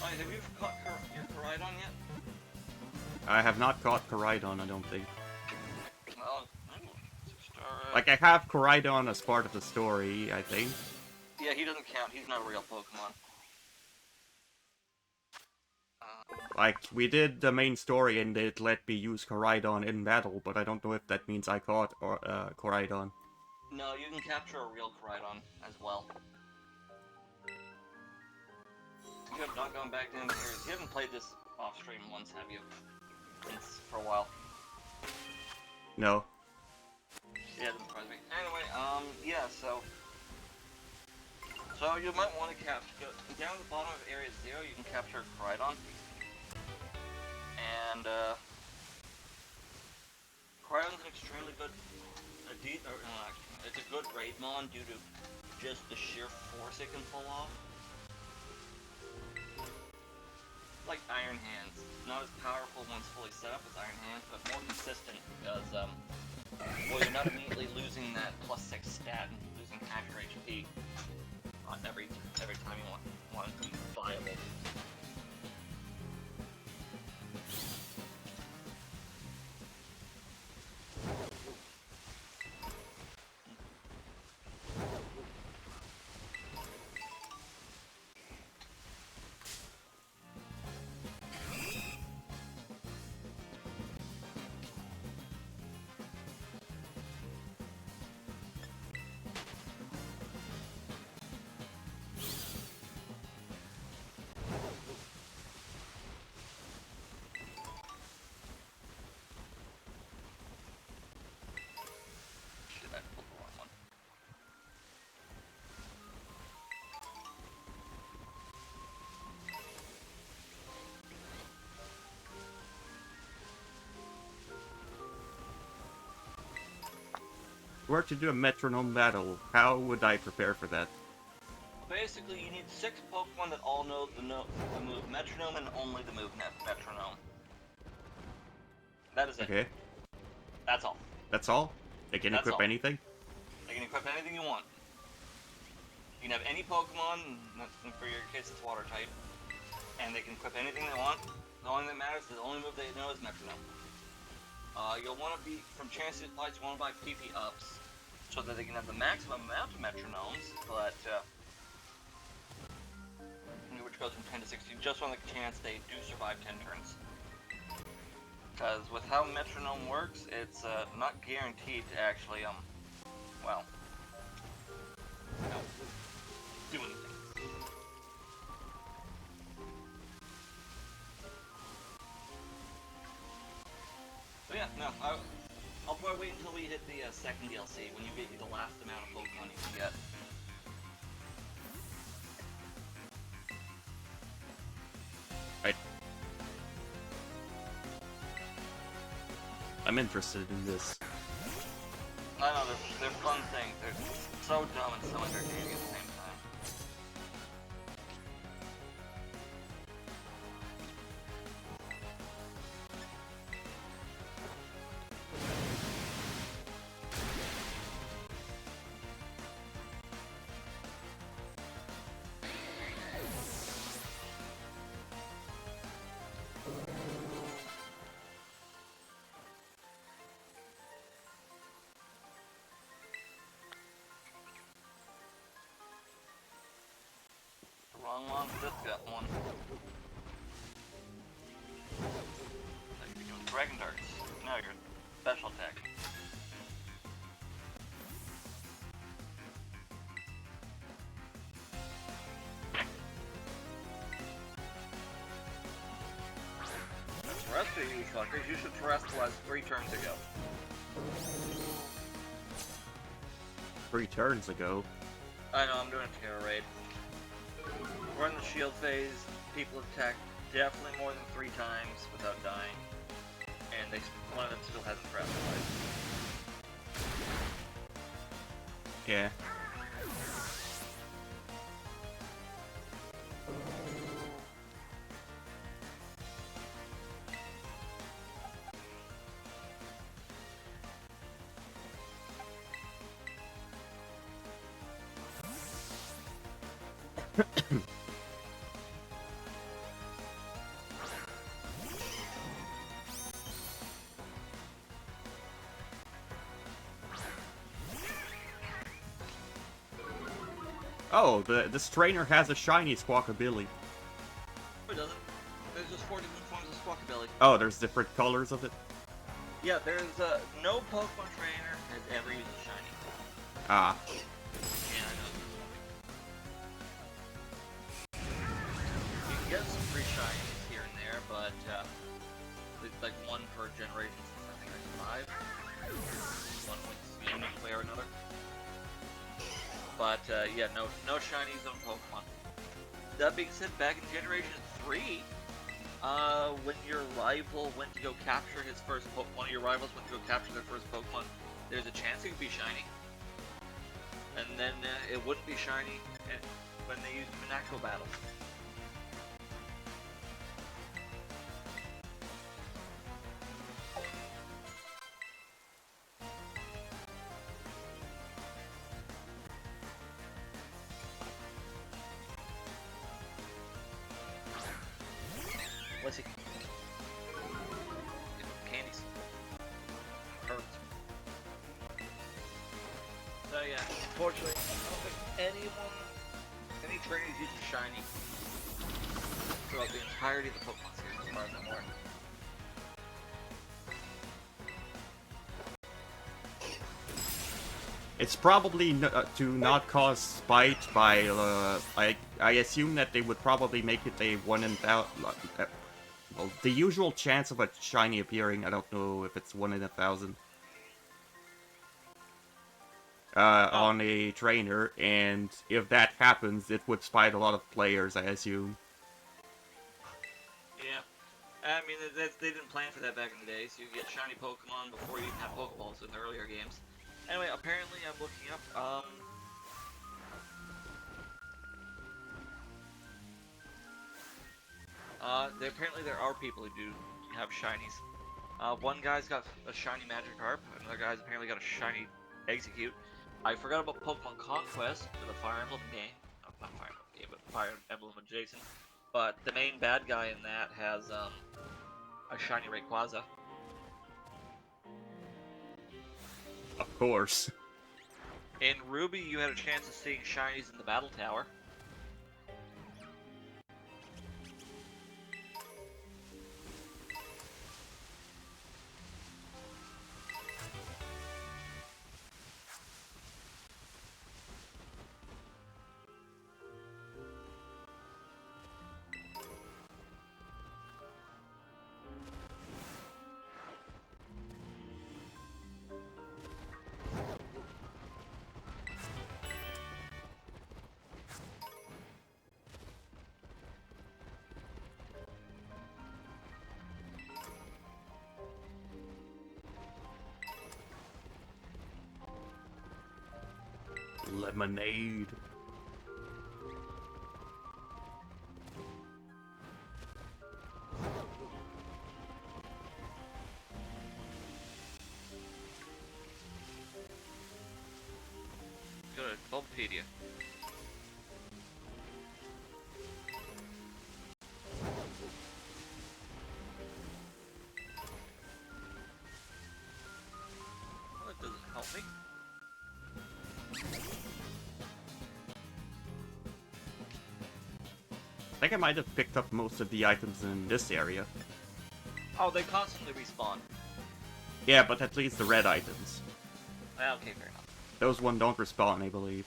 Alright, have you caught your Koraidon yet? I have not caught Koraidon, I don't think. Well, Like, I have Koraidon as part of the story, I think. yeah, he doesn't count. He's not a real Pokemon. Like, we did the main story and it let me use Koraidon in battle, but I don't know if that means I caught Koraidon. No, you can capture a real Koraidon as well. You have not gone back to any areas. You haven't played this off stream once, have you? Since for a while. No. Yeah, it doesn't surprise me. Anyway, yeah, so you might want to capture down at the bottom of Area 0. You can capture Koraidon, and Koraidon's an extremely good, it's a good raid mon due to just the sheer force it can pull off. Like Iron Hands. Not as powerful once fully set up as Iron Hands, but more consistent because, well, you're not immediately losing that +6 stat and losing half your HP on every time you want it to be viable. Were to do a metronome battle, how would I prepare for that? Basically, you need 6 Pokemon that all know the move Metronome and only the move Metronome. That is it. Okay, That's all. that's all? They can That's equip all. anything? You can equip anything you want. You can have any Pokemon, for your case it's Water type, and they can equip anything they want. The only thing that matters is the only move they know is Metronome. You'll want to be, from chance it applies, you want to buy PP ups, so that they can have the maximum amount of Metronomes, but, which goes from 10 to 60, just on the chance they do survive 10 turns. Because with how Metronome works, it's, not guaranteed to actually, well, do anything. But yeah, no, I'll probably wait until we hit the second DLC, when you get the last amount of Pokemon you can get. Right. I'm interested in this. I know, they're fun things. They're so dumb and so entertaining at the same time. Wrong one, this got one. Like you're doing Dragon Darts. Now you're special attack. The rest of you fuckers, you should terrestrialize 3 turns ago. 3 turns ago. I know, I'm doing a Terror Raid. We're in the shield phase, people attack definitely more than 3 times without dying, and one of them still hasn't terrestrialized. Yeah. Oh, this trainer has a shiny Squawkabilly. It doesn't. There's just 4 different forms of Squawkabilly. Oh, there's different colors of it? Yeah, there's no Pokemon trainer has ever used a shiny. Ah. Yeah, I know. You can get some free shinies here and there, but it's like 1 per generation since I think there's 5. One with unique way or another. But yeah, no shinies on Pokemon. That being said, back in Generation 3, when your rival went to go capture his first one of your rivals went to go capture their first Pokemon, there's a chance it could be shiny. and then it wouldn't be shiny when they used them in actual battle. What's he? Candies. Hurts. So yeah, unfortunately, I don't think any trainers using shiny throughout the entirety of the Pokemon series, as far as I'm aware. It's probably to not cause spite by, I assume that they would probably make it a 1 in 1,000, well, the usual chance of a shiny appearing, I don't know if it's 1 in 1,000, on a trainer, and if that happens, it would spite a lot of players, I assume. Yeah. I mean, they didn't plan for that back in the day, so you get shiny Pokemon before you even have Pokeballs in the earlier games. Anyway, apparently I'm looking up, apparently there are people who do have shinies. One guy's got a shiny Magikarp, another guy's apparently got a shiny Execute. I forgot about Pokemon Conquest, the Fire Emblem game. Not Fire Emblem game, but Fire Emblem adjacent. But the main bad guy in that has, a shiny Rayquaza. Of course. In Ruby, you had a chance of seeing shinies in the Battle Tower. Lemonade. Go to Bulbapedia. Well, that doesn't help me. I think I might have picked up most of the items in this area. Oh, they constantly respawn. Yeah, but at least the red items. Okay, fair enough. Those one don't respawn, I believe.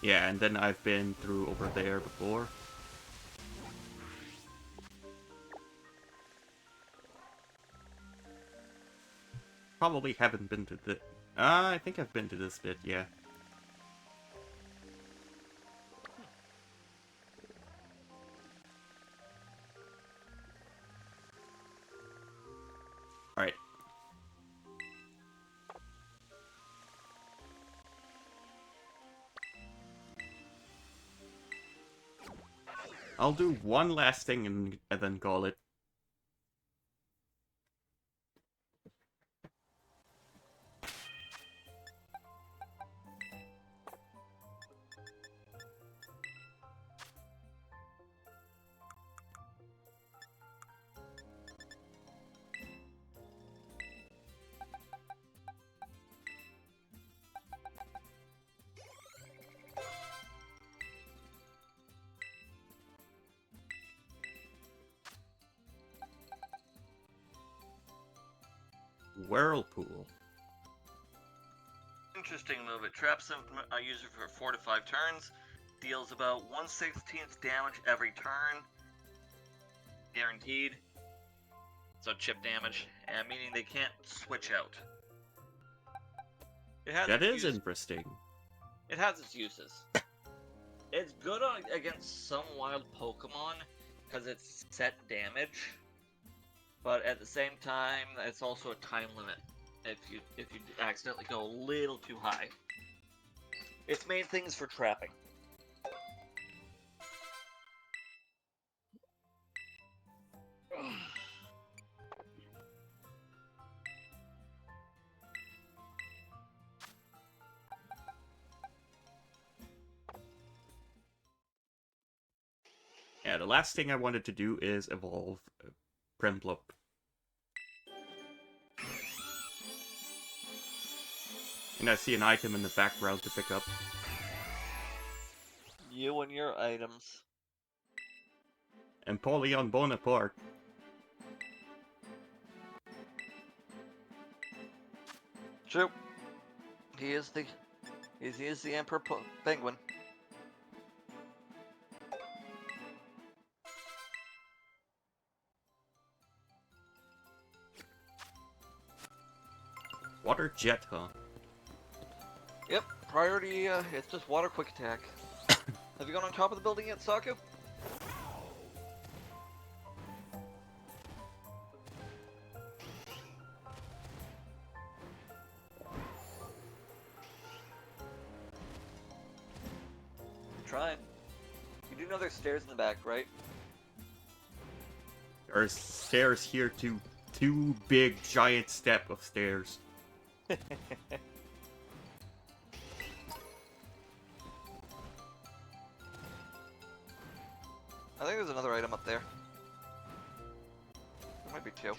Yeah, and then I've been through over there before. Probably haven't been to the... I think I've been to this bit, yeah. Alright. I'll do one last thing and then call it. Whirlpool. Interesting move. It traps a user for 4 to 5 turns. deals about 1/16 damage every turn, guaranteed. So chip damage, and meaning they can't switch out. It has That its is interesting. It has its uses. It's good against some wild Pokemon because it's set damage, but at the same time, it's also a time limit. If you accidentally go a little too high, its main thing is for trapping. Yeah, the last thing I wanted to do is evolve Prinplup. And I see an item in the background to pick up. You and your items. Napoleon Bonaparte. True. He is the Emperor Penguin. Water jet, huh? Yep. Priority. It's just water quick attack. Have you gone on top of the building yet, Saku? Trying. You do know there's stairs in the back, right? There's stairs here too. Two big giant step of stairs. I think there's another item up there. There might be two.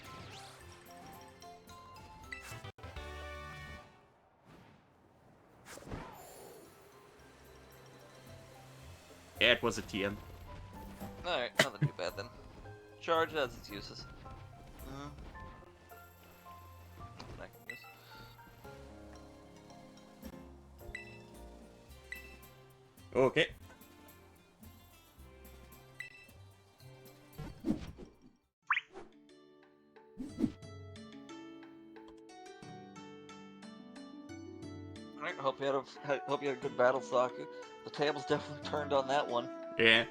Yeah, it was a TM. Alright, nothing too bad then. Charge has its uses. I can use. Okay. Alright, hope you had a good battle, Saku. The table's definitely turned on that one. Yeah.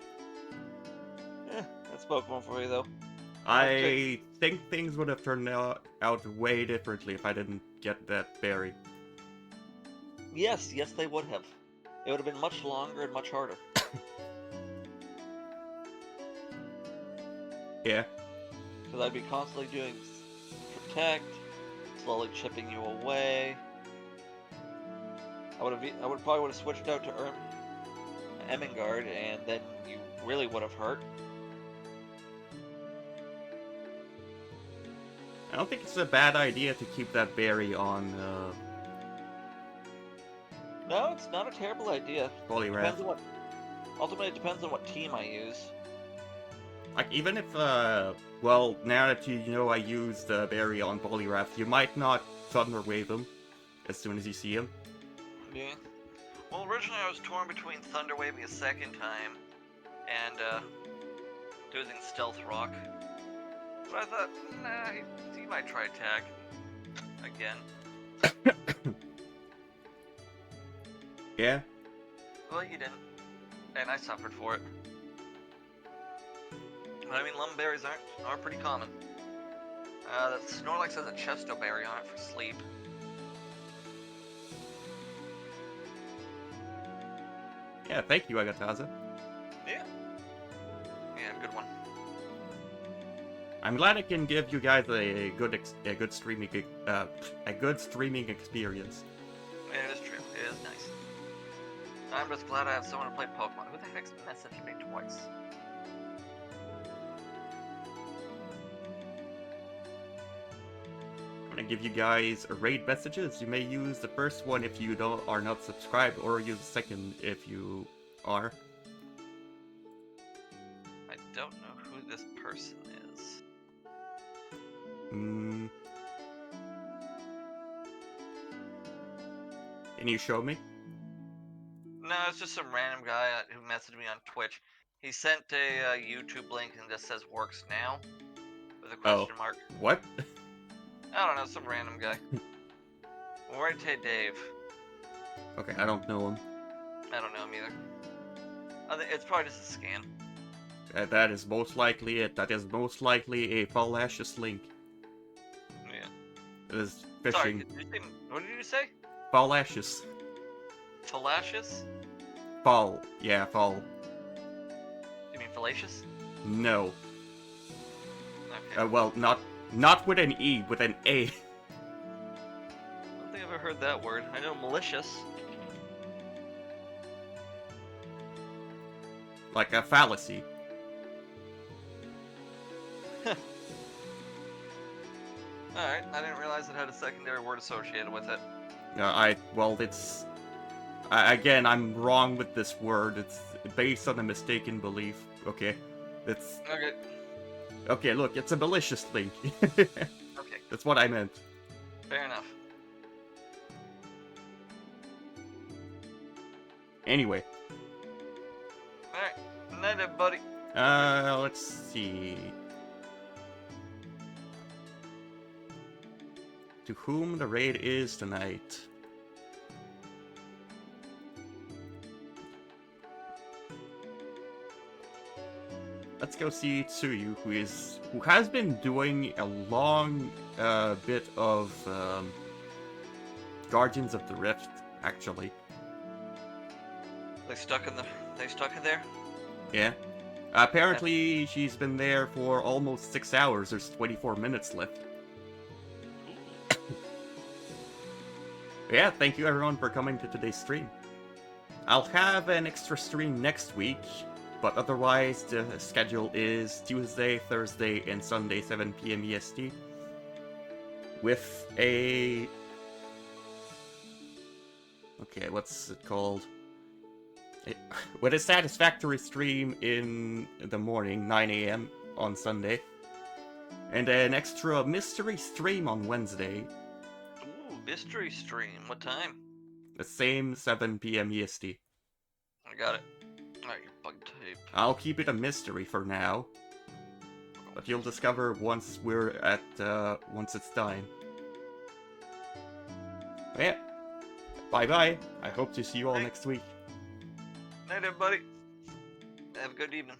That's Pokemon for you though. I think things would have turned out way differently if I didn't get that berry. Yes, they would have. It would have been much longer and much harder. Yeah. Because I'd be constantly doing protect, slowly chipping you away. I probably would have switched out to Emingard, and then you really would have hurt. I don't think it's a bad idea to keep that berry on No, it's not a terrible idea. Poliwrath. Ultimately, it depends on what team I use. Like, even if, well, now that you know I used the berry on Poliwrath, you might not Thunder Wave him as soon as you see him. Yeah. Well, originally I was torn between Thunder Waving a second time and using Stealth Rock. But I thought, nah, he might try attack again. Yeah? Well, you didn't, and I suffered for it. But I mean, Lumberries are pretty common. The Snorlax has a Chesto Berry on it for sleep. Yeah, thank you, Agataza. Yeah, good one. I'm glad I can give you guys a good streaming experience. It is true. It is nice. I'm just glad I have someone to play Pokemon. Who the heck's messaged me twice? I'm gonna give you guys raid messages. You may use the first one if you are not subscribed, or use the second if you are. I don't know who this person is. Can you show me? No, it's just some random guy who messaged me on Twitch. He sent a YouTube link and just says "works now" with a question mark. What? I don't know, some random guy. We'll write to Dave. Okay, I don't know him. I don't know him either. I think it's probably just a scan. That is most likely it. That is most likely a fallacious link. Yeah. It is Sorry, phishing. what did you say? Fallacious. Fallacious? Fall. Yeah, fall. You mean fallacious? No. Okay. Well, not with an E, with an A. I don't think I've ever heard that word. I know malicious. Like a fallacy. Alright, I didn't realize it had a secondary word associated with it. Well, it's... again, I'm wrong with this word. It's based on a mistaken belief. Okay? It's... Okay. Okay, look, it's a malicious link. Okay. That's what I meant. Fair enough. Anyway. Alright. Night, everybody. Let's see... To whom the raid is tonight. Let's go see Tsuyu, who has been doing a long bit of Guardians of the Rift, actually. They stuck in there? Yeah. Apparently, she's been there for almost 6 hours. There's 24 minutes left. Yeah, thank you everyone for coming to today's stream. I'll have an extra stream next week, but otherwise the schedule is Tuesday, Thursday, and Sunday, 7 PM EST. With a... Okay, what's it called? With a satisfactory stream in the morning, 9 AM on Sunday. And an extra mystery stream on Wednesday. Ooh, mystery stream. What time? The same 7 PM EST. I got it. Alright, your bug tape. I'll keep it a mystery for now. But you'll discover once we're at, once it's time. Yeah. Bye-bye. I hope to see you all Bye. next week. Night, everybody. Have a good evening.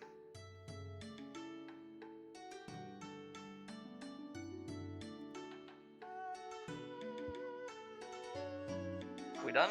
We done?